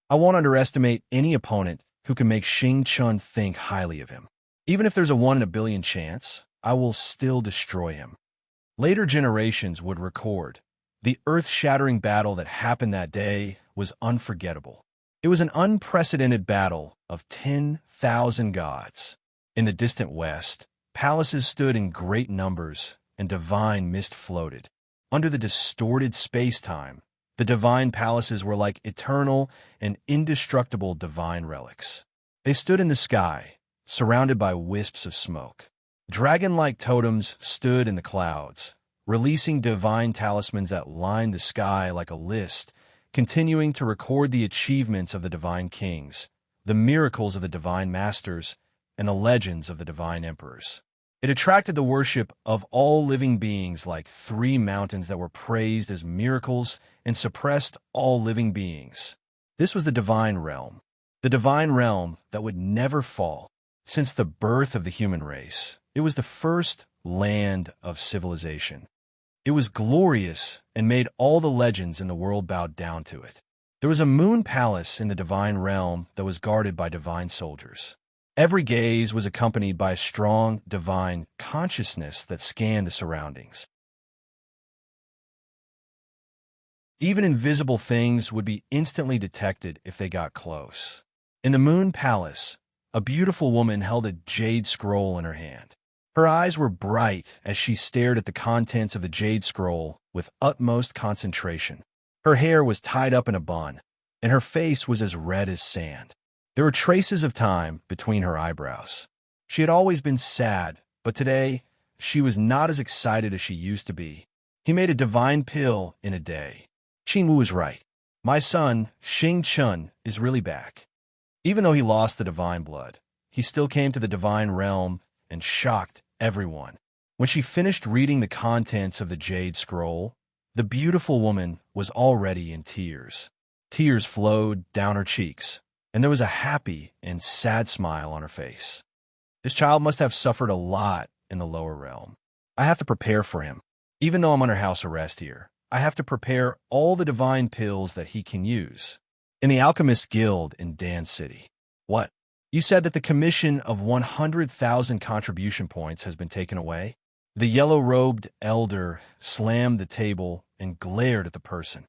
"I won't underestimate any opponent who can make Xing Chun think highly of him. Even if there's a 1 in a billion chance, I will still destroy him." Later generations would record, the earth-shattering battle that happened that day was unforgettable. It was an unprecedented battle of 10,000 gods. In the distant west, palaces stood in great numbers, and divine mist floated. Under the distorted space-time, the divine palaces were like eternal and indestructible divine relics. They stood in the sky, surrounded by wisps of smoke. Dragon-like totems stood in the clouds, releasing divine talismans that lined the sky like a list, continuing to record the achievements of the divine kings, the miracles of the divine masters, and the legends of the divine emperors. It attracted the worship of all living beings like 3 mountains that were praised as miracles and suppressed all living beings. This was the divine realm that would never fall. Since the birth of the human race, it was the first land of civilization. It was glorious and made all the legends in the world bow down to it. There was a moon palace in the divine realm that was guarded by divine soldiers. Every gaze was accompanied by a strong divine consciousness that scanned the surroundings. Even invisible things would be instantly detected if they got close. In the moon palace, a beautiful woman held a jade scroll in her hand. Her eyes were bright as she stared at the contents of the jade scroll with utmost concentration. Her hair was tied up in a bun, and her face was as red as sand. There were traces of time between her eyebrows. She had always been sad, but today she was not as excited as she used to be. He made a divine pill in a day. Qin Wu was right. My son, Xing Chun, is really back. Even though he lost the divine blood, he still came to the divine realm and shocked everyone. When she finished reading the contents of the jade scroll, the beautiful woman was already in tears. Tears flowed down her cheeks, and there was a happy and sad smile on her face. This child must have suffered a lot in the lower realm. I have to prepare for him. Even though I'm under house arrest here, I have to prepare all the divine pills that he can use. In the Alchemist Guild in Dan City. What? You said that the commission of 100,000 contribution points has been taken away? The yellow-robed elder slammed the table and glared at the person.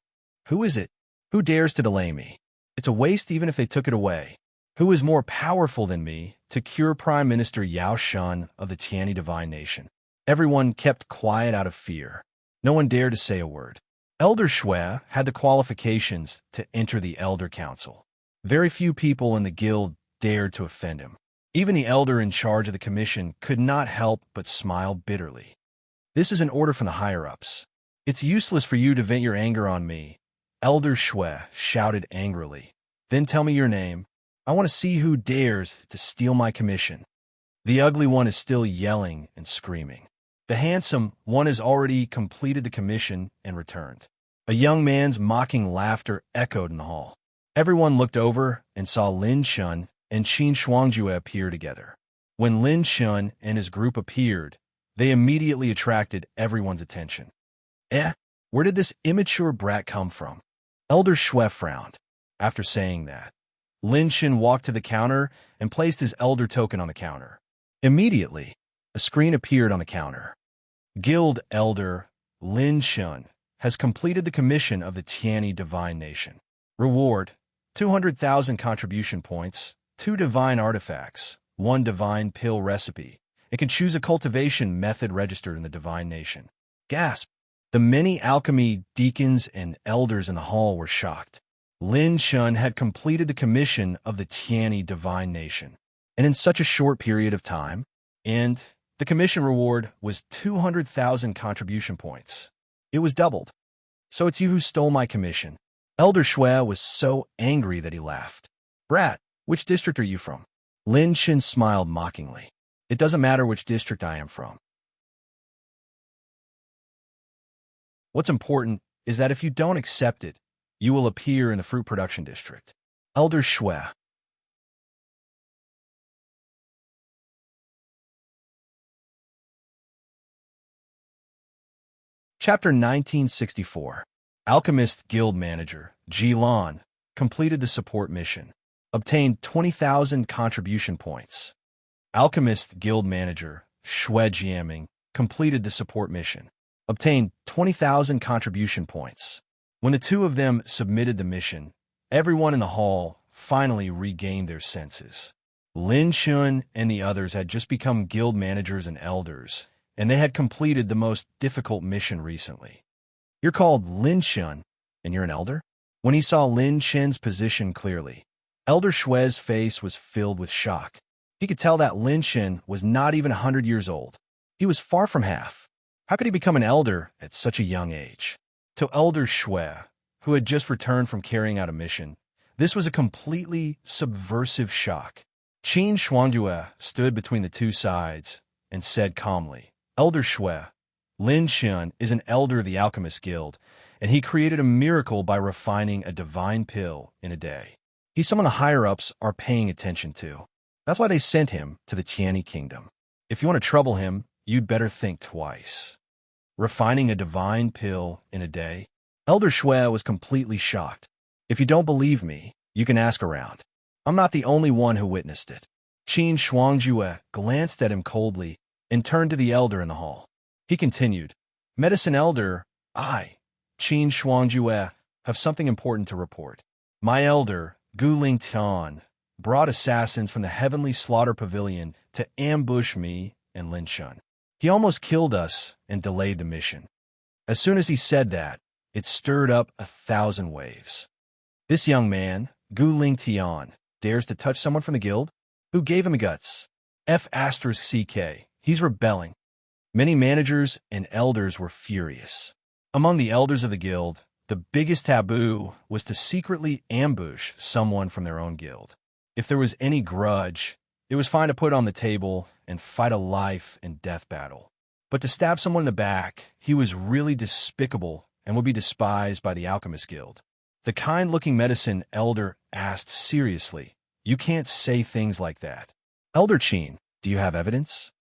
Who is it? Who dares to delay me? It's a waste even if they took it away. Who is more powerful than me to cure Prime Minister Yao Shun of the Tiani Divine Nation? Everyone kept quiet out of fear. No one dared to say a word. Elder Shui had the qualifications to enter the Elder Council. Very few people in the guild dared to offend him. Even the elder in charge of the commission could not help but smile bitterly. This is an order from the higher-ups. It's useless for you to vent your anger on me. Elder Shui shouted angrily. Then tell me your name. I want to see who dares to steal my commission. The ugly one is still yelling and screaming. The handsome one has already completed the commission and returned. A young man's mocking laughter echoed in the hall. Everyone looked over and saw Lin Shun and Qin Shuangjue appear together. When Lin Shun and his group appeared, They immediately attracted everyone's attention. Where did this immature brat come from? Elder Shue frowned. After saying that, Lin Shin walked to the counter and placed his elder token on the counter. Immediately, a screen appeared on the counter. Guild Elder Lin Shun has completed the commission of the Tiani Divine Nation. Reward: 200,000 contribution points, 2 divine artifacts, 1 divine pill recipe. It can choose a cultivation method registered in the Divine Nation. Gasp! The many alchemy deacons and elders in the hall were shocked. Lin Shun had completed the commission of the Tiani Divine Nation, and in such a short period of time, and the commission reward was 200,000 contribution points. It was doubled. So it's you who stole my commission. Elder Shue was so angry that he laughed. Brat, which district are you from? Lin Shin smiled mockingly. It doesn't matter which district I am from. What's important is that if you don't accept it, you will appear in the fruit production district. Elder Shue. Chapter 1964. Alchemist Guild Manager, Ji Lan, completed the support mission. Obtained 20,000 contribution points. Alchemist Guild Manager, Xue Jiaming, completed the support mission. Obtained 20,000 contribution points. When the two of them submitted the mission, everyone in the hall finally regained their senses. Lin Shun and the others had just become guild managers and elders, and they had completed the most difficult mission recently. You're called Lin Shun, and you're an elder? When he saw Lin Shin's position clearly, Elder Xue's face was filled with shock. He could tell that Lin Shin was not even 100 years old. He was far from half. How could he become an elder at such a young age? To Elder Xue, who had just returned from carrying out a mission, this was a completely subversive shock. Qin Shuangjue stood between the two sides and said calmly, Elder Xue, Lin Shin is an elder of the Alchemist Guild, and he created a miracle by refining a divine pill in a day. He's someone the higher-ups are paying attention to. That's why they sent him to the Tiani Kingdom. If you want to trouble him, you'd better think twice. Refining a divine pill in a day? Elder Xue was completely shocked. If you don't believe me, you can ask around. I'm not the only one who witnessed it. Qin Shuangjue glanced at him coldly and turned to the elder in the hall. He continued, Medicine Elder, I, Qin Shuangjue, have something important to report. My elder, Guling Tian, brought assassins from the Heavenly Slaughter Pavilion to ambush me and Lin Shun. He almost killed us and delayed the mission. As soon as he said that, it stirred up 1,000 waves. This young man, Guling Tian, dares to touch someone from the guild? Who gave him guts? F***CK, he's rebelling. Many managers and elders were furious. Among the elders of the guild, the biggest taboo was to secretly ambush someone from their own guild. If there was any grudge, it was fine to put it on the table and fight a life and death battle. But to stab someone in the back, he was really despicable and would be despised by the Alchemist Guild. The kind-looking medicine elder asked seriously, You can't say things like that. Elder Qin, do you have evidence?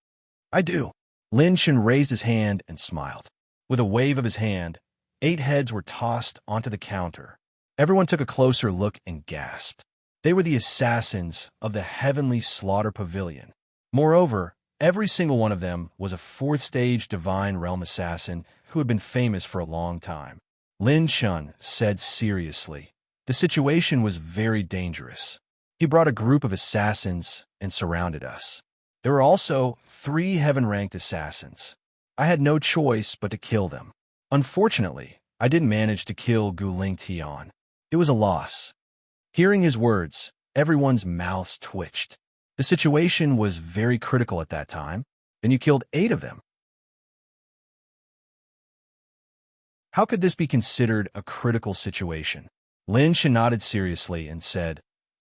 I do. Lin Shin raised his hand and smiled. With a wave of his hand, 8 heads were tossed onto the counter. Everyone took a closer look and gasped. They were the assassins of the Heavenly Slaughter Pavilion. Moreover, every single one of them was a 4th-stage Divine Realm assassin who had been famous for a long time. Lin Shun said seriously, The situation was very dangerous. He brought a group of assassins and surrounded us. There were also 3 heaven-ranked assassins. I had no choice but to kill them. Unfortunately, I didn't manage to kill Guling Tian. It was a loss. Hearing his words, everyone's mouths twitched. The situation was very critical at that time, and you killed 8 of them. How could this be considered a critical situation? Lin Shin nodded seriously and said,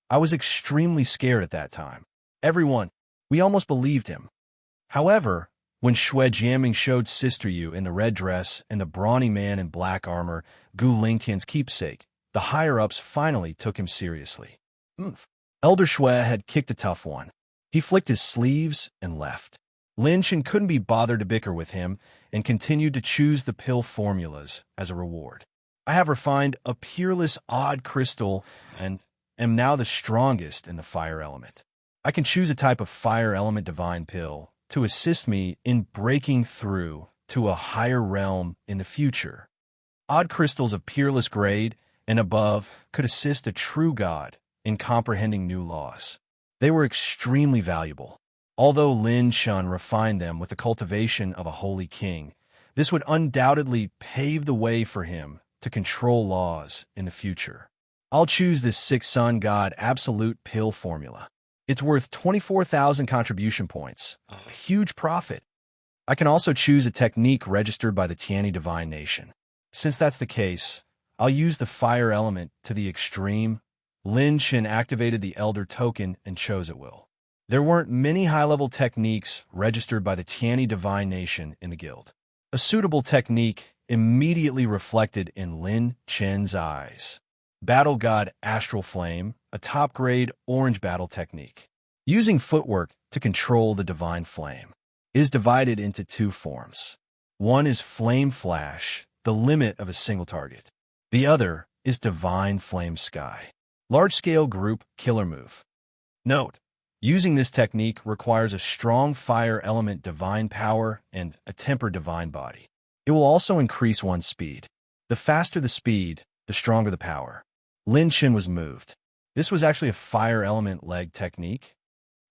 I was extremely scared at that time. Everyone, we almost believed him. However, when Xue Jiaming showed Sister Yu in the red dress and the brawny man in black armor, Gu Lingtian's keepsake, the higher-ups finally took him seriously. Elder Xue had kicked a tough one. He flicked his sleeves and left. Lin Chen couldn't be bothered to bicker with him and continued to choose the pill formulas as a reward. I have refined a peerless odd crystal and am now the strongest in the fire element. I can choose a type of fire element divine pill to assist me in breaking through to a higher realm in the future. Odd crystals of peerless grade and above could assist a true god in comprehending new laws. They were extremely valuable. Although Lin Shun refined them with the cultivation of a holy king, this would undoubtedly pave the way for him to control laws in the future. I'll choose this six sun god absolute pill formula. It's worth 24,000 contribution points, a huge profit. I can also choose a technique registered by the Tiani Divine Nation. Since that's the case, I'll use the fire element to the extreme. Lin Shin activated the Elder Token and chose at will. There weren't many high-level techniques registered by the Tiani Divine Nation in the guild. A suitable technique immediately reflected in Lin Chen's eyes. Battle God Astral Flame, a top-grade orange battle technique. Using footwork to control the Divine Flame is divided into two forms. One is Flame Flash, the limit of a single target. The other is Divine Flame Sky, large-scale group killer move. Note: using this technique requires a strong fire element divine power and a tempered divine body. It will also increase one's speed. The faster the speed, the stronger the power. Lin Chen was moved. This was actually a fire element leg technique.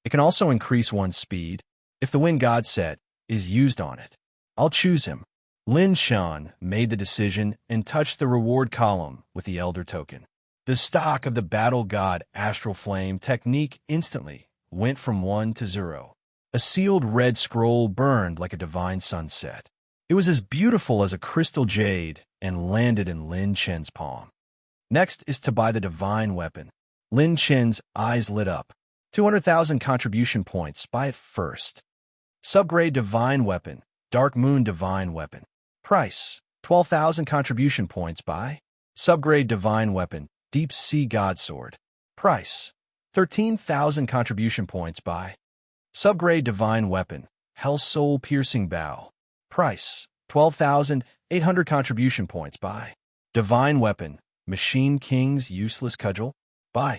It can also increase one's speed if the wind god set is used on it. I'll choose him. Lin Shan made the decision and touched the reward column with the Elder Token. The stock of the Battle God Astral Flame technique instantly went from 1 to 0. A sealed red scroll burned like a divine sunset. It was as beautiful as a crystal jade and landed in Lin Chen's palm. Next is to buy the divine weapon. Lin Chen's eyes lit up. 200,000 contribution points. Buy it first. Subgrade divine weapon. Dark Moon divine weapon. Price: 12,000 contribution points. Buy. Subgrade divine weapon. Deep Sea God Sword. Price: 13,000 contribution points. Buy. Subgrade divine weapon. Hell Soul Piercing Bow. Price: 12,800 contribution points. Buy. Divine weapon. Machine King's Useless Cudgel. Buy.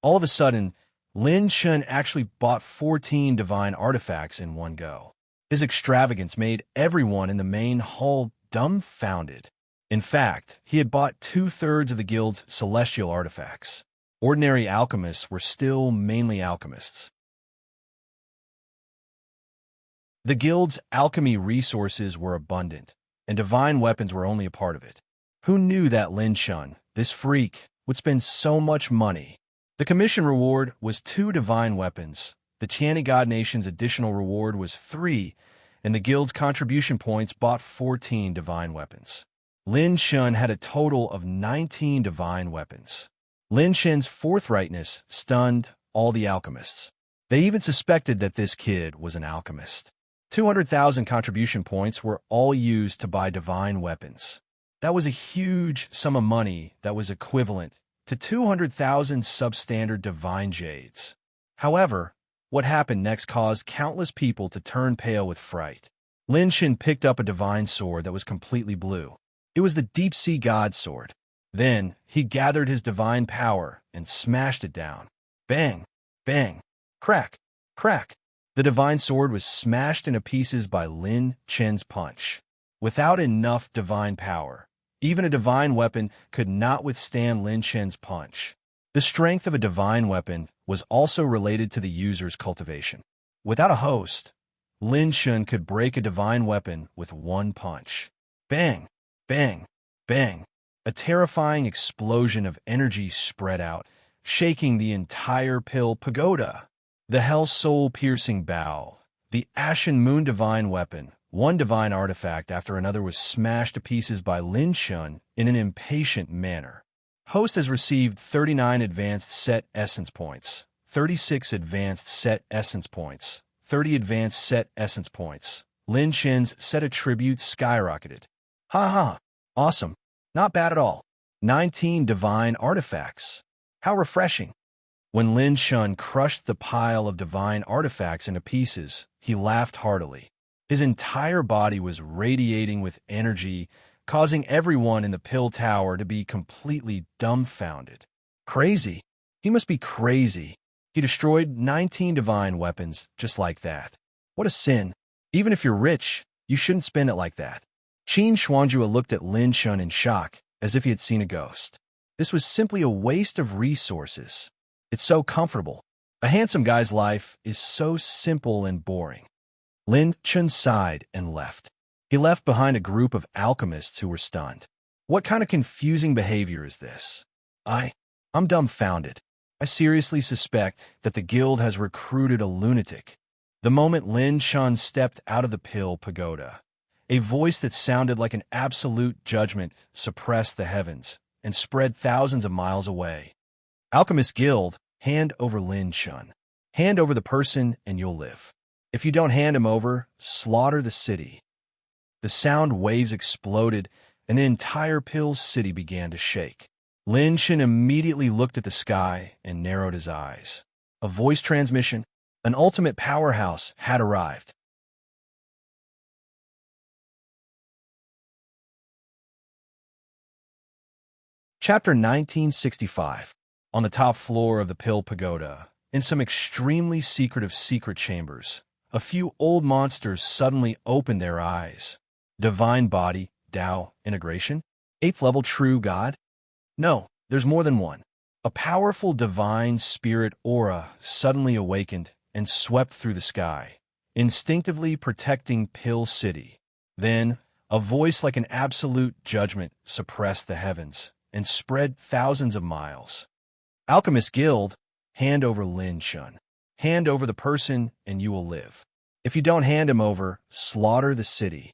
All of a sudden, Lin Chun actually bought 14 divine artifacts in one go. His extravagance made everyone in the main hall dumbfounded. In fact, he had bought 2/3 of the guild's celestial artifacts. Ordinary alchemists were still mainly alchemists. The guild's alchemy resources were abundant, and divine weapons were only a part of it. Who knew that Lin Chun, this freak, would spend so much money? The commission reward was 2 divine weapons. The Tiani God Nation's additional reward was 3, and the guild's contribution points bought 14 divine weapons. Lin Chun had a total of 19 divine weapons. Lin Chen's forthrightness stunned all the alchemists. They even suspected that this kid was an alchemist. 200,000 contribution points were all used to buy divine weapons. That was a huge sum of money that was equivalent to 200,000 substandard divine jades. However, what happened next caused countless people to turn pale with fright. Lin Shin picked up a divine sword that was completely blue. It was the Deep Sea God Sword. Then, he gathered his divine power and smashed it down. Bang! Bang! Crack! Crack! The divine sword was smashed into pieces by Lin Chen's punch. Without enough divine power, even a divine weapon could not withstand Lin Chen's punch. The strength of a divine weapon was also related to the user's cultivation. Without a host, Lin Chen could break a divine weapon with one punch. Bang! Bang! Bang! A terrifying explosion of energy spread out, shaking the entire Pill Pagoda. The Hell Soul Piercing Bow, the Ashen Moon divine weapon, one divine artifact after another was smashed to pieces by Lin Chun in an impatient manner. Host has received 39 advanced set essence points, 36 advanced set essence points, 30 advanced set essence points. Lin Chen's set attributes skyrocketed. Ha! Awesome. Not bad at all. 19 divine artifacts. How refreshing. When Lin Shun crushed the pile of divine artifacts into pieces, he laughed heartily. His entire body was radiating with energy, causing everyone in the pill tower to be completely dumbfounded. Crazy. He must be crazy. He destroyed 19 divine weapons just like that. What a sin. Even if you're rich, you shouldn't spend it like that. Qin Xuanjue looked at Lin Shun in shock, as if he had seen a ghost. This was simply a waste of resources. It's so comfortable. A handsome guy's life is so simple and boring. Lin Shun sighed and left. He left behind a group of alchemists who were stunned. What kind of confusing behavior is this? I'm dumbfounded. I seriously suspect that the guild has recruited a lunatic. The moment Lin Shun stepped out of the pill pagoda, a voice that sounded like an absolute judgment suppressed the heavens and spread thousands of miles away. Alchemist Guild, hand over Lin Shun. Hand over the person and you'll live. If you don't hand him over, slaughter the city. The sound waves exploded and the entire pill city began to shake. Lin Shun immediately looked at the sky and narrowed his eyes. A voice transmission, an ultimate powerhouse, had arrived. Chapter 1965. On the top floor of the Pill Pagoda, in some extremely secretive secret chambers, a few old monsters suddenly opened their eyes. Divine body, Tao, integration? 8th level true God? No, there's more than one. A powerful divine spirit aura suddenly awakened and swept through the sky, instinctively protecting Pill City. Then, a voice like an absolute judgment suppressed the heavens and spread thousands of miles. Alchemist Guild, hand over Lin Shun. Hand over the person and you will live. If you don't hand him over, slaughter the city.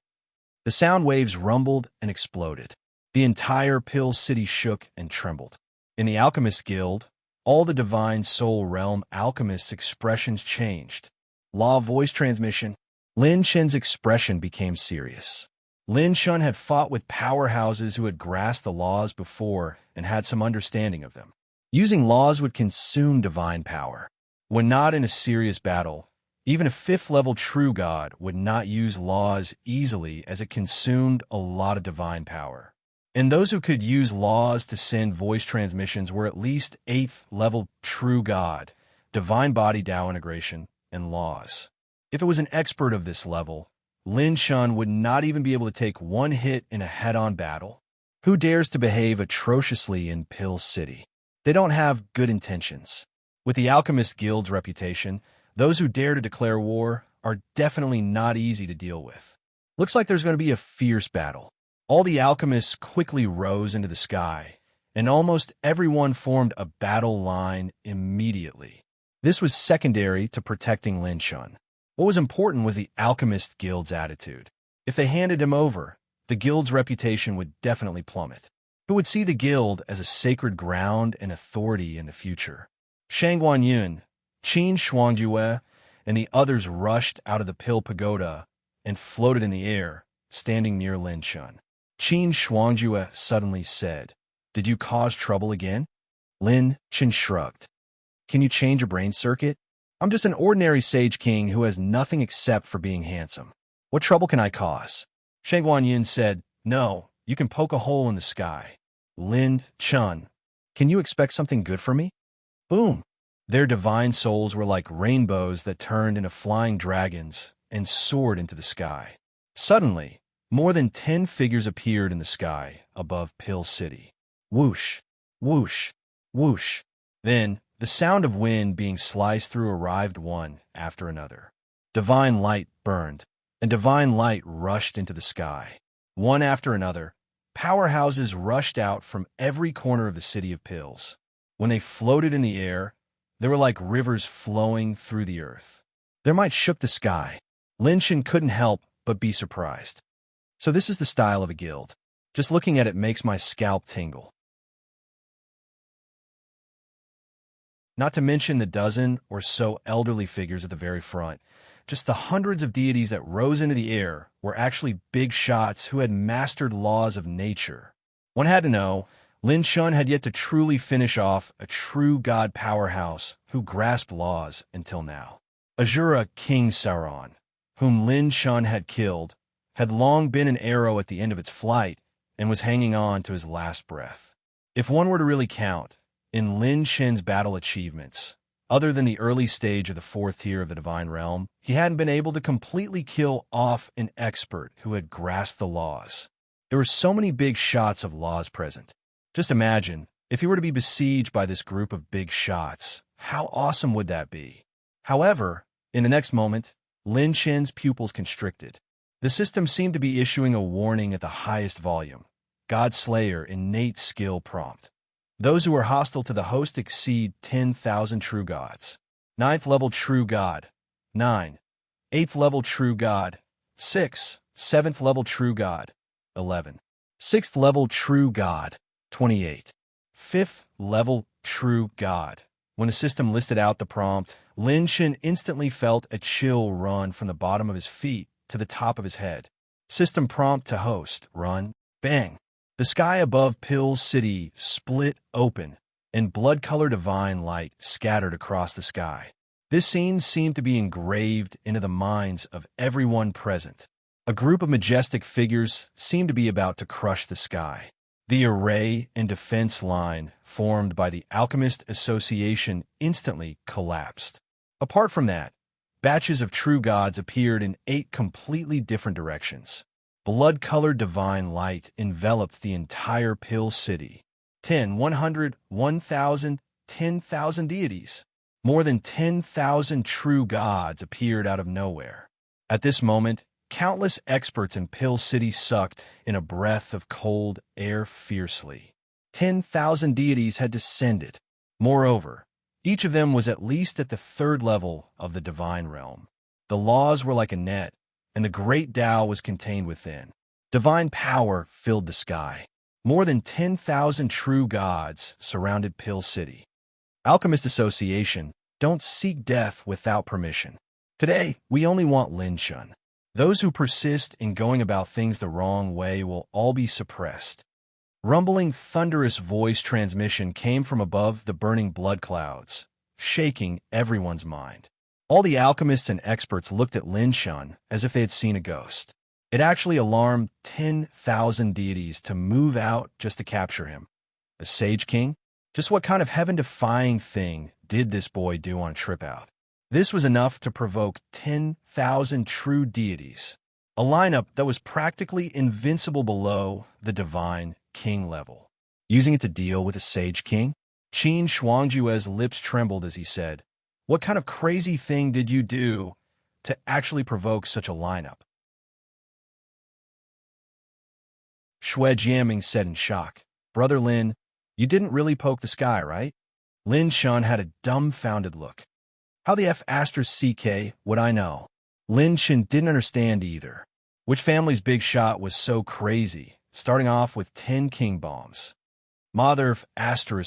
The sound waves rumbled and exploded. The entire Pill City shook and trembled. In the Alchemist Guild, all the Divine Soul Realm alchemists' expressions changed. Law voice transmission. Lin Shun's expression became serious. Lin Shun had fought with powerhouses who had grasped the laws before and had some understanding of them. Using laws would consume divine power. When not in a serious battle, even a 5th level true god would not use laws easily as it consumed a lot of divine power. And those who could use laws to send voice transmissions were at least 8th level true god, divine body Tao integration, and laws. If it was an expert of this level, Lin Shun would not even be able to take one hit in a head-on battle. Who dares to behave atrociously in Pill City? They don't have good intentions. With the Alchemist Guild's reputation, those who dare to declare war are definitely not easy to deal with. Looks like there's going to be a fierce battle. All the alchemists quickly rose into the sky, and almost everyone formed a battle line immediately. This was secondary to protecting Lin Shun. What was important was the Alchemist Guild's attitude. If they handed him over, the guild's reputation would definitely plummet. Who would see the guild as a sacred ground and authority in the future? Shang Guanyun, Qin Xuanjue, and the others rushed out of the Pill Pagoda and floated in the air, standing near Lin Shun. Qin Xuanjue suddenly said, "Did you cause trouble again?" Lin Shun shrugged. "Can you change a brain circuit? I'm just an ordinary Sage King who has nothing except for being handsome. What trouble can I cause?" Shang Guanyun said, "No, you can poke a hole in the sky." Lin Shun, "Can you expect something good from me?" Boom! Their divine souls were like rainbows that turned into flying dragons and soared into the sky. Suddenly, more than 10 figures appeared in the sky above Pill City. Whoosh, whoosh, whoosh. Then, the sound of wind being sliced through arrived one after another. Divine light burned, and divine light rushed into the sky. One after another, powerhouses rushed out from every corner of the city of Pills. When they floated in the air, they were like rivers flowing through the earth. Their might shook the sky. Lin Shun couldn't help but be surprised. So this is the style of a guild. Just looking at it makes my scalp tingle. Not to mention the dozen or so elderly figures at the very front. Just the hundreds of deities that rose into the air were actually big shots who had mastered laws of nature. One had to know, Lin Shun had yet to truly finish off a true god powerhouse who grasped laws until now. Azura King Sauron, whom Lin Shun had killed, had long been an arrow at the end of its flight and was hanging on to his last breath. If one were to really count, in Lin Shen's battle achievements, other than the early stage of the fourth tier of the Divine Realm, he hadn't been able to completely kill off an expert who had grasped the laws. There were so many big shots of laws present. Just imagine, if he were to be besieged by this group of big shots, how awesome would that be? However, in the next moment, Lin Shen's pupils constricted. The system seemed to be issuing a warning at the highest volume. God Slayer innate skill prompt. Those who are hostile to the host exceed 10,000 true gods. 9th level true god, 9. 8th level true god, 6. 7th level true god, 11. 6th level true god, 28. 5th level true god. When the system listed out the prompt, Lin Shen instantly felt a chill run from the bottom of his feet to the top of his head. System prompt to host, run, bang. The sky above Pill City split open, and blood-colored divine light scattered across the sky. This scene seemed to be engraved into the minds of everyone present. A group of majestic figures seemed to be about to crush the sky. The array and defense line formed by the Alchemist Association instantly collapsed. Apart from that, batches of true gods appeared in 8 completely different directions. Blood-colored divine light enveloped the entire Pill City. 10, 100, 1,000, 10,000 deities. More than 10,000 true gods appeared out of nowhere. At this moment, countless experts in Pill City sucked in a breath of cold air fiercely. 10,000 deities had descended. Moreover, each of them was at least at the 3rd level of the Divine Realm. The laws were like a net, and the great Tao was contained within. Divine power filled the sky. More than 10,000 true gods surrounded Pill City. Alchemist Association, don't seek death without permission. Today, we only want Lin Shun. Those who persist in going about things the wrong way will all be suppressed. Rumbling, thunderous voice transmission came from above the burning blood clouds, shaking everyone's mind. All the alchemists and experts looked at Lin Shun as if they had seen a ghost. It actually alarmed 10,000 deities to move out just to capture him. A Sage King? Just what kind of heaven-defying thing did this boy do on a trip out? This was enough to provoke 10,000 true deities, a lineup that was practically invincible below the Divine King level. Using it to deal with a Sage King? Qin Shuangjue's lips trembled as he said, "What kind of crazy thing did you do to actually provoke such a lineup?" Xue Jiaming said in shock, "Brother Lin, you didn't really poke the sky, right?" Lin Shun had a dumbfounded look. How the F***CK would I know? Lin Shen didn't understand either. Which family's big shot was so crazy, starting off with 10 king bombs? Mother of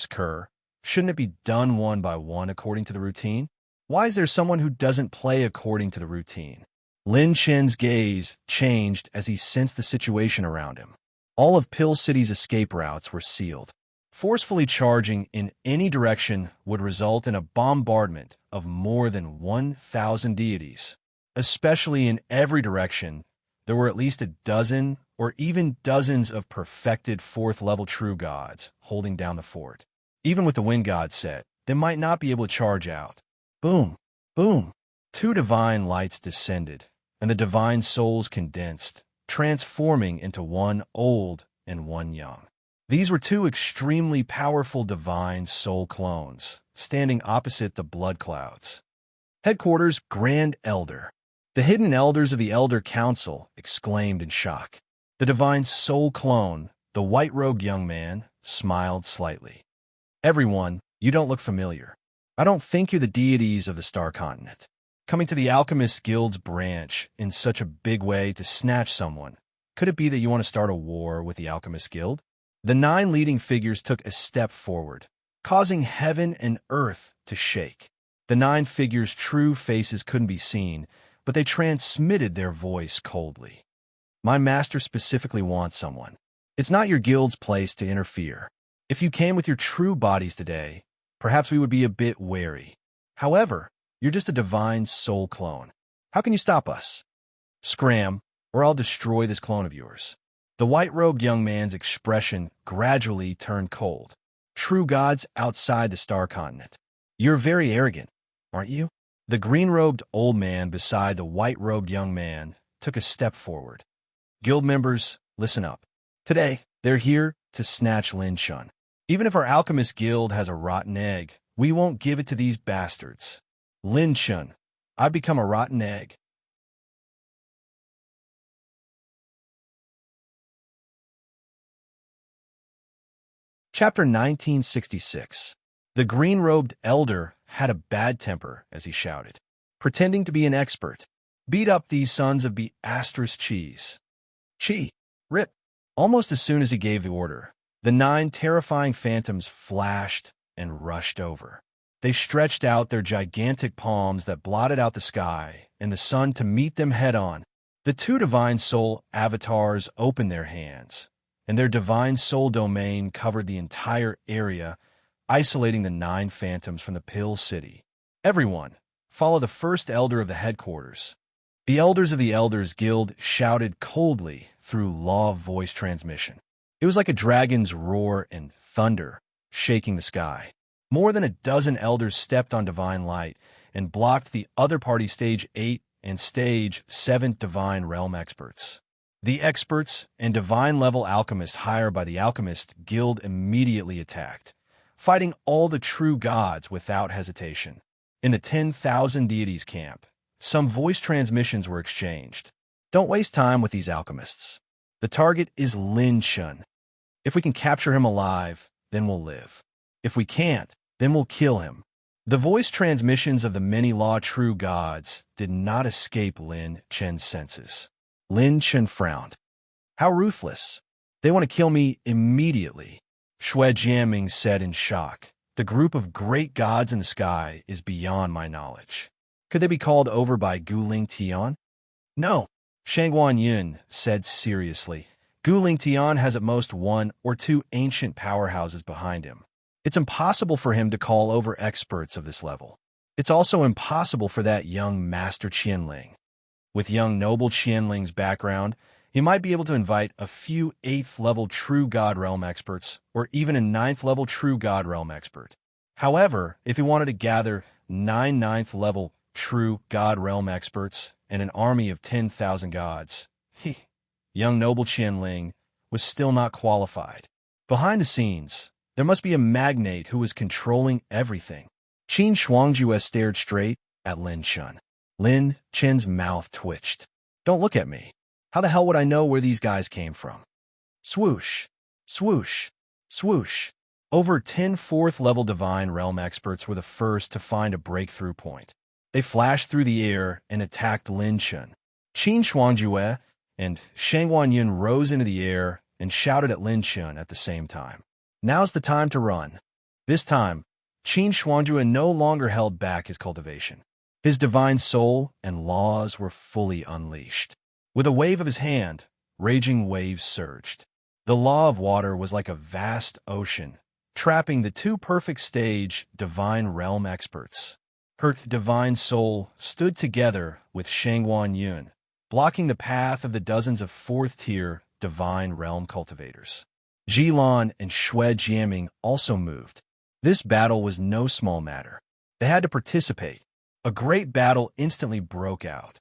**Ker, shouldn't it be done one by one according to the routine? Why is there someone who doesn't play according to the routine? Lin Shen's gaze changed as he sensed the situation around him. All of Pill City's escape routes were sealed. Forcefully charging in any direction would result in a bombardment of more than 1,000 deities. Especially in every direction, there were at least a dozen or even dozens of perfected 4th-level true gods holding down the fort. Even with the wind god set, they might not be able to charge out. Boom, boom. 2 divine lights descended, and the divine souls condensed, transforming into one old and one young. These were 2 extremely powerful divine soul clones, standing opposite the blood clouds. Headquarters Grand Elder. The hidden elders of the Elder Council exclaimed in shock. The divine soul clone, the white-robed young man, smiled slightly. "Everyone, you don't look familiar. I don't think you're the deities of the Star Continent. Coming to the Alchemist Guild's branch in such a big way to snatch someone. Could it be that you want to start a war with the Alchemist Guild?" The 9 leading figures took a step forward, causing heaven and earth to shake. The 9 figures' true faces couldn't be seen, but they transmitted their voice coldly. "My master specifically wants someone. It's not your guild's place to interfere. If you came with your true bodies today, perhaps we would be a bit wary. However, you're just a divine soul clone. How can you stop us? Scram, or I'll destroy this clone of yours." The white-robed young man's expression gradually turned cold. "True gods outside the star continent. You're very arrogant, aren't you?" The green-robed old man beside the white-robed young man took a step forward. "Guild members, listen up. Today, they're here to snatch Lin Chun. Even if our alchemist guild has a rotten egg, we won't give it to these bastards. Lin Chun, I've become a rotten egg." Chapter 1966. The green-robed elder had a bad temper as he shouted, pretending to be an expert. "Beat up these sons of Beastrice cheese." Chi! Rip! Almost as soon as he gave the order, the 9 terrifying phantoms flashed and rushed over. They stretched out their gigantic palms that blotted out the sky and the sun to meet them head-on. The 2 divine soul avatars opened their hands, and their divine soul domain covered the entire area, isolating the 9 phantoms from the Pill City. "Everyone, follow the first elder of the headquarters." The elders of the Elders Guild shouted coldly through law of voice transmission. It was like a dragon's roar and thunder shaking the sky. More than a dozen elders stepped on divine light and blocked the other party's Stage 8 and Stage 7 divine realm experts. The experts and divine-level alchemists hired by the Alchemist Guild immediately attacked, fighting all the true gods without hesitation. In the 10,000 deities camp, some voice transmissions were exchanged. "Don't waste time with these alchemists. The target is Lin Chun. If we can capture him alive, then we'll live. If we can't, then we'll kill him." The voice transmissions of the many-law true gods did not escape Lin Chun's senses. Lin Chun frowned. "How ruthless. They want to kill me immediately," Shui Jianming said in shock. "The group of great gods in the sky is beyond my knowledge. Could they be called over by Guling Tian?" "No," Shangguan Yun said seriously. "Guling Tian has at most 1 or 2 ancient powerhouses behind him. It's impossible for him to call over experts of this level. It's also impossible for that young Master Qianling. With young noble Qianling's background, he might be able to invite a few 8th-level true God Realm experts or even a 9th-level true God Realm expert. However, if he wanted to gather 9 9th-level true God Realm experts and an army of 10,000 gods, young noble Qianling was still not qualified. Behind the scenes, there must be a magnate who was controlling everything." Qin Shuangjue stared straight at Lin Chun. Lin Chun's mouth twitched. "Don't look at me. How the hell would I know where these guys came from?" Swoosh, swoosh, swoosh. Over 10 4th-level divine realm experts were the first to find a breakthrough point. They flashed through the air and attacked Lin Chun. Qin Shuangjue and Shangguan Yun rose into the air and shouted at Lin Chun at the same time. "Now's the time to run." This time, Qin Shuangjue no longer held back his cultivation. His divine soul and laws were fully unleashed. With a wave of his hand, raging waves surged. The law of water was like a vast ocean, trapping the 2 perfect stage divine realm experts. Her divine soul stood together with Shangguan Yun, blocking the path of the dozens of 4th-tier divine realm cultivators. Jilan and Shui Jianming also moved. This battle was no small matter. They had to participate. A great battle instantly broke out.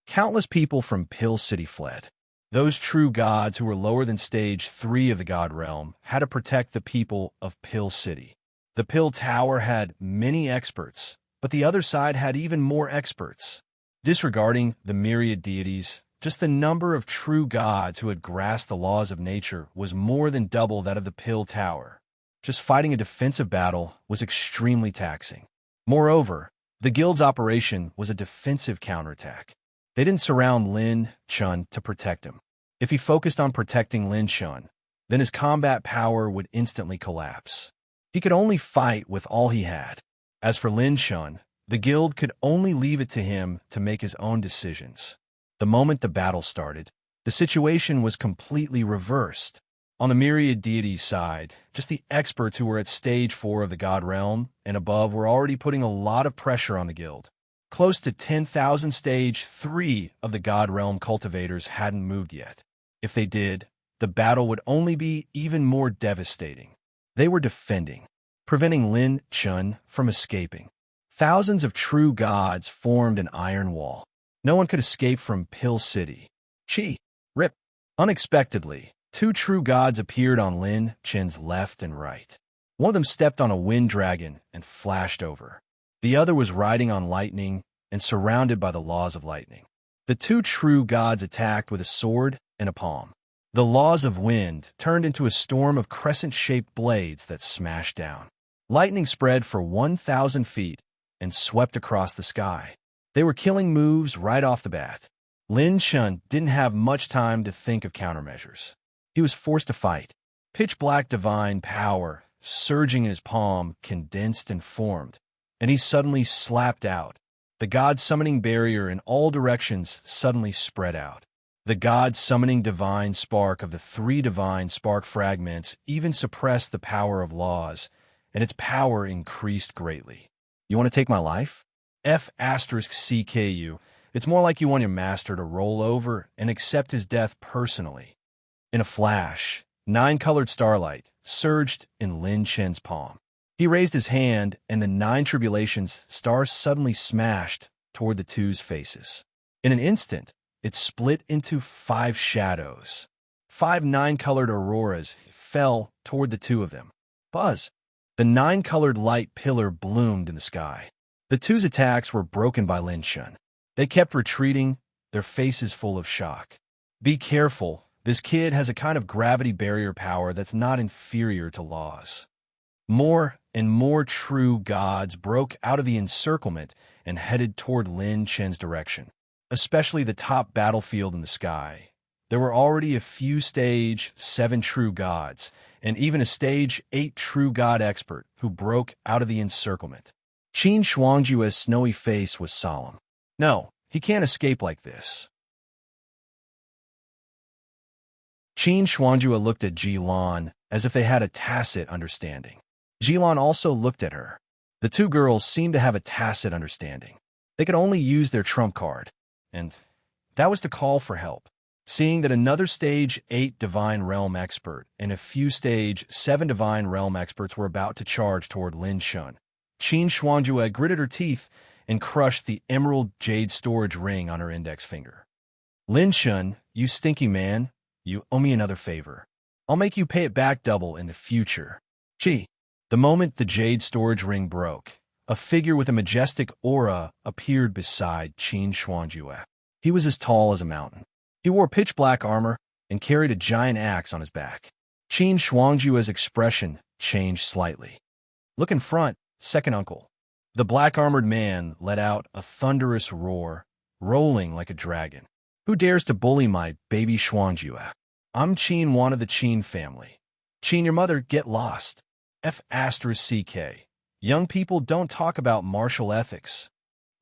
Countless people from Pill City fled. Those true gods who were lower than Stage 3 of the God Realm had to protect the people of Pill City. The Pill Tower had many experts, but the other side had even more experts. Disregarding the myriad deities, just the number of true gods who had grasped the laws of nature was more than double that of the Pill Tower. Just fighting a defensive battle was extremely taxing. Moreover, the guild's operation was a defensive counterattack. They didn't surround Lin Chun to protect him. If he focused on protecting Lin Chun, then his combat power would instantly collapse. He could only fight with all he had. As for Lin Chun, the guild could only leave it to him to make his own decisions. The moment the battle started, The situation was completely reversed. On the myriad deities side, just the experts who were at stage 4 of the god realm and above were already putting a lot of pressure on the guild. Close to 10,000 stage 3 of the god realm cultivators hadn't moved yet. If they did, the battle would only be even more devastating. They were defending, preventing Lin Chun from escaping. Thousands of true gods formed an iron wall. No one could escape from Pill City. Chi! Rip! Unexpectedly, 2 true gods appeared on Lin Chen's left and right. One of them stepped on a wind dragon and flashed over. The other was riding on lightning and surrounded by the laws of lightning. The 2 true gods attacked with a sword and a palm. The laws of wind turned into a storm of crescent-shaped blades that smashed down. Lightning spread for 1,000 feet and swept across the sky. They were killing moves right off the bat. Lin Chun didn't have much time to think of countermeasures. He was forced to fight. Pitch-black divine power, surging in his palm, condensed and formed, and he suddenly slapped out. The god summoning barrier in all directions suddenly spread out. The god summoning divine spark of the 3 divine spark fragments even suppressed the power of laws, and its power increased greatly. You want to take my life? F*CKU. It's more like you want your master to roll over and accept his death personally. In a flash, 9-colored starlight surged in Lin Chen's palm. He raised his hand, and the 9 tribulations stars suddenly smashed toward the 2's faces. In an instant, it split into 5 shadows. 5 9-colored auroras fell toward the 2 of them. Buzz! The 9-colored light pillar bloomed in the sky. The 2's attacks were broken by Lin Chun. They kept retreating, their faces full of shock. Be careful, this kid has a kind of gravity barrier power that's not inferior to laws. More and more true gods broke out of the encirclement and headed toward Lin Chen's direction, especially the top battlefield in the sky. There were already a few stage 7 true gods, and even a stage 8 true god expert who broke out of the encirclement. Qin Shuangjue's snowy face was solemn. No, he can't escape like this. Qin Shuangjue looked at Jilan as if they had a tacit understanding. Jilan also looked at her. The 2 girls seemed to have a tacit understanding. They could only use their trump card, and that was to call for help. Seeing that another stage 8 divine realm expert and a few stage 7 divine realm experts were about to charge toward Lin Chun, Qin Shuangjue gritted her teeth and crushed the emerald jade storage ring on her index finger. Lin Chun, you stinky man, you owe me another favor. I'll make you pay it back double in the future. Gee. The moment the jade storage ring broke, a figure with a majestic aura appeared beside Qin Shuangjue. He was as tall as a mountain. He wore pitch-black armor and carried a giant axe on his back. Qin Shuangjue's expression changed slightly. Look in front, second uncle. The black-armored man let out a thunderous roar, rolling like a dragon. Who dares to bully my baby Shuangjue? I'm Qin, one of the Qin family. Qin, your mother, get lost. F*CK. Young people don't talk about martial ethics.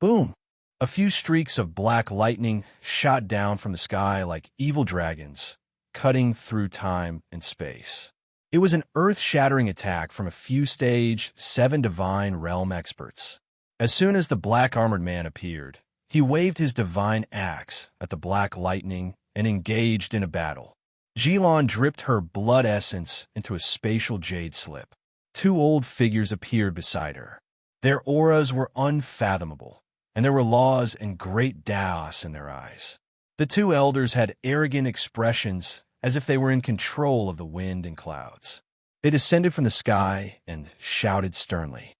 Boom! A few streaks of black lightning shot down from the sky like evil dragons, cutting through time and space. It was an earth-shattering attack from a few stage 7 divine realm experts. As soon as the black-armored man appeared, he waved his divine axe at the black lightning and engaged in a battle. Jilan dripped her blood essence into a spatial jade slip. 2 old figures appeared beside her. Their auras were unfathomable, and there were laws and great Daos in their eyes. The 2 elders had arrogant expressions as if they were in control of the wind and clouds. They descended from the sky and shouted sternly.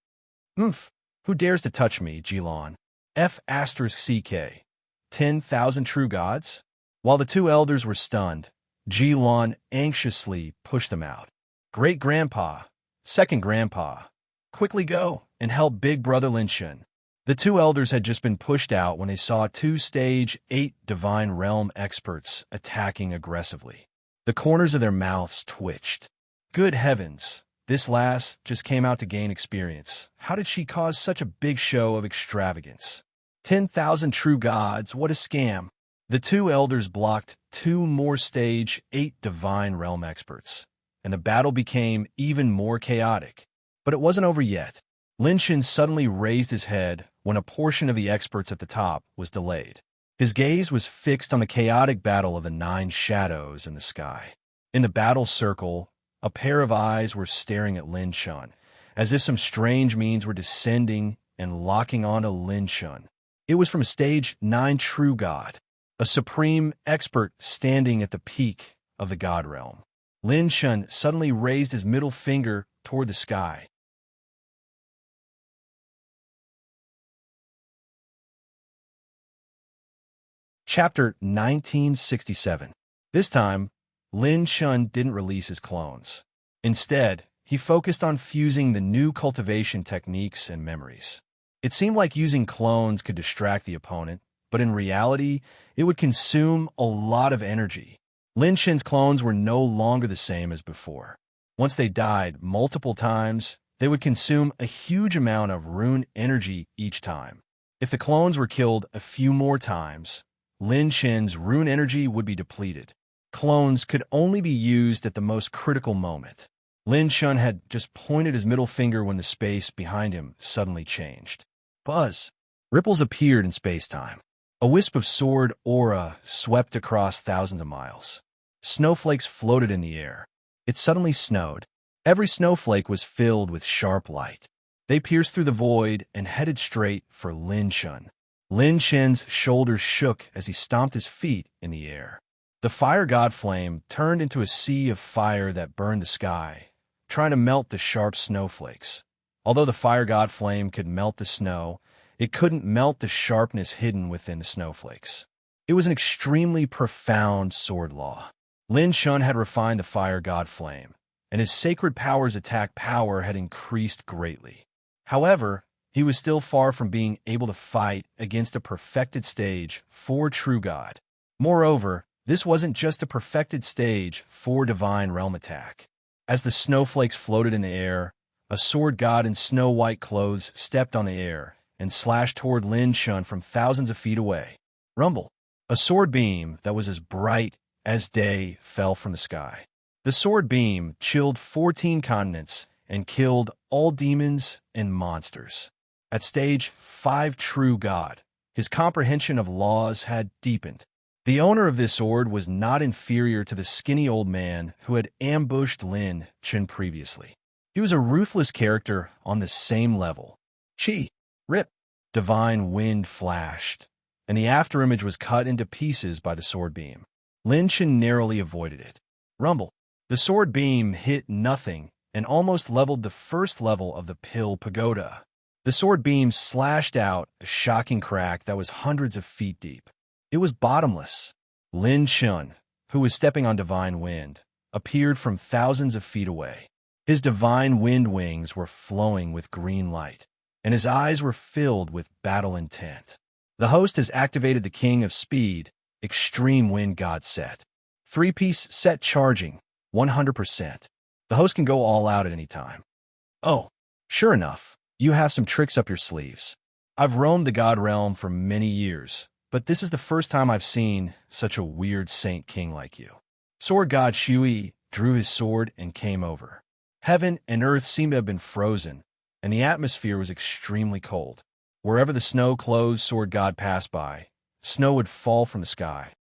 Oomph! Who dares to touch me, Jilan? F*CK. 10,000 true gods? While the 2 elders were stunned, Jilan anxiously pushed them out. Great-grandpa, second grandpa, quickly go and help big brother Lin Chun. The 2 elders had just been pushed out when they saw 2 stage 8 divine realm experts attacking aggressively. The corners of their mouths twitched. Good heavens, this lass just came out to gain experience. How did she cause such a big show of extravagance? 10,000 true gods, what a scam. The two elders blocked two more stage 8 divine realm experts, and the battle became even more chaotic. But it wasn't over yet. Lin Shan suddenly raised his head when a portion of the experts at the top was delayed. His gaze was fixed on the chaotic battle of the 9 shadows in the sky. In the battle circle, a pair of eyes were staring at Lin Shan, as if some strange means were descending and locking onto Lin Shan. It was from stage 9 True God, a supreme expert standing at the peak of the God realm. Lin Shan suddenly raised his middle finger toward the sky. Chapter 1967. This time, Lin Shan didn't release his clones. Instead, he focused on fusing the new cultivation techniques and memories. It seemed like using clones could distract the opponent, but in reality, it would consume a lot of energy. Lin Shan's clones were no longer the same as before. Once they died multiple times, they would consume a huge amount of rune energy each time. If the clones were killed a few more times, Lin Shan's rune energy would be depleted. Clones could only be used at the most critical moment. Lin Shan had just pointed his middle finger when the space behind him suddenly changed. Buzz! Ripples appeared in space-time. A wisp of sword aura swept across thousands of miles. Snowflakes floated in the air. It suddenly snowed. Every snowflake was filled with sharp light. They pierced through the void and headed straight for Lin Shan. Lin Shan's shoulders shook as he stomped his feet in the air. The fire god flame turned into a sea of fire that burned the sky, trying to melt the sharp snowflakes. Although the fire god flame could melt the snow, it couldn't melt the sharpness hidden within the snowflakes. It was an extremely profound sword law. Lin Shan had refined the fire god flame, and his sacred power's attack power had increased greatly. However, he was still far from being able to fight against a perfected stage 4 True God. Moreover, this wasn't just a perfected stage 4 Divine Realm attack. As the snowflakes floated in the air, a sword god in snow-white clothes stepped on the air and slashed toward Lin Shan from thousands of feet away. Rumble! A sword beam that was as bright as day fell from the sky. The sword beam chilled 14 continents and killed all demons and monsters. At stage 5 True God, his comprehension of laws had deepened. The owner of this sword was not inferior to the skinny old man who had ambushed Lin Shan previously. He was a ruthless character on the same level. Chi! Rip! Divine wind flashed, and the afterimage was cut into pieces by the sword beam. Lin Shan narrowly avoided it. Rumble! The sword beam hit nothing and almost leveled the first level of the Pill Pagoda. The sword beam slashed out a shocking crack that was hundreds of feet deep. It was bottomless. Lin Shan, who was stepping on divine wind, appeared from thousands of feet away. His divine wind wings were flowing with green light, and his eyes were filled with battle intent. The host has activated the King of Speed, Extreme Wind God set. 3-piece set charging, 100%. The host can go all out at any time. Oh, sure enough. You have some tricks up your sleeves. I've roamed the God realm for many years, but this is the first time I've seen such a weird saint king like you. Sword god Shui drew his sword and came over. Heaven and earth seemed to have been frozen, and the atmosphere was extremely cold. Wherever the snow-clothed sword god passed by, snow would fall from the sky.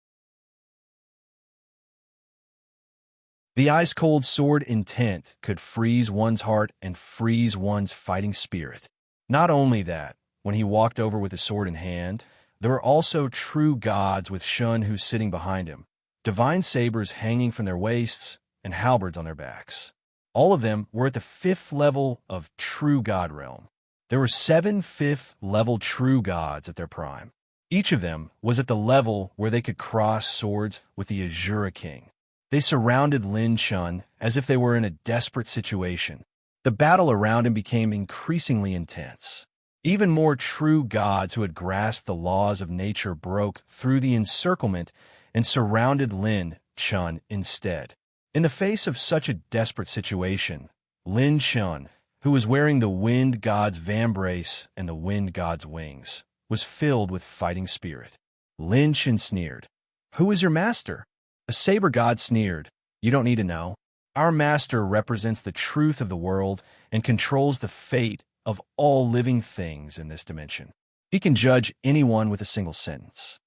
The ice-cold sword intent could freeze one's heart and freeze one's fighting spirit. Not only that, when he walked over with his sword in hand, there were also true gods with Shun who's sitting behind him, divine sabers hanging from their waists and halberds on their backs. All of them were at the 5th level of True God realm. There were 7 5th-level True Gods at their prime. Each of them was at the level where they could cross swords with the Azura King. They surrounded Lin Shan as if they were in a desperate situation. The battle around him became increasingly intense. Even more true gods who had grasped the laws of nature broke through the encirclement and surrounded Lin Shan instead. In the face of such a desperate situation, Lin Shan, who was wearing the wind god's vambrace and the wind god's wings, was filled with fighting spirit. Lin Shan sneered. Who is your master? The saber god sneered. You don't need to know. Our master represents the truth of the world and controls the fate of all living things in this dimension. He can judge anyone with a single sentence.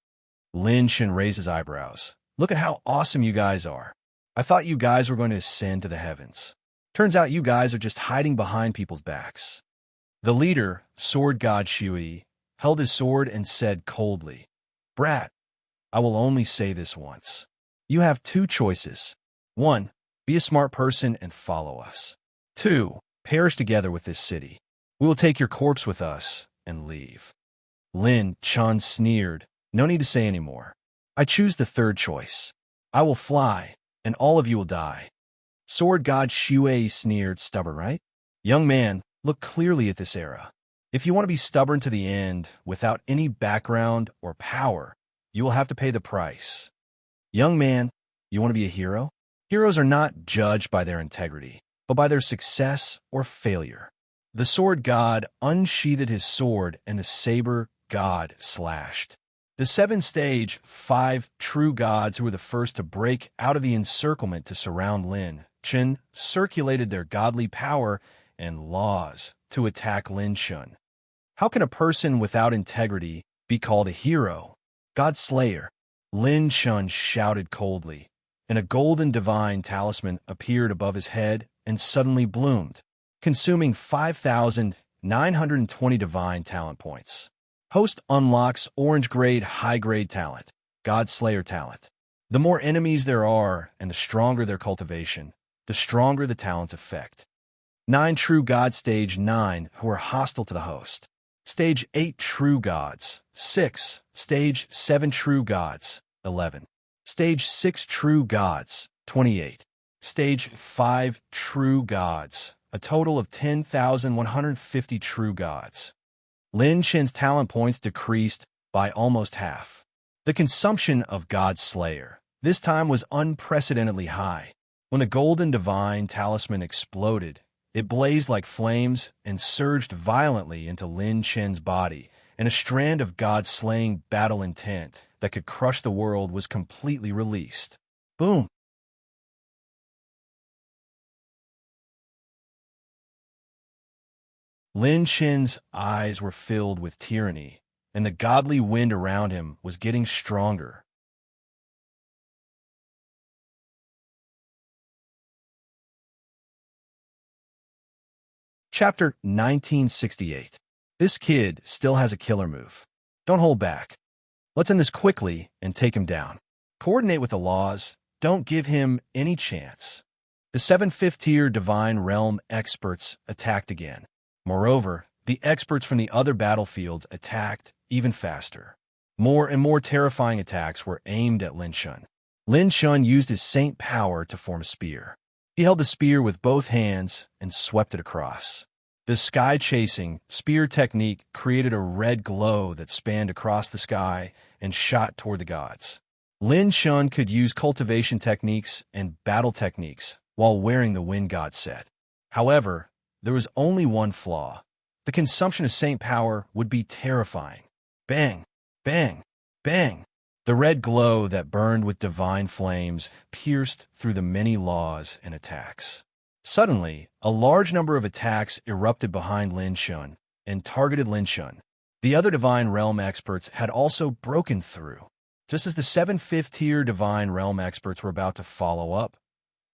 Lin Shen raised his eyebrows. Look at how awesome you guys are. I thought you guys were going to ascend to the heavens. Turns out you guys are just hiding behind people's backs. The leader, sword god Shui, held his sword and said coldly, Brat, I will only say this once. You have two choices. 1. Be a smart person and follow us. 2. Perish together with this city. We will take your corpse with us and leave. Lin Chun sneered. No need to say any more. I choose the third choice. I will fly, and all of you will die. Sword god Shui sneered. Stubborn, right? Young man, look clearly at this era. If you want to be stubborn to the end, without any background or power, you will have to pay the price. Young man, you want to be a hero? Heroes are not judged by their integrity, but by their success or failure. The sword god unsheathed his sword, and the saber god slashed. The 7 5 true gods who were the first to break out of the encirclement to surround Lin Chen circulated their godly power and laws to attack Lin Chen. How can a person without integrity be called a hero? God Slayer. Lin Chen shouted coldly, and a golden divine talisman appeared above his head and suddenly bloomed, consuming 5,920 divine talent points. Host unlocks orange-grade high-grade talent, God Slayer talent. The more enemies there are and the stronger their cultivation, the stronger the talent's effect. 9 true gods stage 9 who are hostile to the host. Stage 8 true gods, 6. Stage 7 true gods, 11. Stage 6 true gods, 28. Stage 5 true gods, a total of 10,150 true gods. Lin Chen's talent points decreased by almost half. The consumption of God Slayer this time was unprecedentedly high. When the golden divine talisman exploded, it blazed like flames and surged violently into Lin Chen's body, and a strand of God-slaying battle intent that could crush the world was completely released. Boom! Lin Chen's eyes were filled with tyranny, and the godly wind around him was getting stronger. Chapter 1968. This kid still has a killer move. Don't hold back. Let's end this quickly and take him down. Coordinate with the laws. Don't give him any chance. The 7 5th-tier Divine Realm experts attacked again. Moreover, the experts from the other battlefields attacked even faster. More and more terrifying attacks were aimed at Lin Chen. Lin Chen used his saint power to form a spear. He held the spear with both hands and swept it across. The sky-chasing spear technique created a red glow that spanned across the sky and shot toward the gods. Lin Chen could use cultivation techniques and battle techniques while wearing the Wind God set. However, there was only one flaw. The consumption of saint power would be terrifying. Bang, bang, bang. The red glow that burned with divine flames pierced through the many laws and attacks. Suddenly, a large number of attacks erupted behind Lin Chen and targeted Lin Chen. The other Divine Realm experts had also broken through. Just as the 7 5th-tier Divine Realm experts were about to follow up.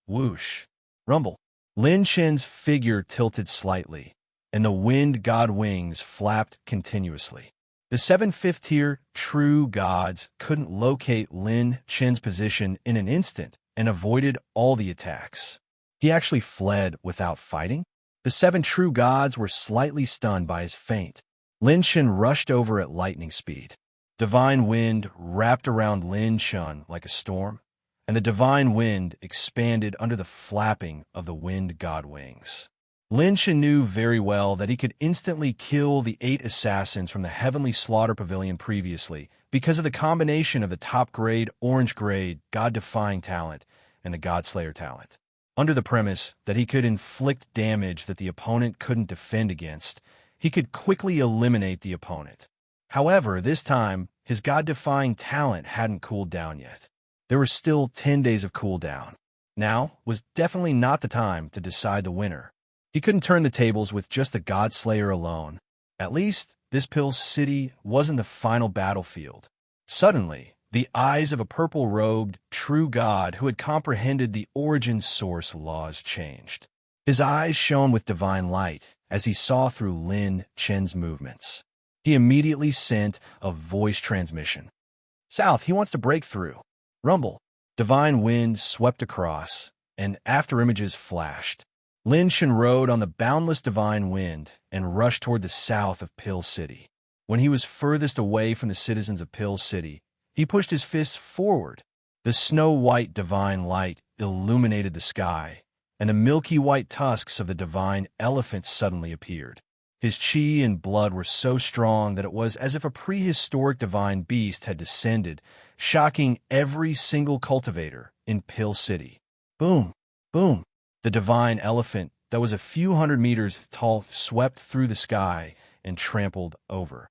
Whoosh. Rumble. Lin Chen's figure tilted slightly, and the Wind God wings flapped continuously. The 7 5th-tier true gods couldn't locate Lin Chen's position in an instant and avoided all the attacks. He actually fled without fighting. The 7 true gods were slightly stunned by his feint. Lin Chen rushed over at lightning speed. Divine wind wrapped around Lin Chen like a storm, and the divine wind expanded under the flapping of the Wind God wings. Lin Chen knew very well that he could instantly kill the 8 assassins from the Heavenly Slaughter Pavilion previously because of the combination of the top-grade, orange-grade, God-defying talent and the God Slayer talent. Under the premise that he could inflict damage that the opponent couldn't defend against, he could quickly eliminate the opponent. However, this time, his god-defying talent hadn't cooled down yet. There were still 10 days of cooldown. Now was definitely not the time to decide the winner. He couldn't turn the tables with just the God-Slayer alone. At least, this Pill City wasn't the final battlefield. Suddenly, the eyes of a purple-robed, true god who had comprehended the origin source laws changed. His eyes shone with divine light as he saw through Lin Chen's movements. He immediately sent a voice transmission. "South, he wants to break through." Rumble. Divine wind swept across, and afterimages flashed. Lin Chen rode on the boundless divine wind and rushed toward the south of Pill City. When he was furthest away from the citizens of Pill City, he pushed his fists forward. The snow-white divine light illuminated the sky, and the milky white tusks of the divine elephant suddenly appeared. His chi and blood were so strong that it was as if a prehistoric divine beast had descended, shocking every single cultivator in Pill City. Boom! Boom! The divine elephant that was a few hundred meters tall swept through the sky and trampled over.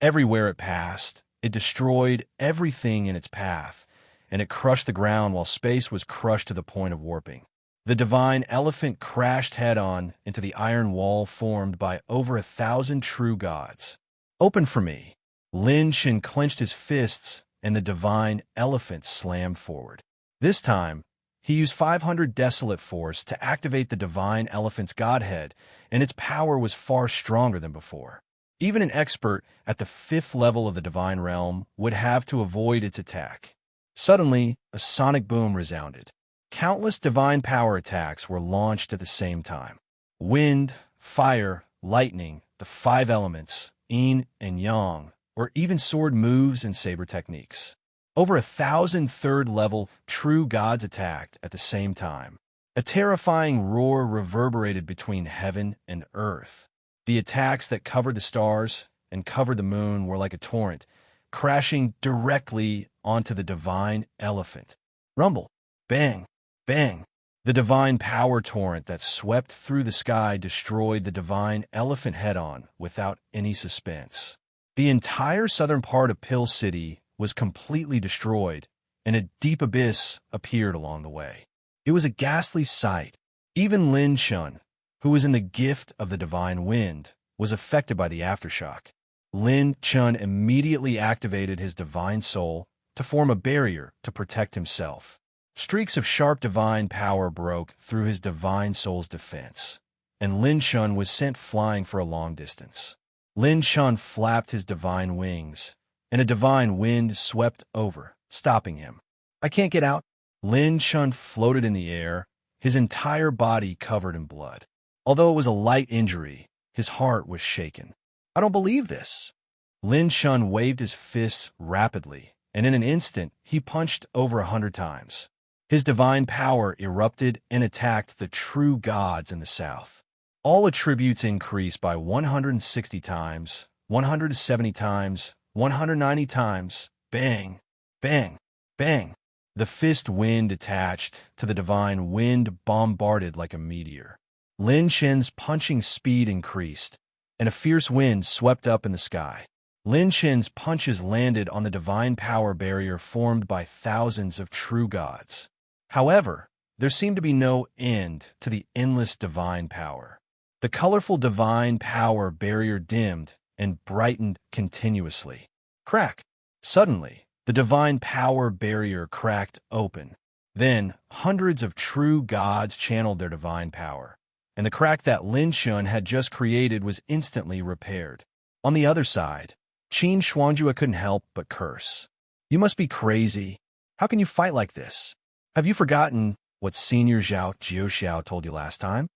Everywhere it passed, it destroyed everything in its path, and it crushed the ground while space was crushed to the point of warping. The divine elephant crashed head-on into the iron wall formed by over 1,000 true gods. "Open for me." Lin Chen clenched his fists, and the divine elephant slammed forward. This time, he used 500 desolate force to activate the divine elephant's godhead, and its power was far stronger than before. Even an expert at the 5th level of the divine realm would have to avoid its attack. Suddenly, a sonic boom resounded. Countless divine power attacks were launched at the same time. Wind, fire, lightning, the 5 elements, yin and yang, or even sword moves and saber techniques. Over 1,000 third-level true gods attacked at the same time. A terrifying roar reverberated between heaven and earth. The attacks that covered the stars and covered the moon were like a torrent, crashing directly onto the divine elephant. Rumble. Bang. Bang. The divine power torrent that swept through the sky destroyed the divine elephant head-on without any suspense. The entire southern part of Pill City was completely destroyed, and a deep abyss appeared along the way. It was a ghastly sight. Even Lin Chen, who was in the gift of the divine wind, was affected by the aftershock. Lin Chen immediately activated his divine soul to form a barrier to protect himself. Streaks of sharp divine power broke through his divine soul's defense, and Lin Chen was sent flying for a long distance. Lin Chen flapped his divine wings, and a divine wind swept over, stopping him. "I can't get out." Lin Chen floated in the air, his entire body covered in blood. Although it was a light injury, his heart was shaken. "I don't believe this." Lin Chen waved his fists rapidly, and in an instant, he punched over 100 times. His divine power erupted and attacked the true gods in the south. All attributes increased by 160 times, 170 times, 190 times. Bang, bang, bang. The fist wind attached to the divine wind bombarded like a meteor. Lin Chen's punching speed increased, and a fierce wind swept up in the sky. Lin Chen's punches landed on the divine power barrier formed by thousands of true gods. However, there seemed to be no end to the endless divine power. The colorful divine power barrier dimmed and brightened continuously. Crack! Suddenly, the divine power barrier cracked open. Then, hundreds of true gods channeled their divine power, and the crack that Lin Chen had just created was instantly repaired. On the other side, Qin Xuanjue couldn't help but curse. "You must be crazy. How can you fight like this? Have you forgotten what Senior Zhao Jiuxiao told you last time?"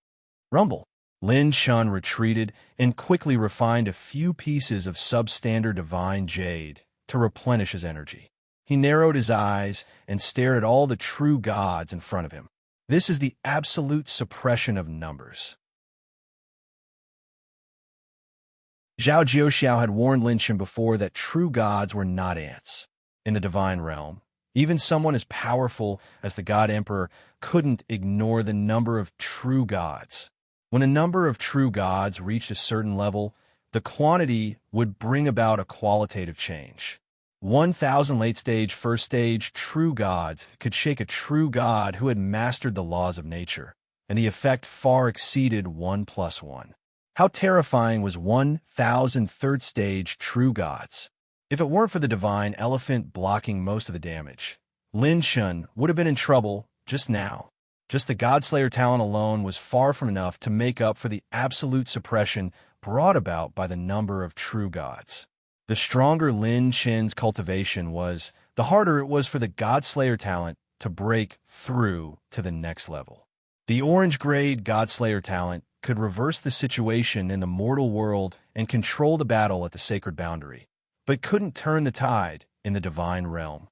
Rumble. Lin Chen retreated and quickly refined a few pieces of substandard divine jade to replenish his energy. He narrowed his eyes and stared at all the true gods in front of him. This is the absolute suppression of numbers. Zhao Jiuxiao had warned Lin Chen before that true gods were not ants. In the divine realm, even someone as powerful as the God Emperor couldn't ignore the number of true gods. When a number of true gods reached a certain level, the quantity would bring about a qualitative change. 1,000 late-stage, first-stage true gods could shake a true god who had mastered the laws of nature, and the effect far exceeded 1 plus 1. How terrifying was 1,000 third-stage true gods? If it weren't for the divine elephant blocking most of the damage, Lin Shun would have been in trouble just now. Just the Godslayer talent alone was far from enough to make up for the absolute suppression brought about by the number of true gods. The stronger Lin Shin's cultivation was, the harder it was for the Godslayer talent to break through to the next level. The orange-grade Godslayer talent could reverse the situation in the mortal world and control the battle at the sacred boundary, but couldn't turn the tide in the divine realm.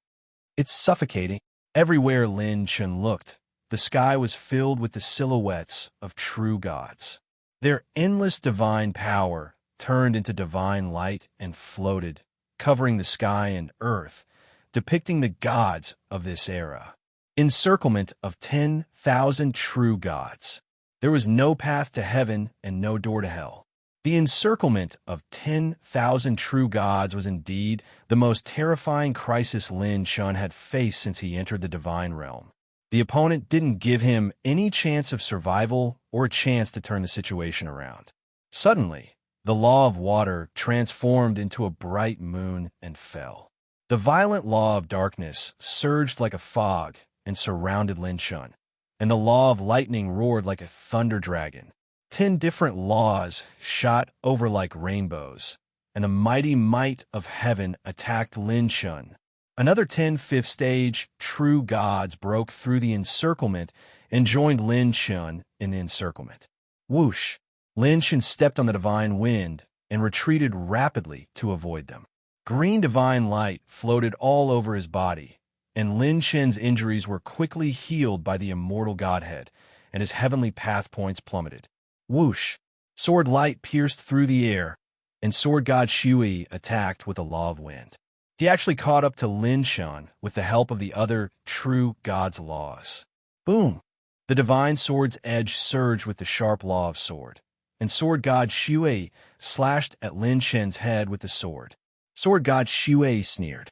It's suffocating. Everywhere Lin Shin looked, the sky was filled with the silhouettes of true gods. Their endless divine power turned into divine light and floated, covering the sky and earth, depicting the gods of this era. Encirclement of 10,000 true gods. There was no path to heaven and no door to hell. The encirclement of 10,000 true gods was indeed the most terrifying crisis Lin Shun had faced since he entered the divine realm. The opponent didn't give him any chance of survival or a chance to turn the situation around. Suddenly, the law of water transformed into a bright moon and fell. The violent law of darkness surged like a fog and surrounded Lin Shun, and the law of lightning roared like a thunder dragon. 10 different laws shot over like rainbows, and the mighty might of heaven attacked Lin Shun. Another 10 fifth-stage true gods broke through the encirclement and joined Lin Shun in the encirclement. Whoosh! Lin Shun stepped on the divine wind and retreated rapidly to avoid them. Green divine light floated all over his body, and Lin Shun's injuries were quickly healed by the immortal godhead, and his heavenly path points plummeted. Whoosh! Sword light pierced through the air, and sword god Shui attacked with the law of wind. He actually caught up to Lin Shun with the help of the other true god's laws. Boom! The divine sword's edge surged with the sharp law of sword, and sword god Shui slashed at Lin Shen's head with the sword. Sword god Shui sneered.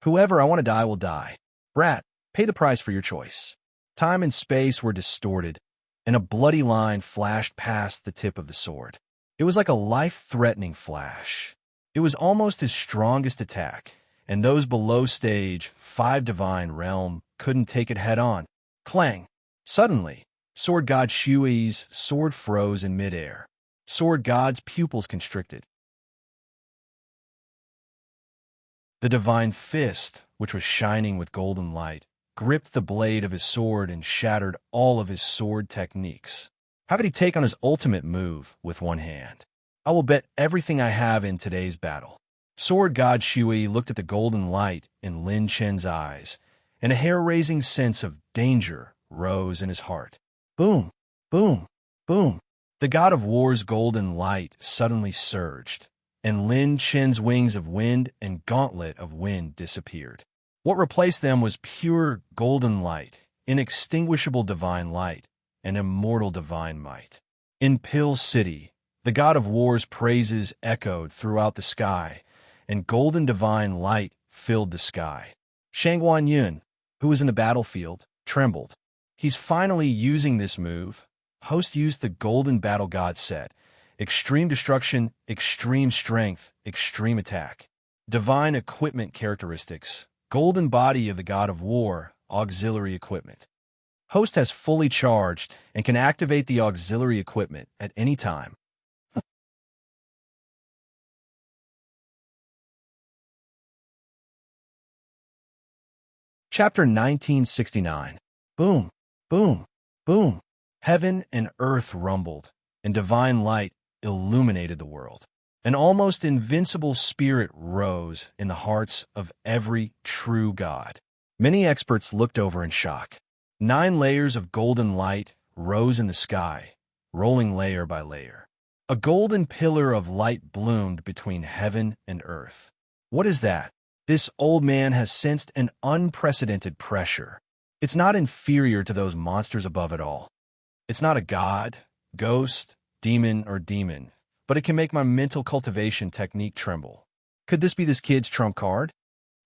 Whoever I want to die will die. Brat, pay the price for your choice. Time and space were distorted, and a bloody line flashed past the tip of the sword. It was like a life-threatening flash. It was almost his strongest attack, and those below stage 5 divine realm couldn't take it head-on. Clang! Suddenly, sword god Shui's sword froze in midair. Sword god's pupils constricted. The divine fist, which was shining with golden light, gripped the blade of his sword and shattered all of his sword techniques. How could he take on his ultimate move with one hand? I will bet everything I have in today's battle. Sword god Shui looked at the golden light in Lin Chen's eyes, and a hair-raising sense of danger rose in his heart. Boom! Boom! Boom! The god of war's golden light suddenly surged, and Lin Chen's wings of wind and gauntlet of wind disappeared. What replaced them was pure golden light, inextinguishable divine light, and immortal divine might. In Pill City, the god of war's praises echoed throughout the sky, and golden divine light filled the sky. Shangguan Yun, who was in the battlefield, trembled. He's finally using this move. Host used the golden battle god set. Extreme destruction, extreme strength, extreme attack. Divine equipment characteristics. Golden body of the god of war, auxiliary equipment. Host has fully charged and can activate the auxiliary equipment at any time. Chapter 1969. Boom, boom, boom. Heaven and earth rumbled, and divine light illuminated the world. An almost invincible spirit rose in the hearts of every true god. Many experts looked over in shock. 9 layers of golden light rose in the sky, rolling layer by layer. A golden pillar of light bloomed between heaven and earth. What is that? This old man has sensed an unprecedented pressure. It's not inferior to those monsters above it all. It's not a god, ghost, demon, or demon. but it can make my mental cultivation technique tremble. Could this be this kid's trump card?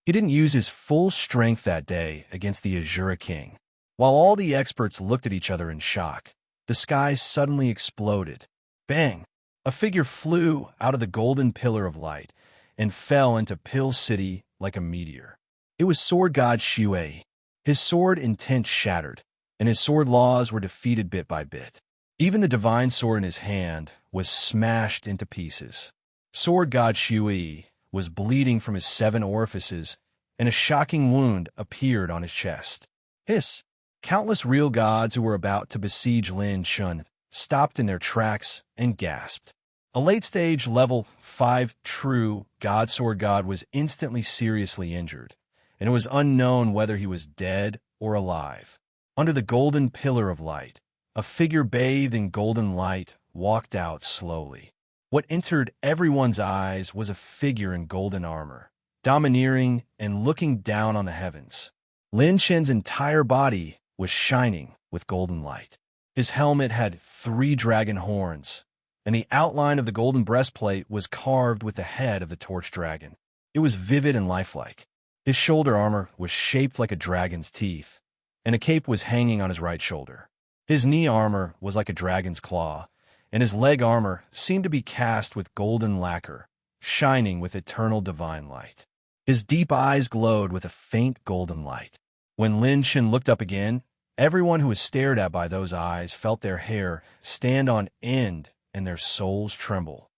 He didn't use his full strength that day against the Azura King. While all the experts looked at each other in shock, the sky suddenly exploded. Bang! A figure flew out of the golden pillar of light and fell into Pill City like a meteor. It was sword god Shui. His sword intent shattered, and his sword laws were defeated bit by bit. Even the divine sword in his hand was smashed into pieces. Sword god Shui was bleeding from his 7 orifices, and a shocking wound appeared on his chest. Hiss! Countless real gods who were about to besiege Lin Chun stopped in their tracks and gasped. A late-stage level 5 true god sword god was instantly seriously injured, and it was unknown whether he was dead or alive. Under the golden pillar of light, a figure bathed in golden light walked out slowly. What entered everyone's eyes was a figure in golden armor, domineering and looking down on the heavens. Lin Chen's entire body was shining with golden light. His helmet had 3 dragon horns, and the outline of the golden breastplate was carved with the head of the torch dragon. It was vivid and lifelike. His shoulder armor was shaped like a dragon's teeth, and a cape was hanging on his right shoulder. His knee armor was like a dragon's claw, and his leg armor seemed to be cast with golden lacquer, shining with eternal divine light. His deep eyes glowed with a faint golden light. When Lin Chen looked up again, everyone who was stared at by those eyes felt their hair stand on end and their souls tremble.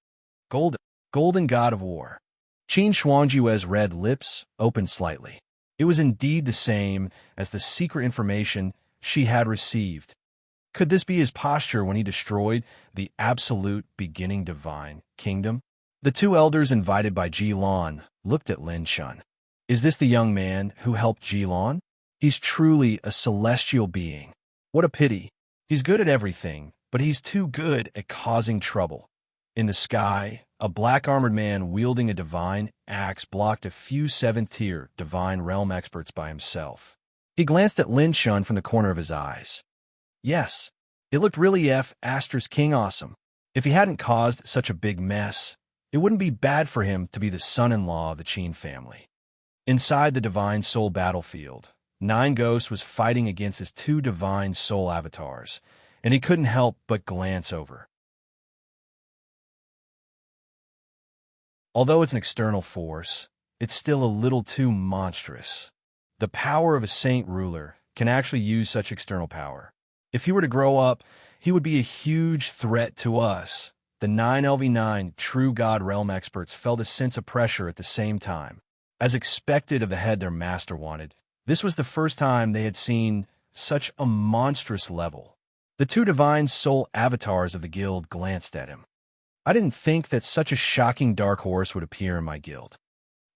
Golden god of war. Qin Shuangjue's red lips opened slightly. It was indeed the same as the secret information she had received. Could this be his posture when he destroyed the absolute beginning divine kingdom? The 2 elders invited by Jilon looked at Lin Chun. Is this the young man who helped Jilon? He's truly a celestial being. What a pity. He's good at everything, but he's too good at causing trouble. In the sky, a black-armored man wielding a divine axe blocked a few 7th-tier divine realm experts by himself. He glanced at Lin Chun from the corner of his eyes. Yes, it looked really King awesome. If he hadn't caused such a big mess, it wouldn't be bad for him to be the son-in-law of the Qin family. Inside the divine soul battlefield, Nine Ghost was fighting against his 2 divine soul avatars, and he couldn't help but glance over. Although it's an external force, it's still a little too monstrous. The power of a saint ruler can actually use such external power. If he were to grow up, he would be a huge threat to us. The 9LV9 true God realm experts felt a sense of pressure at the same time. As expected of the head their master wanted, this was the first time they had seen such a monstrous level. The 2 divine soul avatars of the guild glanced at him. I didn't think that such a shocking dark horse would appear in my guild.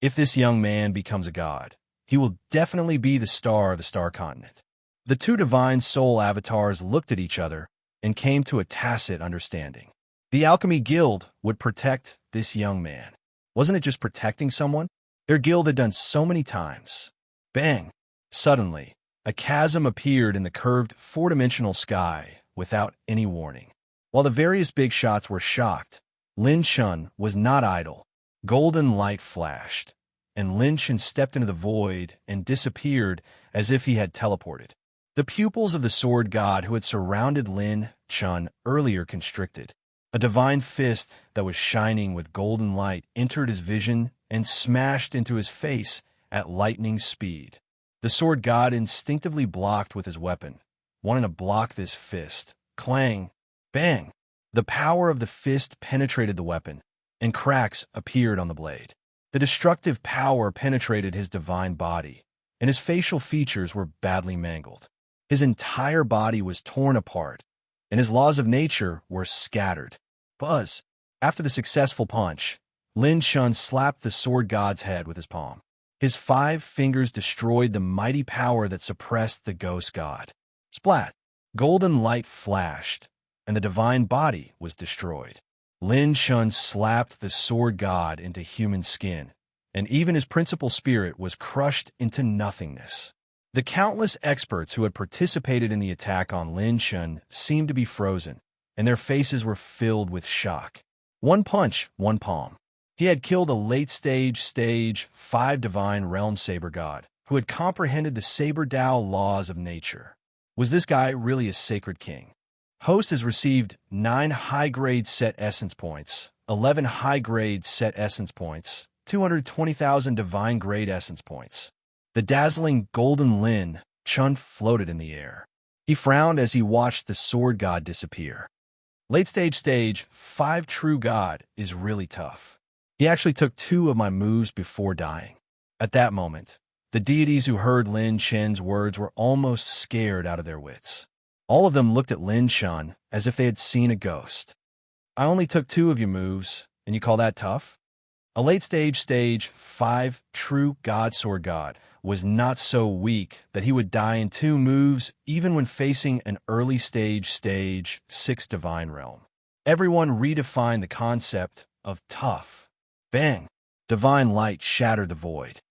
If this young man becomes a god, he will definitely be the star of the Star Continent. The 2 divine soul avatars looked at each other and came to a tacit understanding. The Alchemy Guild would protect this young man. Wasn't it just protecting someone? Their guild had done so many times. Bang! Suddenly, a chasm appeared in the curved 4-dimensional sky without any warning. While the various big shots were shocked, Lin Chun was not idle. Golden light flashed, and Lin Chun stepped into the void and disappeared as if he had teleported. The pupils of the sword god who had surrounded Lin Chun earlier constricted. A divine fist that was shining with golden light entered his vision and smashed into his face at lightning speed. The sword god instinctively blocked with his weapon, wanting to block this fist. Clang! Bang! The power of the fist penetrated the weapon, and cracks appeared on the blade. The destructive power penetrated his divine body, and his facial features were badly mangled. His entire body was torn apart, and his laws of nature were scattered. Buzz! After the successful punch, Lin Chun slapped the sword god's head with his palm. His 5 fingers destroyed the mighty power that suppressed the ghost god. Splat! Golden light flashed, and the divine body was destroyed. Lin Chun slapped the sword god into human skin, and even his principal spirit was crushed into nothingness. The countless experts who had participated in the attack on Lin Chun seemed to be frozen, and their faces were filled with shock. One punch, one palm. He had killed a late-stage 5 divine realm saber god who had comprehended the saber Tao laws of nature. Was this guy really a sacred king? Host has received 9 high-grade set essence points, 11 high-grade set essence points, 220,000 divine grade essence points. The dazzling golden Lin Chun floated in the air. He frowned as he watched the sword god disappear. Late-stage 5 true god is really tough. He actually took 2 of my moves before dying. At that moment, the deities who heard Lin Chen's words were almost scared out of their wits. All of them looked at Lin Chen as if they had seen a ghost. I only took 2 of your moves, and you call that tough? A late-stage 5 true god sword god was not so weak that he would die in 2 moves even when facing an early-stage 6 divine realm. Everyone redefined the concept of tough. Bang! Divine light shattered the void.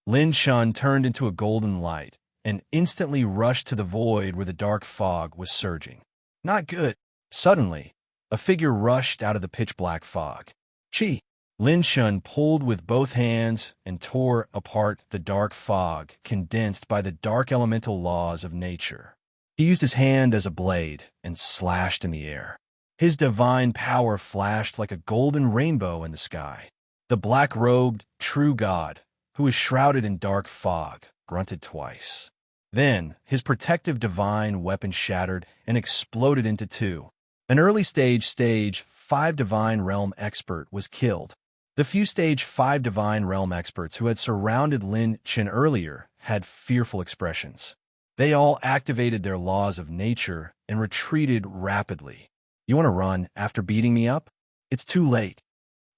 Lin Chun turned into a golden light and instantly rushed to the void where the dark fog was surging. Not good. Suddenly, a figure rushed out of the pitch-black fog. Chi! Lin Chun pulled with both hands and tore apart the dark fog condensed by the dark elemental laws of nature. He used his hand as a blade and slashed in the air. His divine power flashed like a golden rainbow in the sky. The black-robed, true god, who was shrouded in dark fog, grunted twice. Then, his protective divine weapon shattered and exploded into 2. An early-stage 5 divine realm expert was killed. The few stage 5 divine realm experts who had surrounded Lin Chen earlier had fearful expressions. They all activated their laws of nature and retreated rapidly. You want to run after beating me up? It's too late.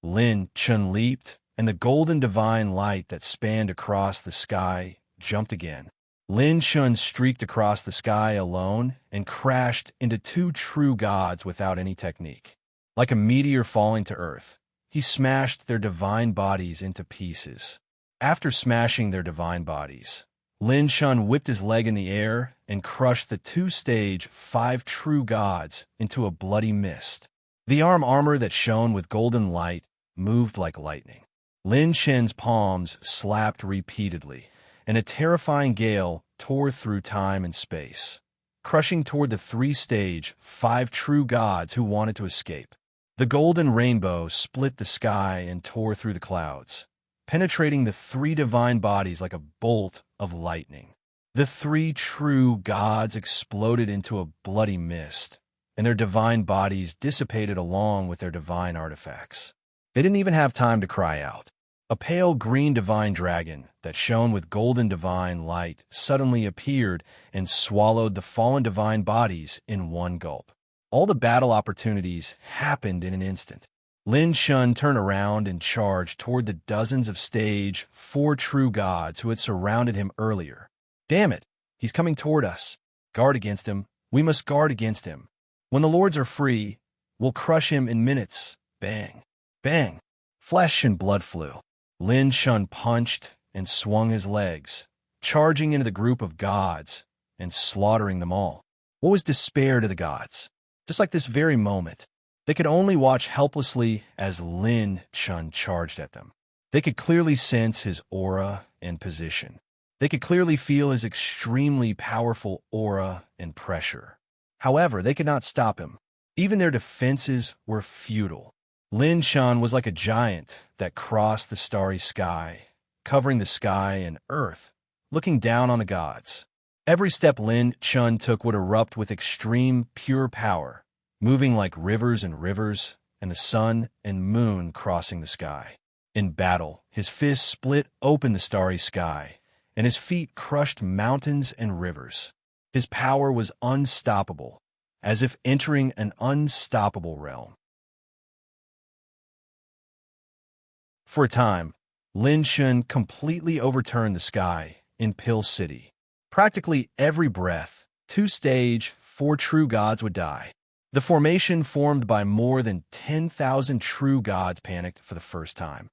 Lin Chen leaped, and the golden divine light that spanned across the sky jumped again. Lin Chen streaked across the sky alone and crashed into 2 true gods without any technique. Like a meteor falling to earth, he smashed their divine bodies into pieces. After smashing their divine bodies, Lin Chen whipped his leg in the air and crushed the 2 stage 5 true gods into a bloody mist. The armor that shone with golden light moved like lightning. Lin Chen's palms slapped repeatedly, and a terrifying gale tore through time and space, crushing toward the 3 stage 5 true gods who wanted to escape. The golden rainbow split the sky and tore through the clouds, penetrating the 3 divine bodies like a bolt of lightning. The 3 true gods exploded into a bloody mist, and their divine bodies dissipated along with their divine artifacts. They didn't even have time to cry out. A pale green divine dragon that shone with golden divine light suddenly appeared and swallowed the fallen divine bodies in one gulp. All the battle opportunities happened in an instant. Lin Chen turned around and charged toward the dozens of stage 4 true gods who had surrounded him earlier. Damn it, he's coming toward us. Guard against him. We must guard against him. When the lords are free, we'll crush him in minutes. Bang. Bang. Flesh and blood flew. Lin Chen punched and swung his legs, charging into the group of gods and slaughtering them all. What was despair to the gods? Just like this very moment, they could only watch helplessly as Lin Chen charged at them. They could clearly sense his aura and position. They could clearly feel his extremely powerful aura and pressure. However, they could not stop him. Even their defenses were futile. Lin Chen was like a giant that crossed the starry sky, covering the sky and earth, looking down on the gods. Every step Lin Chen took would erupt with extreme, pure power, moving like rivers and the sun and moon crossing the sky. In battle, his fists split open the starry sky, and his feet crushed mountains and rivers. His power was unstoppable, as if entering an unstoppable realm. For a time, Lin Chen completely overturned the sky in Pill City. Practically every breath, 2 stage 4 true gods would die. The formation formed by more than 10,000 true gods panicked for the first time.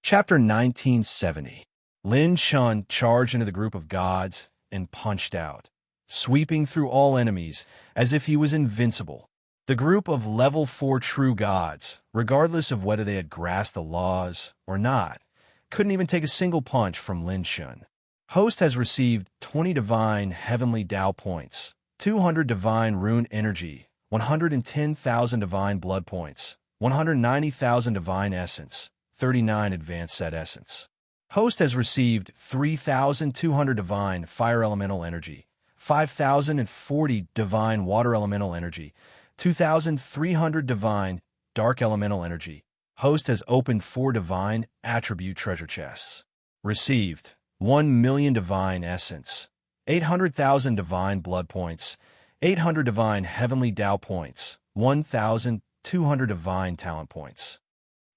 Chapter 1970. Lin Shun charged into the group of gods and punched out, sweeping through all enemies as if he was invincible. The group of level 4 true gods, regardless of whether they had grasped the laws or not, couldn't even take a single punch from Lin Shun. Host has received 20 divine heavenly Tao points, 200 divine rune energy, 110,000 divine blood points, 190,000 divine essence, 39 advanced set essence. Host has received 3,200 divine fire elemental energy, 5,040 divine water elemental energy, 2,300 divine dark elemental energy. Host has opened 4 divine attribute treasure chests. Received 1 million divine essence, 800,000 divine blood points, 800 divine heavenly Tao points, 1,200 divine talent points.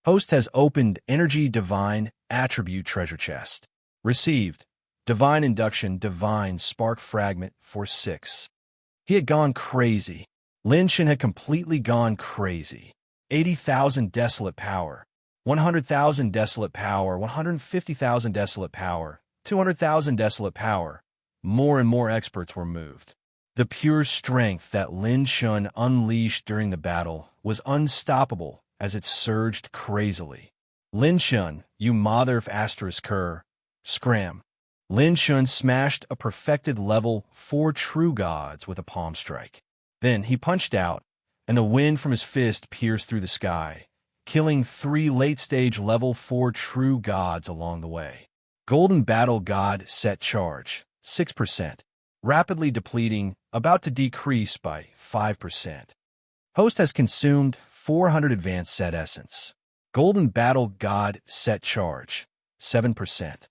Host has opened energy divine attribute treasure chest. Received divine induction divine spark fragment for 6. He had gone crazy. Lin Shun had completely gone crazy. 80,000 desolate power, 100,000 desolate power, 150,000 desolate power, 200,000 desolate power. More and more experts were moved. The pure strength that Lin Shun unleashed during the battle was unstoppable as it surged crazily. Lin Shun, you mother of asterisk cur, scram. Lin Shun smashed a perfected level 4 true gods with a palm strike. Then he punched out, and the wind from his fist pierced through the sky, killing 3 late-stage level 4 true gods along the way. Golden Battle God set charge, 6%, rapidly depleting, about to decrease by 5%. Host has consumed 400 advanced set essence. Golden Battle God set charge, 7%.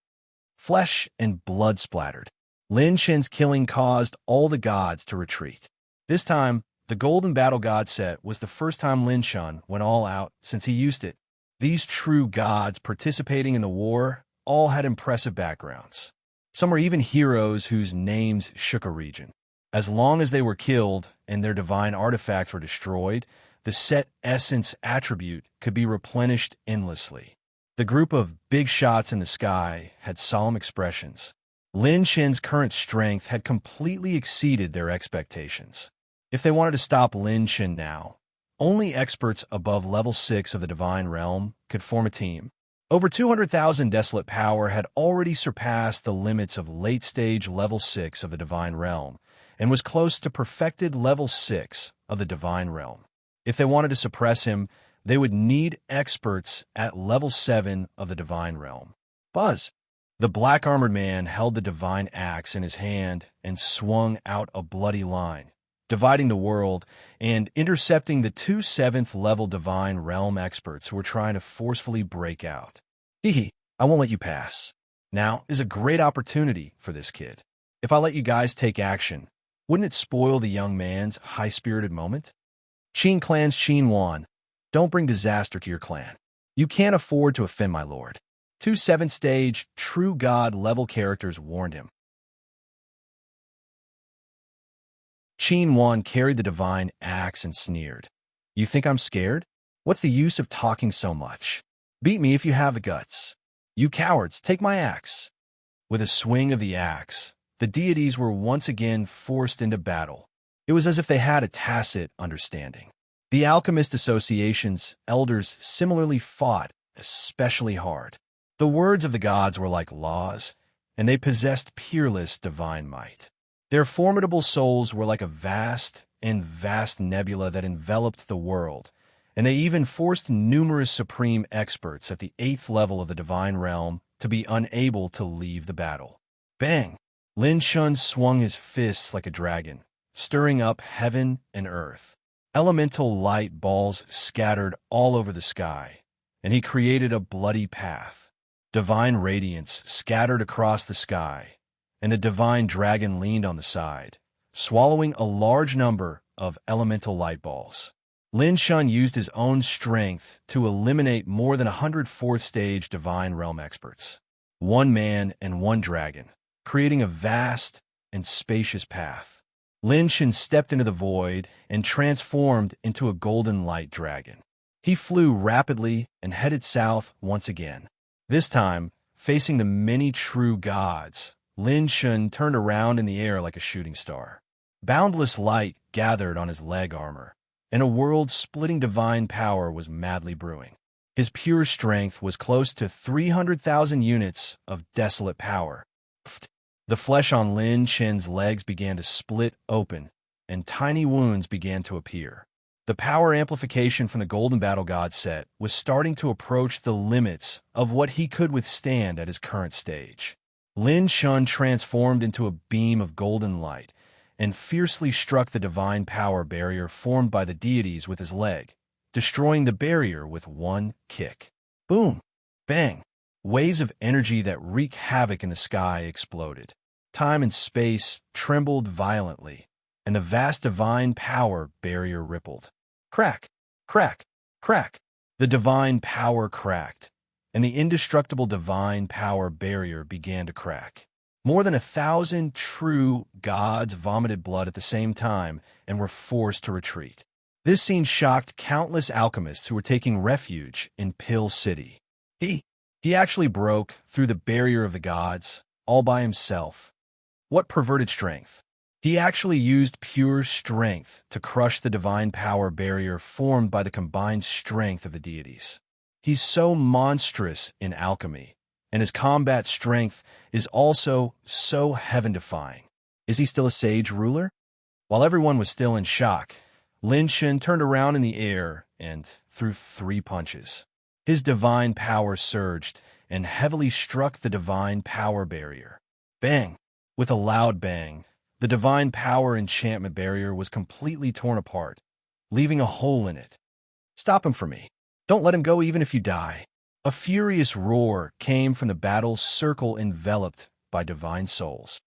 Flesh and blood splattered. Lin Shun's killing caused all the gods to retreat. This time, the Golden Battle God set was the first time Lin Shun went all out since he used it. These true gods participating in the war all had impressive backgrounds. Some were even heroes whose names shook a region. As long as they were killed and their divine artifacts were destroyed, the set essence attribute could be replenished endlessly. The group of big shots in the sky had solemn expressions. Lin Shun's current strength had completely exceeded their expectations. If they wanted to stop Lin Shun now, only experts above level 6 of the Divine Realm could form a team. Over 200,000 desolate power had already surpassed the limits of late-stage level 6 of the Divine Realm and was close to perfected level 6 of the Divine Realm. If they wanted to suppress him, they would need experts at level 7 of the Divine Realm. Buzz! The black-armored man held the divine axe in his hand and swung out a bloody line, dividing the world and intercepting the 2 7th-level Divine Realm experts who were trying to forcefully break out. Hee, I won't let you pass. Now is a great opportunity for this kid. If I let you guys take action, wouldn't it spoil the young man's high-spirited moment? Qin Clan's Qin Wan, don't bring disaster to your clan. You can't afford to offend my lord. 2 7th-stage, true god level characters warned him. Qin Wan carried the divine axe and sneered. You think I'm scared? What's the use of talking so much? Beat me if you have the guts. You cowards, take my axe. With a swing of the axe, the deities were once again forced into battle. It was as if they had a tacit understanding. The Alchemist Association's elders similarly fought especially hard. The words of the gods were like laws, and they possessed peerless divine might. Their formidable souls were like a vast nebula that enveloped the world, and they even forced numerous supreme experts at the 8th level of the Divine Realm to be unable to leave the battle. Bang! Lin Shun swung his fists like a dragon, stirring up heaven and earth. Elemental light balls scattered all over the sky, and he created a bloody path. Divine radiance scattered across the sky, and the divine dragon leaned on the side, swallowing a large number of elemental light balls. Lin Shun used his own strength to eliminate more than 100 4th-stage Divine Realm experts. 1 man and 1 dragon, creating a vast and spacious path. Lin Shun stepped into the void and transformed into a golden light dragon. He flew rapidly and headed south once again. This time, Facing the many true gods, Lin Shun turned around in the air like a shooting star. Boundless light gathered on his leg armor, and a world-splitting divine power was madly brewing. His pure strength was close to 300,000 units of desolate power. The flesh on Lin Chen's legs began to split open, and tiny wounds began to appear. The power amplification from the Golden Battle God set was starting to approach the limits of what he could withstand at his current stage. Lin Shun transformed into a beam of golden light and fiercely struck the divine power barrier formed by the deities with his leg, destroying the barrier with one kick. Boom! Bang! Waves of energy that wreaked havoc in the sky exploded. Time and space trembled violently, and the vast divine power barrier rippled. Crack! Crack! Crack! The divine power cracked, and the indestructible divine power barrier began to crack. More than 1,000 true gods vomited blood at the same time and were forced to retreat. This scene shocked countless alchemists who were taking refuge in Pill City. He actually broke through the barrier of the gods, all by himself. What perverted strength! He actually used pure strength to crush the divine power barrier formed by the combined strength of the deities. He's so monstrous in alchemy, and his combat strength is also so heaven-defying. Is he still a sage ruler? While everyone was still in shock, Lin Shen turned around in the air and threw 3 punches. His divine power surged and heavily struck the divine power barrier. Bang! With a loud bang, the divine power enchantment barrier was completely torn apart, leaving a hole in it. Stop him for me. Don't let him go even if you die. A furious roar came from the battle's circle enveloped by divine souls.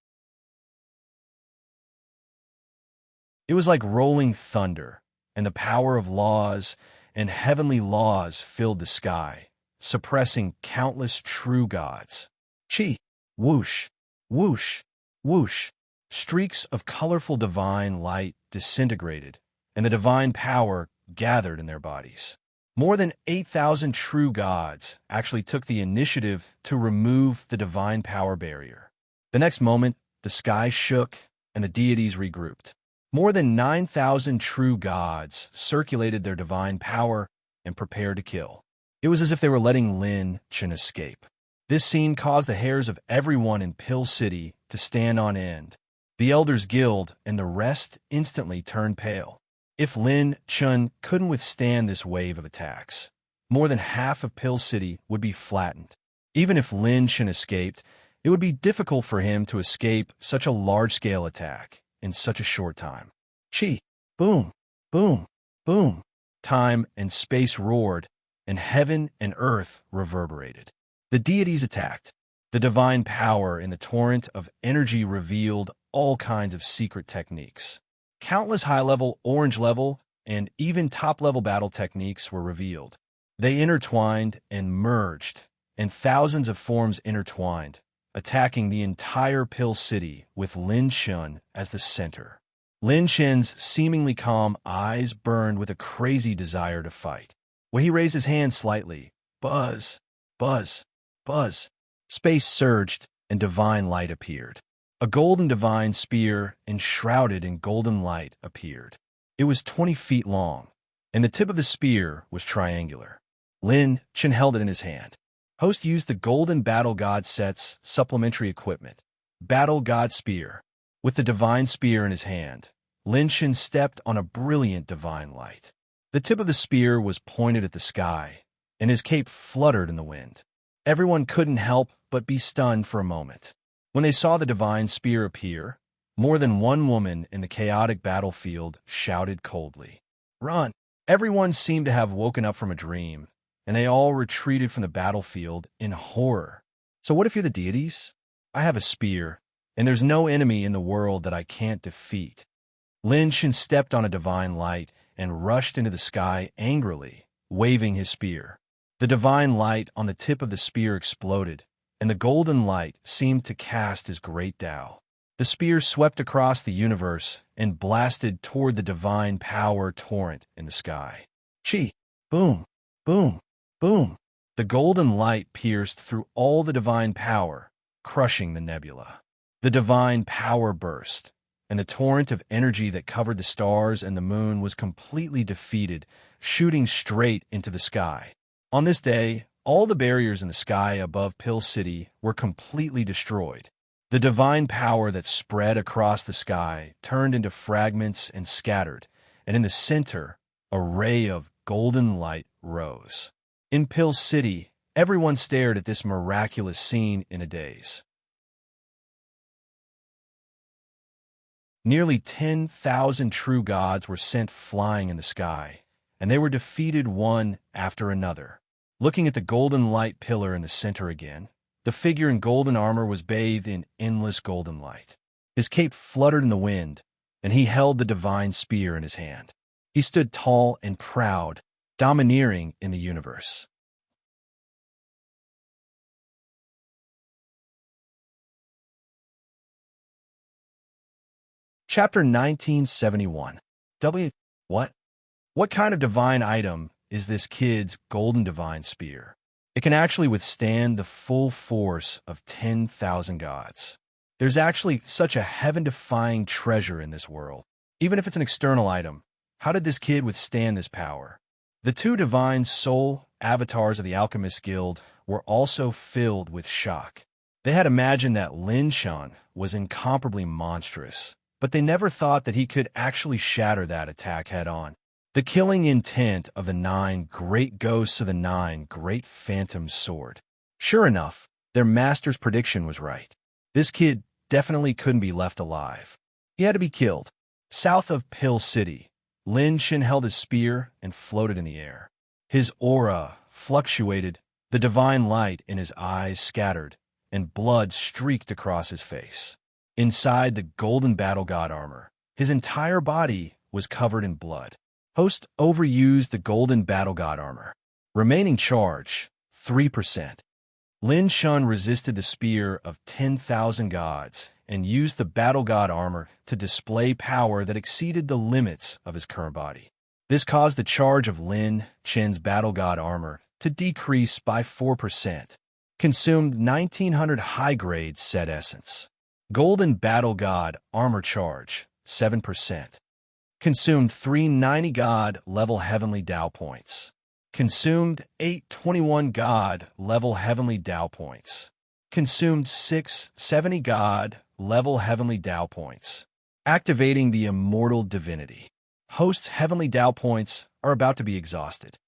It was like rolling thunder, and the power of laws and heavenly laws filled the sky, suppressing countless true gods. Chi! Whoosh! Whoosh! Whoosh! Streaks of colorful divine light disintegrated, and the divine power gathered in their bodies. More than 8,000 true gods actually took the initiative to remove the divine power barrier. The next moment, the sky shook and the deities regrouped. More than 9,000 true gods circulated their divine power and prepared to kill. It was as if they were letting Lin Chen escape. This scene caused the hairs of everyone in Pill City to stand on end. The Elders Guild and the rest instantly turned pale. If Lin Chen couldn't withstand this wave of attacks, more than half of Pill City would be flattened. Even if Lin Chen escaped, it would be difficult for him to escape such a large-scale attack in such a short time. Chi! Boom! Boom! Boom! Time and space roared, and heaven and earth reverberated. The deities attacked. The divine power in the torrent of energy revealed all kinds of secret techniques. Countless high-level, orange-level, and even top-level battle techniques were revealed. They intertwined and merged, and thousands of forms intertwined, attacking the entire Pill City with Lin Shun as the center. Lin Shen's seemingly calm eyes burned with a crazy desire to fight. When he raised his hand slightly, buzz, buzz, buzz, space surged and divine light appeared. A golden divine spear enshrouded in golden light appeared. It was 20 feet long, and the tip of the spear was triangular. Lin Chen held it in his hand. Host used the Golden Battle God set's supplementary equipment, Battle God Spear. With the divine spear in his hand, Lin Chen stepped on a brilliant divine light. The tip of the spear was pointed at the sky, and his cape fluttered in the wind. Everyone couldn't help but be stunned for a moment. When they saw the divine spear appear, more than one woman in the chaotic battlefield shouted coldly, "Run!" Everyone seemed to have woken up from a dream, and they all retreated from the battlefield in horror. So what if you're the deities? I have a spear, and there's no enemy in the world that I can't defeat. Lin Shen stepped on a divine light and rushed into the sky angrily, waving his spear. The divine light on the tip of the spear exploded, and the golden light seemed to cast his great Tao. The spear swept across the universe and blasted toward the divine power torrent in the sky. Chi! Boom! Boom! Boom! The golden light pierced through all the divine power, crushing the nebula. The divine power burst, and the torrent of energy that covered the stars and the moon was completely defeated, shooting straight into the sky. On this day, all the barriers in the sky above Pill City were completely destroyed. The divine power that spread across the sky turned into fragments and scattered, and in the center, a ray of golden light rose. In Pill City, everyone stared at this miraculous scene in a daze. Nearly 10,000 true gods were sent flying in the sky, and they were defeated one after another. Looking at the golden light pillar in the center again, the figure in golden armor was bathed in endless golden light. His cape fluttered in the wind, and he held the divine spear in his hand. He stood tall and proud, domineering in the universe. Chapter 1971. What? What kind of divine item is this kid's golden divine spear? It can actually withstand the full force of 10,000 gods. There's actually such a heaven-defying treasure in this world. Even if it's an external item, how did this kid withstand this power? The two divine soul avatars of the Alchemist Guild were also filled with shock. They had imagined that Lin Shan was incomparably monstrous, but they never thought that he could actually shatter that attack head-on. The killing intent of the 9 great ghosts of the 9 great phantoms soared. Sure enough, their master's prediction was right. This kid definitely couldn't be left alive. He had to be killed. South of Pill City, Lin Shan held his spear and floated in the air. His aura fluctuated, the divine light in his eyes scattered, and blood streaked across his face. Inside the golden battle god armor, his entire body was covered in blood. Host overused the golden battle god armor. Remaining charge, 3%. Lin Shan resisted the spear of 10,000 gods and used the battle god armor to display power that exceeded the limits of his current body. This caused the charge of Lin Shan's battle god armor to decrease by 4%. Consumed 1,900 high-grade set essence. Golden Battle God Armor Charge, 7%. Consumed 390 God Level Heavenly Tao Points. Consumed 821 God Level Heavenly Tao Points. Consumed 670 God Level Heavenly Tao Points. Activating the Immortal Divinity. Host's Heavenly Tao Points are about to be exhausted.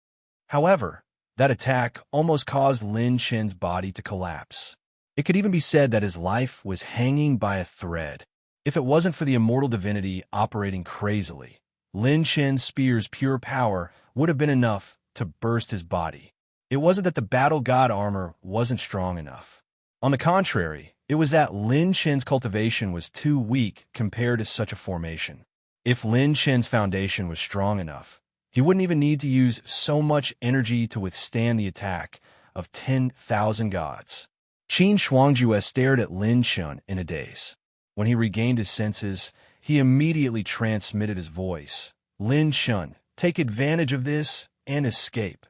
However, that attack almost caused Lin Shan's body to collapse. It could even be said that his life was hanging by a thread. If it wasn't for the immortal divinity operating crazily, Lin Shan's spear's pure power would have been enough to burst his body. It wasn't that the battle god armor wasn't strong enough. On the contrary, it was that Lin Shan's cultivation was too weak compared to such a formation. If Lin Shan's foundation was strong enough, he wouldn't even need to use so much energy to withstand the attack of 10,000 gods. Qin Shuangjue stared at Lin Shan in a daze. When he regained his senses, he immediately transmitted his voice. Lin Shan, take advantage of this and escape.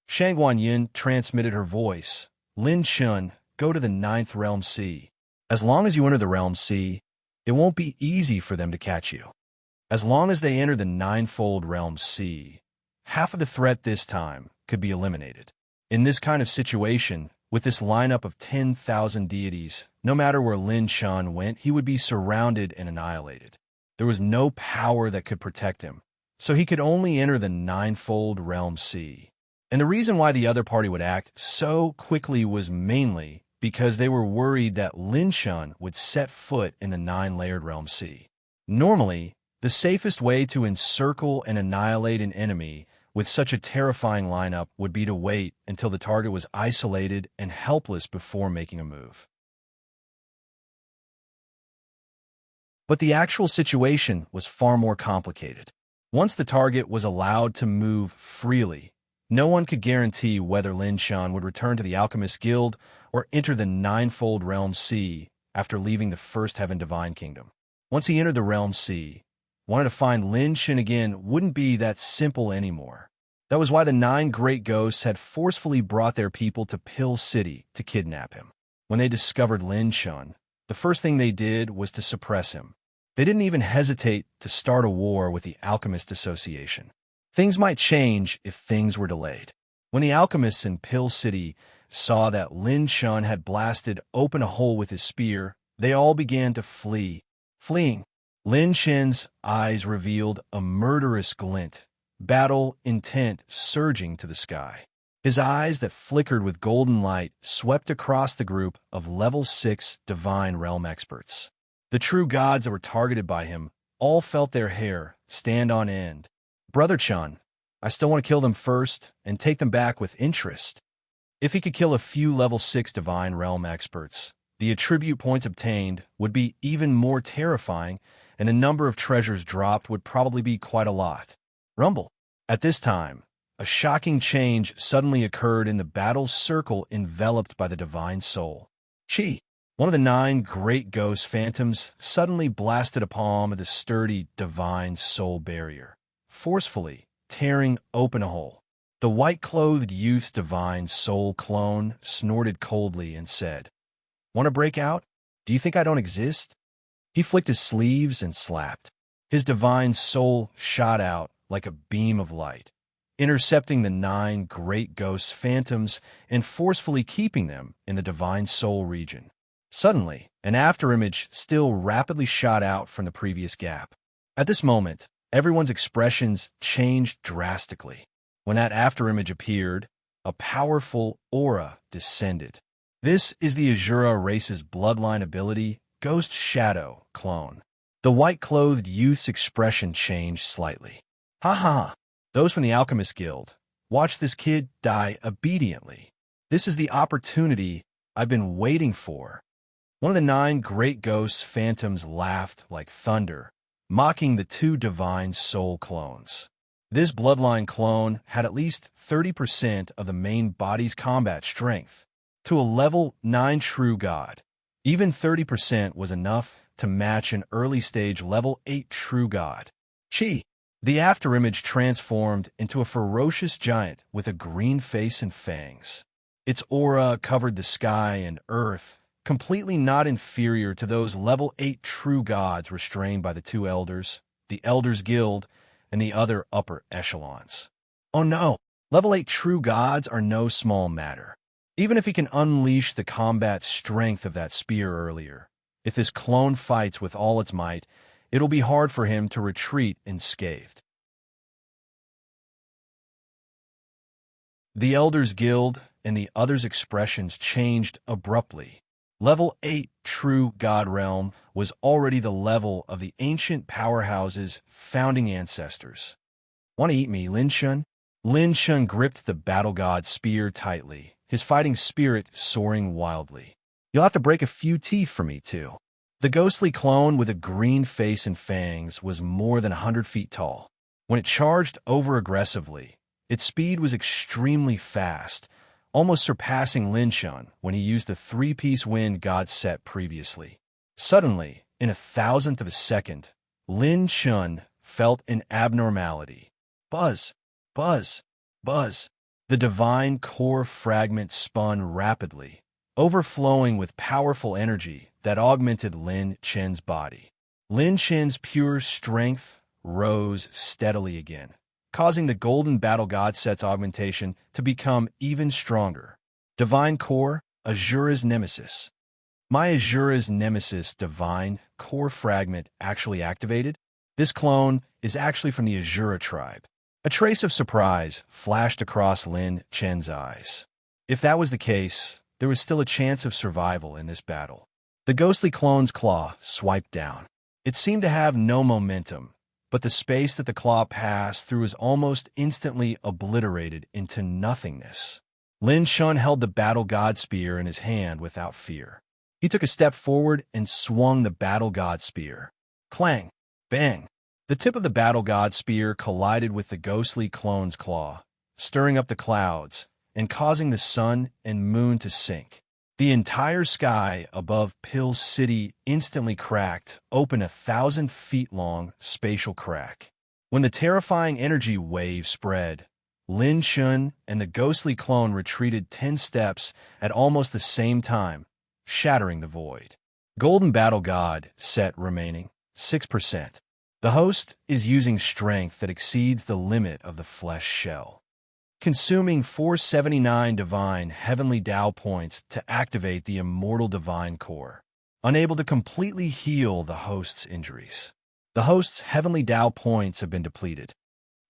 Shang Guanyin transmitted her voice. Lin Shan, go to the 9th Realm Sea. As long as you enter the Realm Sea, it won't be easy for them to catch you. As long as they enter the 9-fold Realm Sea, half of the threat this time could be eliminated. In this kind of situation, with this lineup of 10,000 deities, no matter where Lin Shan went, he would be surrounded and annihilated. There was no power that could protect him, so he could only enter the 9-fold Realm Sea. And the reason why the other party would act so quickly was mainly because they were worried that Lin Shan would set foot in the 9-layered Realm Sea. Normally, the safest way to encircle and annihilate an enemy with such a terrifying lineup would be to wait until the target was isolated and helpless before making a move. But the actual situation was far more complicated. Once the target was allowed to move freely, no one could guarantee whether Lin Shan would return to the Alchemist Guild or enter the 9-fold Realm Sea after leaving the First Heaven Divine Kingdom. Once he entered the Realm Sea, wanting to find Lin Shan again wouldn't be that simple anymore. That was why the 9 great ghosts had forcefully brought their people to Pill City to kidnap him. When they discovered Lin Shun, the first thing they did was to suppress him. They didn't even hesitate to start a war with the Alchemist Association. Things might change if things were delayed. When the alchemists in Pill City saw that Lin Shun had blasted open a hole with his spear, they all began to flee. Fleeing, Lin Shun's eyes revealed a murderous glint, battle intent surging to the sky. His eyes that flickered with golden light swept across the group of level 6 divine realm experts. The true gods that were targeted by him all felt their hair stand on end. Brother Chun, I still want to kill them first and take them back with interest. If he could kill a few level 6 divine realm experts, the attribute points obtained would be even more terrifying, and the number of treasures dropped would probably be quite a lot. Rumble. At this time, a shocking change suddenly occurred in the battle's circle enveloped by the divine soul. Chi, one of the 9 great ghost phantoms, suddenly blasted upon the sturdy divine soul barrier, forcefully tearing open a hole. The white-clothed youth's divine soul clone snorted coldly and said, "Want to break out? Do you think I don't exist?" He flicked his sleeves and slapped. His divine soul shot out like a beam of light, intercepting the 9 great ghost phantoms and forcefully keeping them in the divine soul region. Suddenly, an afterimage still rapidly shot out from the previous gap. At this moment, everyone's expressions changed drastically. When that afterimage appeared, a powerful aura descended. This is the Azura race's bloodline ability, Ghost Shadow Clone. The white-clothed youth's expression changed slightly. "Ha ha! Those from the Alchemist Guild, watch this kid die obediently. This is the opportunity I've been waiting for." One of the 9 great ghosts phantoms laughed like thunder, mocking the 2 divine soul clones. This bloodline clone had at least 30% of the main body's combat strength. To a level 9 true god, even 30% was enough to match an early-stage level 8 true god. Chi. The afterimage transformed into a ferocious giant with a green face and fangs. Its aura covered the sky and earth, completely not inferior to those level 8 true gods restrained by the 2 elders, the Elders Guild, and the other upper echelons. Oh no, level 8 true gods are no small matter. Even if he can unleash the combat strength of that spear earlier, if this clone fights with all its might, it'll be hard for him to retreat unscathed. The Elders Guild and the others' expressions changed abruptly. Level 8 True God Realm was already the level of the ancient powerhouse's founding ancestors. "Want to eat me, Lin Shun?" Lin Shun gripped the battle god's spear tightly, his fighting spirit soaring wildly. "You'll have to break a few teeth for me, too." The ghostly clone with a green face and fangs was more than 100 feet tall. When it charged over aggressively, its speed was extremely fast, almost surpassing Lin Shun when he used the 3-piece wind god set previously. Suddenly, in a thousandth of a second, Lin Shun felt an abnormality. Buzz, buzz, buzz. The divine core fragment spun rapidly, overflowing with powerful energy that augmented Lin Chen's body. Lin Chen's pure strength rose steadily again, causing the golden battle god set's augmentation to become even stronger. Divine Core, Azura's Nemesis. My Azura's Nemesis Divine Core Fragment actually activated? This clone is actually from the Azura tribe. A trace of surprise flashed across Lin Chen's eyes. If that was the case, there was still a chance of survival in this battle. The ghostly clone's claw swiped down. It seemed to have no momentum, but the space that the claw passed through was almost instantly obliterated into nothingness. Lin Shun held the battle god spear in his hand without fear. He took a step forward and swung the battle god spear. Clang! Bang! The tip of the battle god spear collided with the ghostly clone's claw, stirring up the clouds and causing the sun and moon to sink. The entire sky above Pill City instantly cracked open, a 1,000 feet long spatial crack. When the terrifying energy wave spread, Lin Shun and the ghostly clone retreated 10 steps at almost the same time, shattering the void. Golden Battle God set remaining 6%. The host is using strength that exceeds the limit of the flesh shell, consuming 479 divine heavenly Tao points to activate the immortal divine core, unable to completely heal the host's injuries. The host's heavenly Tao points have been depleted.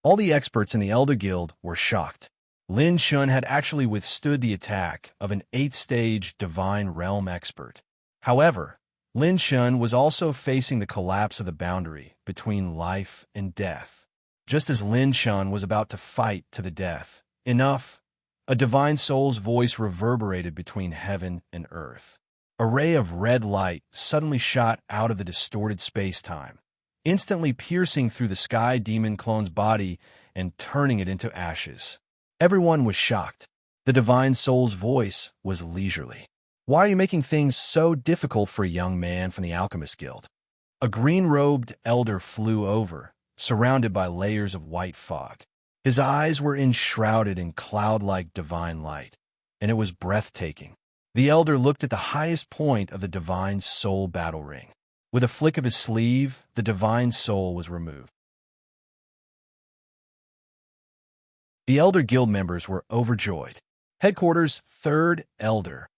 All the experts in the Elder Guild were shocked. Lin Shun had actually withstood the attack of an 8th-stage divine realm expert. However, Lin Shun was also facing the collapse of the boundary between life and death. Just as Lin Shun was about to fight to the death, enough, a divine soul's voice reverberated between heaven and earth. A ray of red light suddenly shot out of the distorted space-time, instantly piercing through the Sky Demon clone's body and turning it into ashes. Everyone was shocked. The divine soul's voice was leisurely. "Why are you making things so difficult for a young man from the Alchemist Guild?" A green-robed elder flew over, surrounded by layers of white fog. His eyes were enshrouded in cloud-like divine light, and it was breathtaking. The elder looked at the highest point of the divine soul battle ring. With a flick of his sleeve, the divine soul was removed. The Elder Guild members were overjoyed. Headquarters, Third Elder.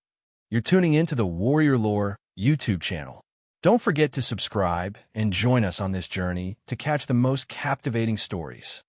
You're tuning into the Warrior Lore YouTube channel. Don't forget to subscribe and join us on this journey to catch the most captivating stories.